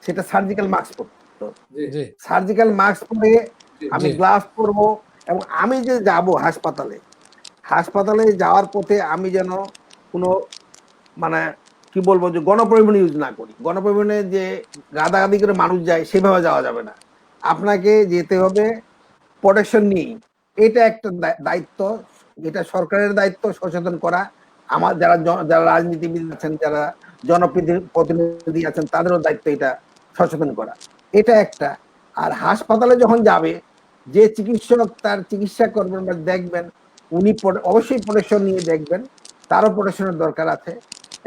সেটা সার্জিক্যাল মাস্ক পরতে হবে। জি সার্জিক্যাল মাস্ক পরে আমি জি গ্লাভস পরবো। এবং আমি যে যাব হাসপাতালে, হাসপাতালে যাওয়ার পথে আমি যেন কোনো মানে কি বলবো, যে গণপরিবহন ইউজ না করি। গণপরিবহনে যে গাদাগাদি করে মানুষ যায় সেভাবে যাওয়া যাবে না, আপনাকে যেতে হবে প্রোটেকশন নিয়ে। এটা একটা দায়িত্ব, যেটা সরকারের দায়িত্ব সচেতন করা। আমার যারা যারা রাজনীতিবিদ আছেন, যারা জনপ্রতিনিধি আছেন, তাদেরও দায়িত্ব এটা সচেতন করা। এটা একটা। আর হাসপাতালে যখন যাবে, যে চিকিৎসক তার চিকিৎসা করবেন বা দেখবেন, উনি অবশ্যই প্রোটেকশন নিয়ে দেখবেন, তারও প্রোটেকশনের দরকার আছে।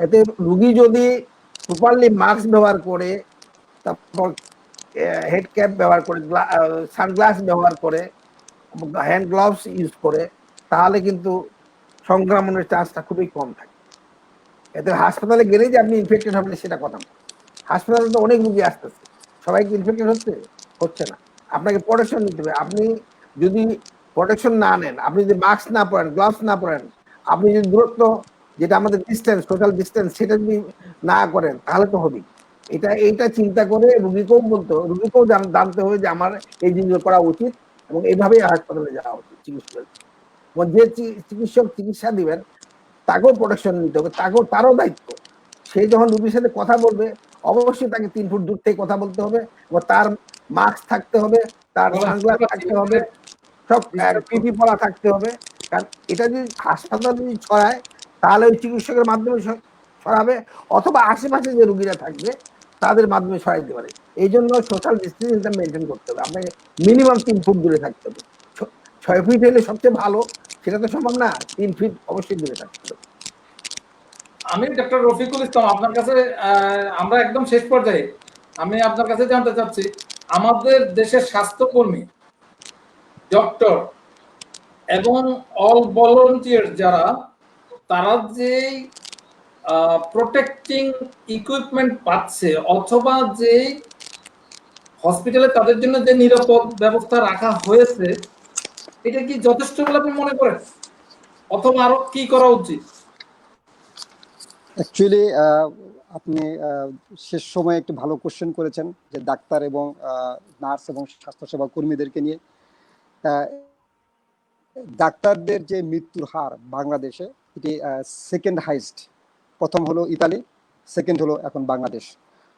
এতে রুগী যদি প্রপারলি মাস্ক ব্যবহার করে, তারপর হেড ক্যাপ ব্যবহার করে, সানগ্লাস ব্যবহার করে, হ্যান্ড গ্লাভস ইউজ করে, তাহলে কিন্তু সংক্রমণের চান্সটা খুবই কম থাকে। এতে হাসপাতালে গেলেই যে আপনি ইনফেক্টেড হবেন সেটা কথা না। হাসপাতালে তো অনেক রুগী আসতেছে, সবাই কি ইনফেক্টেড হচ্ছে না। আপনাকে প্রোটেকশন নিতে হবে। আপনি যদি প্রোটেকশন না নেন, আপনি যদি মাস্ক না পরেন, গ্লাভস না পরেন, আপনি যদি দূরত্ব, যেটা আমাদের ডিস্টেন্স, সোশ্যাল ডিস্টেন্স, সেটা যদি না করেন, তাহলে তো হবেই। এইটা চিন্তা করে রুগীকেও জানতে হবে যে আমার এই জিনিসগুলো করা উচিত, এবং এইভাবেই হাসপাতালে যাওয়া উচিত চিকিৎসক। যে চিকিৎসক চিকিৎসা দিবেন, তাকেও প্রোটেকশন নিতে হবে, তারও দায়িত্ব। সে যখন রুগীর সাথে কথা বলবে, অবশ্যই তাকে 3 ফুট দূর থেকে কথা বলতে হবে, এবং তার মাস্ক থাকতে হবে, তার সানগ্লাস থাকতে হবে, সব পিপি পরা থাকতে হবে। কারণ এটা যদি হাসপাতাল যদি ছড়ায়, তাহলে ওই চিকিৎসকের মাধ্যমে ছড়াবে, অথবা আশেপাশে যে রুগীরা থাকবে তাদের মাধ্যমে ছড়াইতে পারে। এই জন্য সোশ্যাল ডিস্টেন্সটা মেনটেন করতে হবে। আপনাকে মিনিমাম 3 ফুট দূরে থাকতে হবে। 6 ফিট হলে সবচেয়ে ভালো, সেটা তো সম্ভব না। 3 ফিট অবশ্যই দূরে থাকতে হবে। আমি ডক্টর রফিকুল ইসলাম, আপনার কাছে আমরা একদম শেষ পর্যায়ে, আমি আপনার কাছে জানতে চাচ্ছি, আমাদের দেশের স্বাস্থ্যকর্মী, ডক্টর এবং অল ভলান্টিয়ার যারা, তারা যে প্রোটেক্টিং ইকুইপমেন্ট পাচ্ছে, অথবা যে হসপিটালে তাদের জন্য যে নিরাপদ ব্যবস্থা রাখা হয়েছে, এটা কি যথেষ্ট বলে আপনি মনে করেন, অথবা আরো কি করা উচিত? অ্যাকচুয়ালি আপনি শেষ সময়ে একটি ভালো কোশ্চেন করেছেন, যে ডাক্তার এবং নার্স এবং স্বাস্থ্যসেবা কর্মীদেরকে নিয়ে। ডাক্তারদের যে মৃত্যুর হার বাংলাদেশে, এটি সেকেন্ড হাইস্ট। প্রথম হলো ইতালি, সেকেন্ড হলো এখন বাংলাদেশ।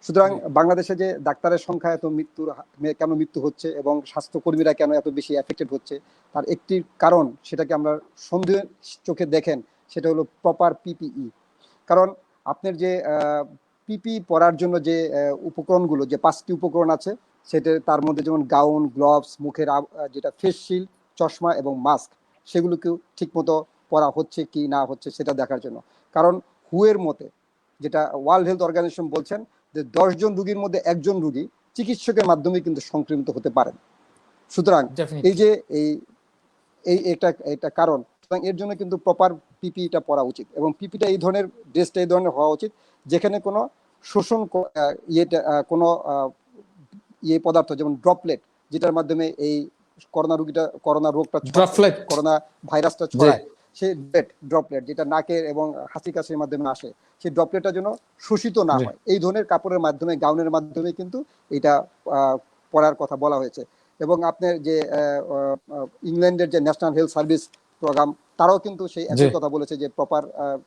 সুতরাং বাংলাদেশে যে ডাক্তারের সংখ্যা এত কেন মৃত্যু হচ্ছে এবং স্বাস্থ্যকর্মীরা কেন এত বেশি এফেক্টেড হচ্ছে, তার একটি কারণ, সেটাকে আমরা সন্দেহ চোখে দেখেন, সেটা হলো প্রপার পিপিই। কারণ আপনার যে পিপি পরার জন্য যে উপকরণগুলো, যে 5টি উপকরণ আছে, সেটা তার মধ্যে যেমন গাউন, গ্লোভস, মুখের যেটা ফেস শিল্ড, চশমা এবং মাস্ক, সেগুলোকেও ঠিকমতো পরা হচ্ছে কি না হচ্ছে সেটা দেখার জন্য। কারণ হুয়ের মতে, যেটা ওয়ার্ল্ড হেলথ অর্গানাইজেশন বলছেন, যে 10 জন রুগীর মধ্যে একজন রুগী চিকিৎসকের মাধ্যমে কিন্তু সংক্রমিত হতে পারেন। সুতরাং এই যে এই এটা কারণ, সুতরাং এর জন্য কিন্তু প্রপার পিপিটা পরা উচিত, এবং পিপিটা এই ধরনের, ড্রেসটা এই ধরনের হওয়া উচিত যেখানে কোনো শোষণ কোনো পদার্থ, যেমন ড্রপলেট, যেটার মাধ্যমে এই করোনা রোগটা, করোনা ভাইরাসটা ছড়ায়, সেই ড্রপলেট যেটা নাকের এবং হাঁচি কাশির মাধ্যমে আসে, সেই ড্রপলেটটা যেন শোষিত না হয়, এই ধরনের কাপড়ের মাধ্যমে, গাউনের মাধ্যমে কিন্তু এটা পরার কথা বলা হয়েছে। এবং আপনার যে ইংল্যান্ডের যে ন্যাশনাল হেলথ সার্ভিস প্রোগ্রাম, তারাও কিন্তু সেই একই কথা বলেছে যে প্রপার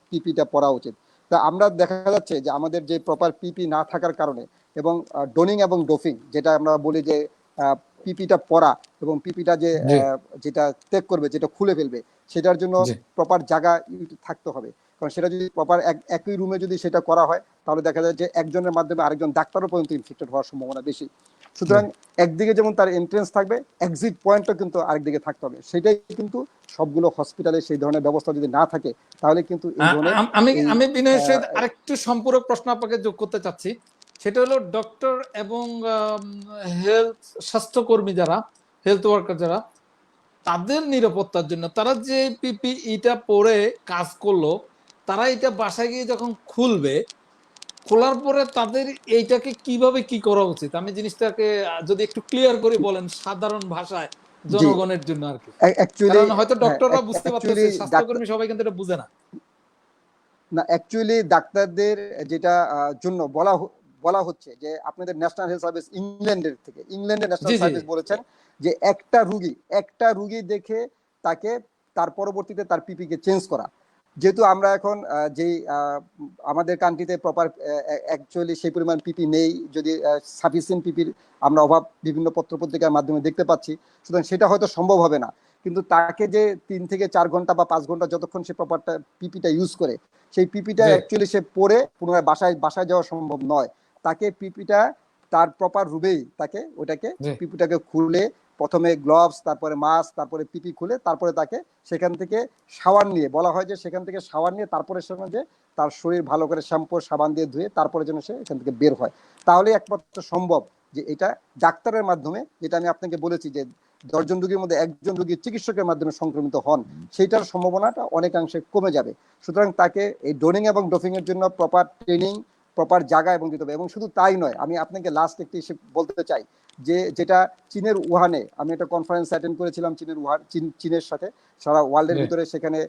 পিপিটা পরা উচিত। তা আমরা দেখা যাচ্ছে যে আমাদের যে প্রপার পিপি না থাকার কারণে, এবং ডোনিং এবং ডোফিং, যেটা আমরা বলি যে পিপিটা পরা এবং পিপিটা যে যেটা ত্যাগ করবে, যেটা খুলে ফেলবে, সেটার জন্য প্রপার জায়গা থাকতে হবে। কারণ সেটা যদি প্রপার একই রুমে যদি সেটা করা হয়, তাহলে দেখা যায় যে একজনের মাধ্যমে আরেকজন ডাক্তারও পর্যন্ত ইনফেক্টেড হওয়ার সম্ভাবনা বেশি। সুতরাং একদিকে যেমন তার এন্ট্রেন্স থাকবে, এক্সিট পয়েন্টও কিন্তু আরেকদিকে থাকতে হবে। সেটাই কিন্তু সবগুলো হসপিটালে সেই ধরনের ব্যবস্থা যদি না থাকে, তাহলে কিন্তু আমি বিনয়ের সহিত আরেকটু সম্পূরক প্রশ্ন আপনাকে যোগ করতে চাচ্ছি। সেটা হলো ডক্টর এবং হেলথ স্বাস্থ্যকর্মী যারা, হেলথ ওয়ার্কার যারা, তাদের নিরাপত্তার জন্য তারা যে পিপিইটা পরে কাজ করলো, তারা এটা বাসায় গিয়ে যখন খুলবে, খোলার পরে তাদের এইটাকে কিভাবে কি করা উচিত, আমি জিনিসটাকে যদি একটু ক্লিয়ার করে বলেন সাধারণ ভাষায় জনগণের জন্য আর কি। কারণ হয়তো ডক্টররা বুঝতে পারতেছে, স্বাস্থ্যকর্মী সবাই কিন্তু এটা বুঝে না। অ্যাকচুয়ালি ডাক্তারদের যেটা জন্য বলা হচ্ছে যে আপনাদের ন্যাশনাল হেলথ সার্ভিস ইংল্যান্ডের ন্যাশনাল সার্ভিস বলেছেন যে একটা রুগী দেখে তাকে তার পরবর্তীতে তার পিপি কে চেঞ্জ করা। যেহেতু আমরা এখন যে আমাদের কান্ট্রিতে প্রপার অ্যাকচুয়ালি সেই পরিমাণ পিপি নেই, যদি সাফিসিয়েন্ট পিপির আমরা অভাব বিভিন্ন পত্রপত্রিকার মাধ্যমে দেখতে পাচ্ছি, সুতরাং সেটা হয়তো সম্ভব হবে না। কিন্তু তাকে যে 3 থেকে 4 ঘন্টা বা 5 ঘন্টা যতক্ষণ সে প্রপারটা পিপিটা ইউজ করে, সেই পিপিটা অ্যাকচুয়ালি সে পরে পুনরায় বাসায় যাওয়া সম্ভব নয়। তাকে পিপিটা তার প্রপার রুমেই তাকে ওটাকে পিপিটাকে খুলে, প্রথমে গ্লোভস, তারপরে মাস্ক, তারপরে পিপি খুলে, তারপরে তাকে সেখান থেকে শাওয়ার নিয়ে, বলা হয় যে সেখান থেকে শাওয়ার নিয়ে তারপরে যে তার শরীর ভালো করে শ্যাম্পু সাবান দিয়ে ধুয়ে তারপরে যেন সে এখান থেকে বের হয়। তাহলে একমাত্র সম্ভব যে এটা ডাক্তারের মাধ্যমে, যেটা আমি আপনাকে বলেছি যে 10 জন রোগীর মধ্যে একজন রোগী চিকিৎসকের মাধ্যমে সংক্রমিত হন, সেইটার সম্ভাবনাটা অনেকাংশে কমে যাবে। সুতরাং তাকে এই ডোনিং এবং ডোফিং এর জন্য প্রপার ট্রেনিং, প্রপার জায়গা এবং দিতে হবে। এবং শুধু তাই নয়, আমি আপনাকে লাস্ট একটি বলতে চাই যে যেটা চীনের উহানে আমি একটা কনফারেন্স অ্যাটেন্ড করেছিলাম চীনের সাথে, সারা ওয়ার্ল্ডের ভিতরে, সেখানে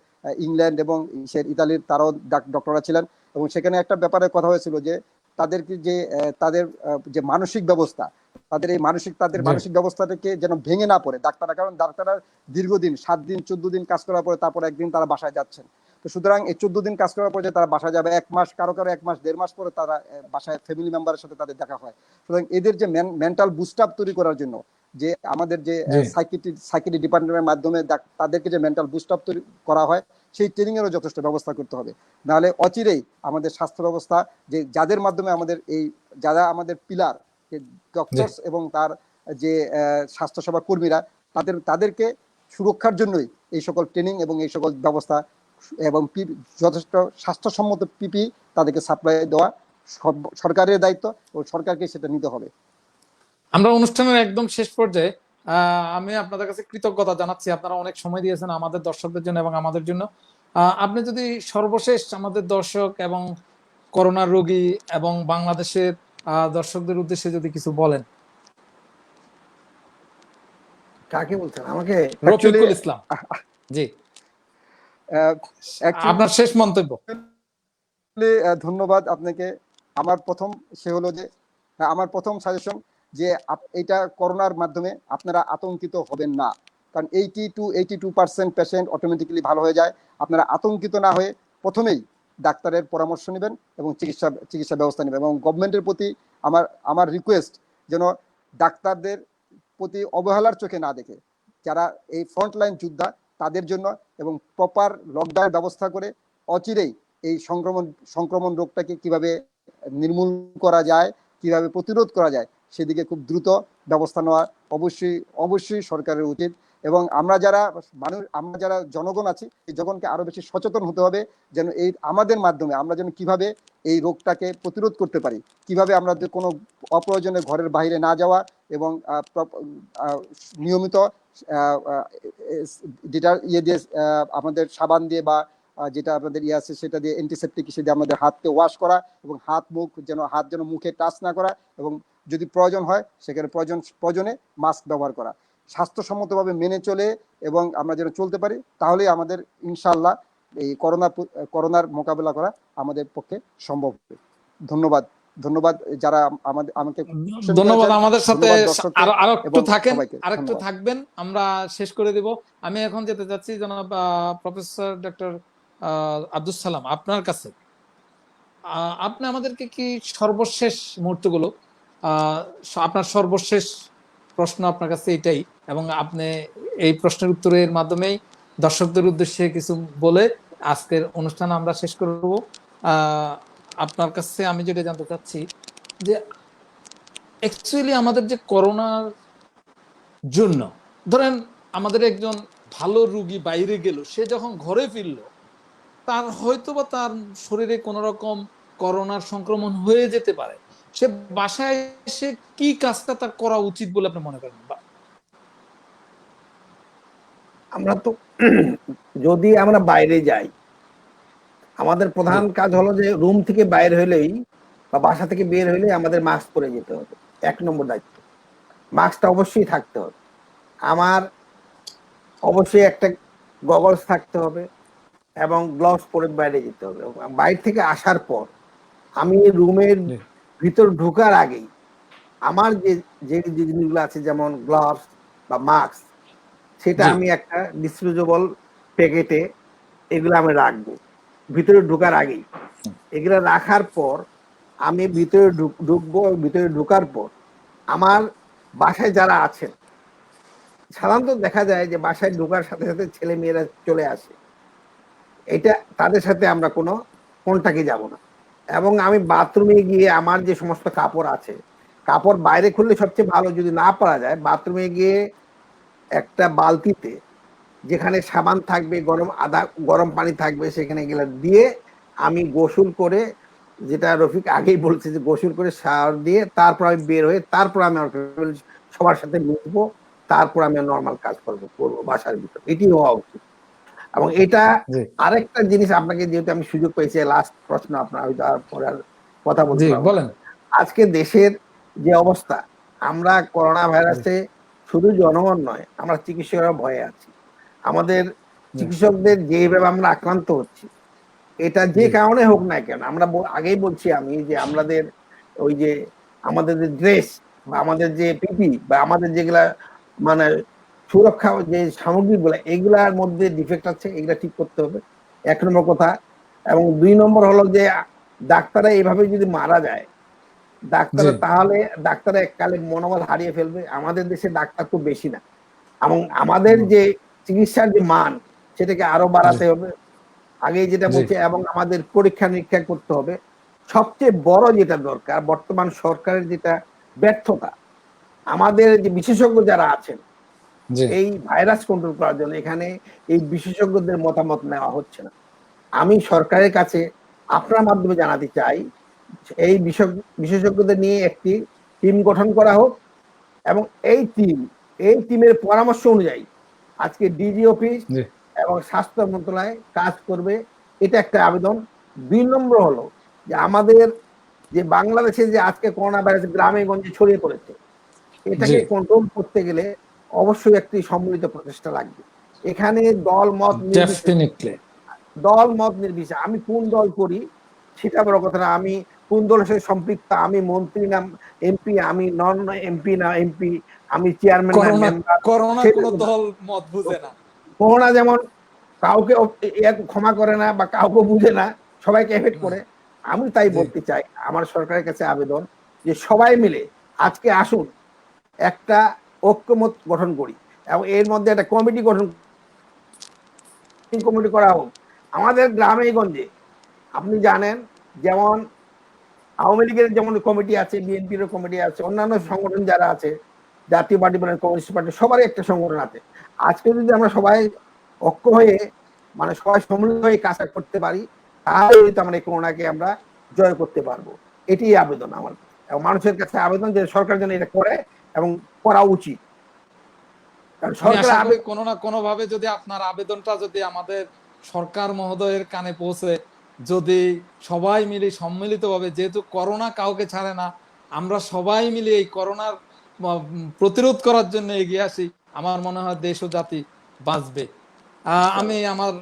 ইংল্যান্ড এবং ইতালির তারাও ডক্টররা ছিলেন, এবং সেখানে একটা ব্যাপারে কথা হয়েছিল যে তাদেরকে যে তাদের যে মানসিক ব্যবস্থা, তাদের মানসিক ব্যবস্থাটাকে যেন ভেঙে না পড়ে ডাক্তাররা। কারণ ডাক্তাররা দীর্ঘদিন 7 দিন 14 দিন কাজ করার পরে তারপর একদিন তারা বাসায় যাচ্ছেন। তো সুতরাং এই 14 দিন কাজ করার পরে তারা বাসায় যাবে 1 মাস, কারো 1 মাস 1.5 মাস পরে তারা বাসায় ফ্যামিলি মেম্বারের সাথে তাদের দেখা হয়। সুতরাং এদের যে মেন্টাল বুস্ট আপ তৈরি করার জন্য যে আমাদের যে সাইকিয়াট্রি ডিপার্টমেন্টের মাধ্যমে তাদেরকে যে মেন্টাল বুস্ট আপ তৈরি করা হয়, সেই ট্রেনিং এরও যথেষ্ট ব্যবস্থা করতে হবে। নাহলে অচিরেই আমাদের স্বাস্থ্য ব্যবস্থা, যে যাদের মাধ্যমে আমাদের যারা আমাদের পিলার, ডক্টরস এবং তার যে স্বাস্থ্যসেবা কর্মীরা, তাদেরকে সুরক্ষার জন্যই এই সকল ট্রেনিং এবং এই সকল ব্যবস্থা এবং যথেষ্ট স্বাস্থ্যসম্মত পিপি তাদেরকে সাপ্লাই দেওয়া সরকারের দায়িত্ব, ও সরকারকে সেটা নিতে হবে। আমরা অনুষ্ঠানের একদম শেষ পর্যায়ে, আমি আপনাদের কাছে কৃতজ্ঞতা জানাচ্ছি, আপনারা অনেক সময় দিয়েছেন আমাদের দর্শকদের জন্য এবং আমাদের জন্য। আপনি যদি সর্বশেষ আমাদের দর্শক এবং করোনা রোগী এবং বাংলাদেশের দর্শকদের উদ্দেশ্যে যদি কিছু বলেন। কাকে বলছেন? আমাকে? রফিকুল ইসলাম, জি, আপনার শেষ মন্তব্য। ধন্যবাদ আপনাকে। আমার প্রথম সাজেশন যে এটা করোনার মাধ্যমে আপনারা আতঙ্কিত হবেন না, কারণ 80 to 82% পেশেন্ট অটোমেটিক্যালি ভালো হয়ে যায়। আপনারা আতঙ্কিত না হয়ে প্রথমেই ডাক্তারের পরামর্শ নেবেন এবং চিকিৎসা ব্যবস্থা নেবেন। এবং গভর্নমেন্টের প্রতি আমার রিকোয়েস্ট যেন ডাক্তারদের প্রতি অবহেলার চোখে না দেখে, যারা এই ফ্রন্টলাইন যোদ্ধা তাদের জন্য, এবং প্রপার লকডাউন ব্যবস্থা করে অচিরেই এই সংক্রমণ রোগটাকে কিভাবে নির্মূল করা যায়, কিভাবে প্রতিরোধ করা যায় সেদিকে খুব দ্রুত ব্যবস্থা নেওয়া অবশ্যই সরকারের উচিত। এবং আমরা যারা জনগণ আছি, এই জনগণকে আরো বেশি সচেতন হতে হবে, যেন এই আমাদের মাধ্যমে আমরা যেন কিভাবে এই রোগটাকে প্রতিরোধ করতে পারি, কিভাবে আমরা কোনো অপ্রয়োজনে ঘরের বাইরে না যাওয়া এবং নিয়মিত যেটা দিয়ে আমাদের সাবান দিয়ে বা যেটা আপনাদের আছে সেটা দিয়ে অ্যান্টিসেপটিক হিসেবে আমাদের হাতকে ওয়াশ করা, এবং হাত যেন মুখে টাচ না করা, এবং যদি প্রয়োজন হয় সেখানে প্রয়োজনে মাস্ক ব্যবহার করা, স্বাস্থ্যসম্মতভাবে মেনে চলে এবং আমরা যেন চলতে পারি, তাহলেই আমাদের ইনশাআল্লাহ এই করোনার মোকাবেলা করা আমাদের পক্ষে সম্ভব হবে। ধন্যবাদ যারা আমাকে ধন্যবাদ। আমাদের সাথে আরেকটু থাকবেন, আমরা শেষ করে দেব। আমি এখন যেতে চাচ্ছি জনাব প্রফেসর ডক্টর আব্দুস সালাম, আপনার কাছে। আপনি আমাদেরকে কি সর্বশেষ মুহূর্তগুলো, আপনার সর্বশেষ প্রশ্ন আপনার কাছে এটাই, এবং আপনি এই প্রশ্নের উত্তরের মাধ্যমেই দর্শকদের উদ্দেশ্যে কিছু বলে আজকের অনুষ্ঠান আমরা শেষ করব। আপনার কাছে আমি যেটা জানতে চাচ্ছি যে অ্যাকচুয়ালি আমাদের যে করোনার জন্য, ধরেন আমাদের একজন ভালো রোগী বাইরে গেল, সে যখন ঘরে ফিরল, তার হয়তোবা তার শরীরে কোন রকম করোনার সংক্রমণ হয়ে যেতে পারে, সে বাসায় এসে কি কাজটা তার করা উচিত বলে আপনি মনে করেন? আমরা তো যদি আমরা বাইরে যাই, আমাদের প্রধান কাজ হলো যে রুম থেকে বাইর হলেই বা বাসা থেকে বের হলেই আমাদের মাস্ক পরে যেতে হবে, 1 নম্বর দায়িত্ব। মাস্কটা অবশ্যই থাকতে হবে। আমার অবশ্যই একটা গগলস থাকতে হবে এবং গ্লাভস পরে বাইরে যেতে হবে। বাইরে থেকে আসার পর আমি রুমের ভিতর ঢোকার আগেই আমার যে জিনিসগুলো আছে, যেমন গ্লাভস বা মাস্ক, সেটা আমি একটা ডিসপোজেবল প্যাকেটে এগুলো আমি রাখবো ভিতরে ঢোকার আগেই। এগুলো রাখার পর আমি ভিতরে ঢুকবো। ভিতরে ঢোকার পর আমার বাসায় যারা আছেন, সাধারণত দেখা যায় যে বাসায় ঢোকার সাথে সাথে ছেলে মেয়েরা চলে আসে, এটা তাদের সাথে আমরা কোনো কন্টাক্টে যাব না। এবং আমি বাথরুমে গিয়ে আমার যে সমস্ত কাপড় আছে, কাপড় বাইরে খুললে সবচেয়ে ভালো, যদি না পারা যায় বাথরুমে গিয়ে একটা বালতিতে যেখানে সাবান থাকবে, গরম পানি থাকবে, সেখানে গেলে দিয়ে আমি গোসল করে, যেটা রফিক আগেই বলছে যে গোসল করে শাওয়ার দিয়ে তারপর আমি বের হয়ে তারপর আমি সবার সাথে মিশবো, তারপর আমি নর্মাল কাজ করবো বাসার ভিতর। এটি হওয়া উচিত। এবং এটা আরেকটা জিনিস আপনাকে, যেহেতু আমি সুযোগ পেয়েছি, লাস্ট প্রশ্ন আপনার পরে আর কথা বলেন। আজকে দেশের যে অবস্থা, আমরা করোনা ভাইরাসে শুধু জনগণ নয়, আমরা চিকিৎসকরা ভয়ে আছি। আমাদের চিকিৎসকদের যেভাবে আমরা আক্রান্ত হচ্ছি, এটা যে কারণে হোক না কেন, আমরা আগেই বলছি আমি যে আমাদের যে ড্রেস বা আমাদের যে পিপি বা আমাদের যেগুলা মানে সুরক্ষা যে সামগ্রীগুলা, এগুলার মধ্যে ডিফেক্ট আছে, এগুলা ঠিক করতে হবে, 1 নম্বর কথা। এবং 2 নম্বর হলো যে ডাক্তাররা এইভাবে যদি মারা যায়, তাহলে ডাক্তাররা এককালে মনোবল হারিয়ে ফেলবে। আমাদের দেশে ডাক্তার খুব বেশি না, এবং আমাদের যে চিকিৎসার যে মান, সেটাকে আরো বাড়াতে হবে, আগে যেটা বলছে, এবং আমাদের পরীক্ষা নিরীক্ষা করতে হবে। সবচেয়ে বড় যেটা দরকার, বর্তমান সরকারের যেটা ব্যর্থতা, আমাদের যে বিশেষজ্ঞ যারা আছেন এই ভাইরাস কন্ট্রোল করার জন্য, এখানে এই বিশেষজ্ঞদের মতামত নেওয়া হচ্ছে না। আমি সরকারের কাছে আপনার মাধ্যমে জানাতে চাই, এই বিশেষজ্ঞদের নিয়ে একটি টিম গঠন করা হোক, এবং এই টিমের পরামর্শ অনুযায়ী আজকে ডিজি অফিস এবং স্বাস্থ্য মন্ত্রণালয় কাজ করবে, এটা একটা আবেদন। 2 নম্বর হলো যে আমাদের যে বাংলাদেশে যে আজকে করোনা ভাইরাস গ্রামে গঞ্জে ছড়িয়ে পড়েছে, এটাকে কন্ট্রোল করতে গেলে অবশ্যই একটি সম্মিলিত প্রচেষ্টা লাগবে। এখানে দল মত নির্বিশেষে আমি কোন দল করি সেটা বড় কথা না, আমি কোন দলের সাথে সম্পৃক্ত, আমি মন্ত্রী না এমপি, আমি নন এমপি না এমপি, আমি চেয়ারম্যান না মেম্বার, করোনা যেমন কাউকে ক্ষমা করে না বা কাউকে বুঝে না, সবাইকে এফেক্ট করে। আমি তাই জি। বলতে চাই, আমার সরকারের কাছে আবেদন যে সবাই মিলে আজকে আসুন একটা ঐক্যমত গঠন করি এবং এর মধ্যে একটা কমিটি করা হোক। আমাদের গ্রামে গঞ্জে আপনি জানেন, যেমন আওয়ামী লীগের যেমন কমিটি আছে, বিএনপির কমিটি আছে, অন্যান্য সংগঠন যারা আছে, জাতীয় পার্টি বলেন, কমিউনিস্ট পার্টি, সবারই একটা সংগঠন আছে। আজকে যদি আমরা সবাই ঐক্য হয়ে মানে সবাই সম্মিলিত হয়ে কাজটা করতে পারি, তাহলে হয়তো আমরা এই করোনাকে আমরা জয় করতে পারবো। এটি আবেদন আমার এবং মানুষের কাছে আবেদন যে সরকার যেন এটা করে এবং করা উচিত। কারণ আমি সরকার আশা করি কোনো না কোনো ভাবে যদি আপনার আবেদনটা যদি আমাদের সরকার মহোদয়ের কানে পৌঁছে, যদি সবাই মিলে সম্মিলিতভাবে, যেহেতু করোনা কাউকে ছাড়ে না, আমরা সবাই মিলে এই করোনার প্রতিরোধ করার জন্য এগিয়ে আসি, আমার মনে হয় দেশ ও জাতি বাঁচবে। আমি আমার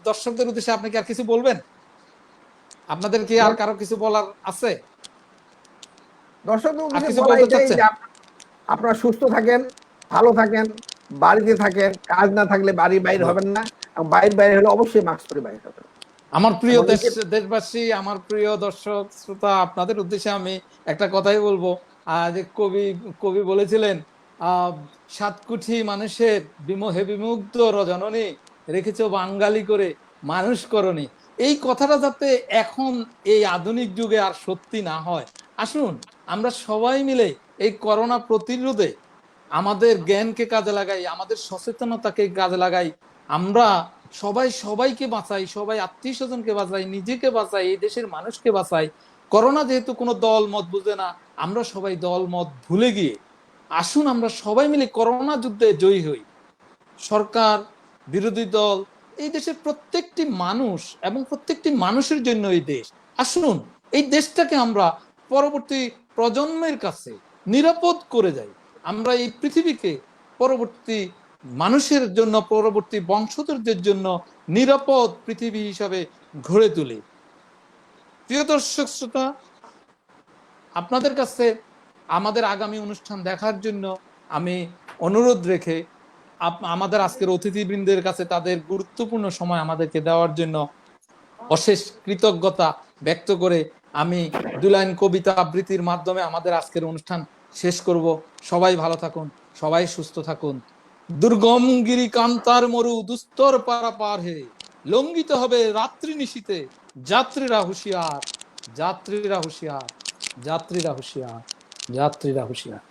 দর্শকদের উদ্দেশ্যে আপনি কি আর কিছু বলবেন? আপনাদের কি আর কারো কিছু বলার আছে? দর্শকদের আর উদ্দেশ্যে কিছু বলা বলতে এটাই চাচ্ছেন? যে আপনারা সুস্থ থাকেন, ভালো থাকেন, বাড়িতে থাকেন, কাজ না থাকলে বাড়ির বাইরে হবেন না, এবং বাইরে হলে অবশ্যই মাস্ক পরে বাইরে হবেন। আমার প্রিয় এবং দেশবাসী, আমার প্রিয় দর্শক শ্রোতা, আপনাদের উদ্দেশ্যে আমি একটা কথাই বলবো। যে কবি বলেছিলেন, সাত কোটি মানুষের বিমুগ্ধ রজননী রেখেছ বাঙালি করে মানুষ করনি। এই কথাটা যাতে এখন এই আধুনিক যুগে আর সত্যি না হয়, আসুন আমরা সবাই মিলে এই করোনা প্রতিরোধে আমাদের জ্ঞানকে কাজে লাগাই, আমাদের সচেতনতাকে কাজে লাগাই। আমরা সবাই সবাইকে বাঁচাই, সবাই আত্মীয় স্বজনকে বাঁচাই, নিজেকে বাঁচাই, এই দেশের মানুষকে বাঁচাই। করোনা যেহেতু কোনো দল মত বুঝে না, আমরা সবাই দল মত ভুলে গিয়ে আসুন আমরা সবাই মিলে করোনা যুদ্ধে জয়ী হই। সরকার, বিরোধী দল, এই দেশের প্রত্যেকটি মানুষ এবং প্রত্যেকটি মানুষের জন্য এই দেশ। আসুন এই দেশটাকে আমরা পরবর্তী প্রজন্মের কাছে নিরাপদ করে যাই। আমরা এই পৃথিবীকে পরবর্তী মানুষের জন্য, পরবর্তী বংশধরদের জন্য নিরাপদ পৃথিবী হিসাবে গড়ে তুলি। প্রিয় দর্শক শ্রোতা, আপনাদের কাছে আমাদের আগামী অনুষ্ঠান দেখার জন্য আমি অনুরোধ রেখে আমাদের আজকের অতিথিবৃন্দের কাছে তাদের গুরুত্বপূর্ণ সময় আমাদেরকে দেওয়ার জন্য অশেষ কৃতজ্ঞতা ব্যক্ত করে আমি 2 লাইন কবিতা আবৃত্তির মাধ্যমে আমাদের আজকের অনুষ্ঠান শেষ করব। সবাই ভালো থাকুন, সবাই সুস্থ থাকুন। দুর্গম গিরি কান্তার মরু দুস্তর পারাপার হে, লঙ্ঘিত হবে রাত্রি নিশীতে, যাত্রীরা হুঁশিয়ার, যাত্রীরা হুঁশিয়ার, যাত্রীরা হুঁশিয়ার, যাত্রীরা হুঁশিয়ার।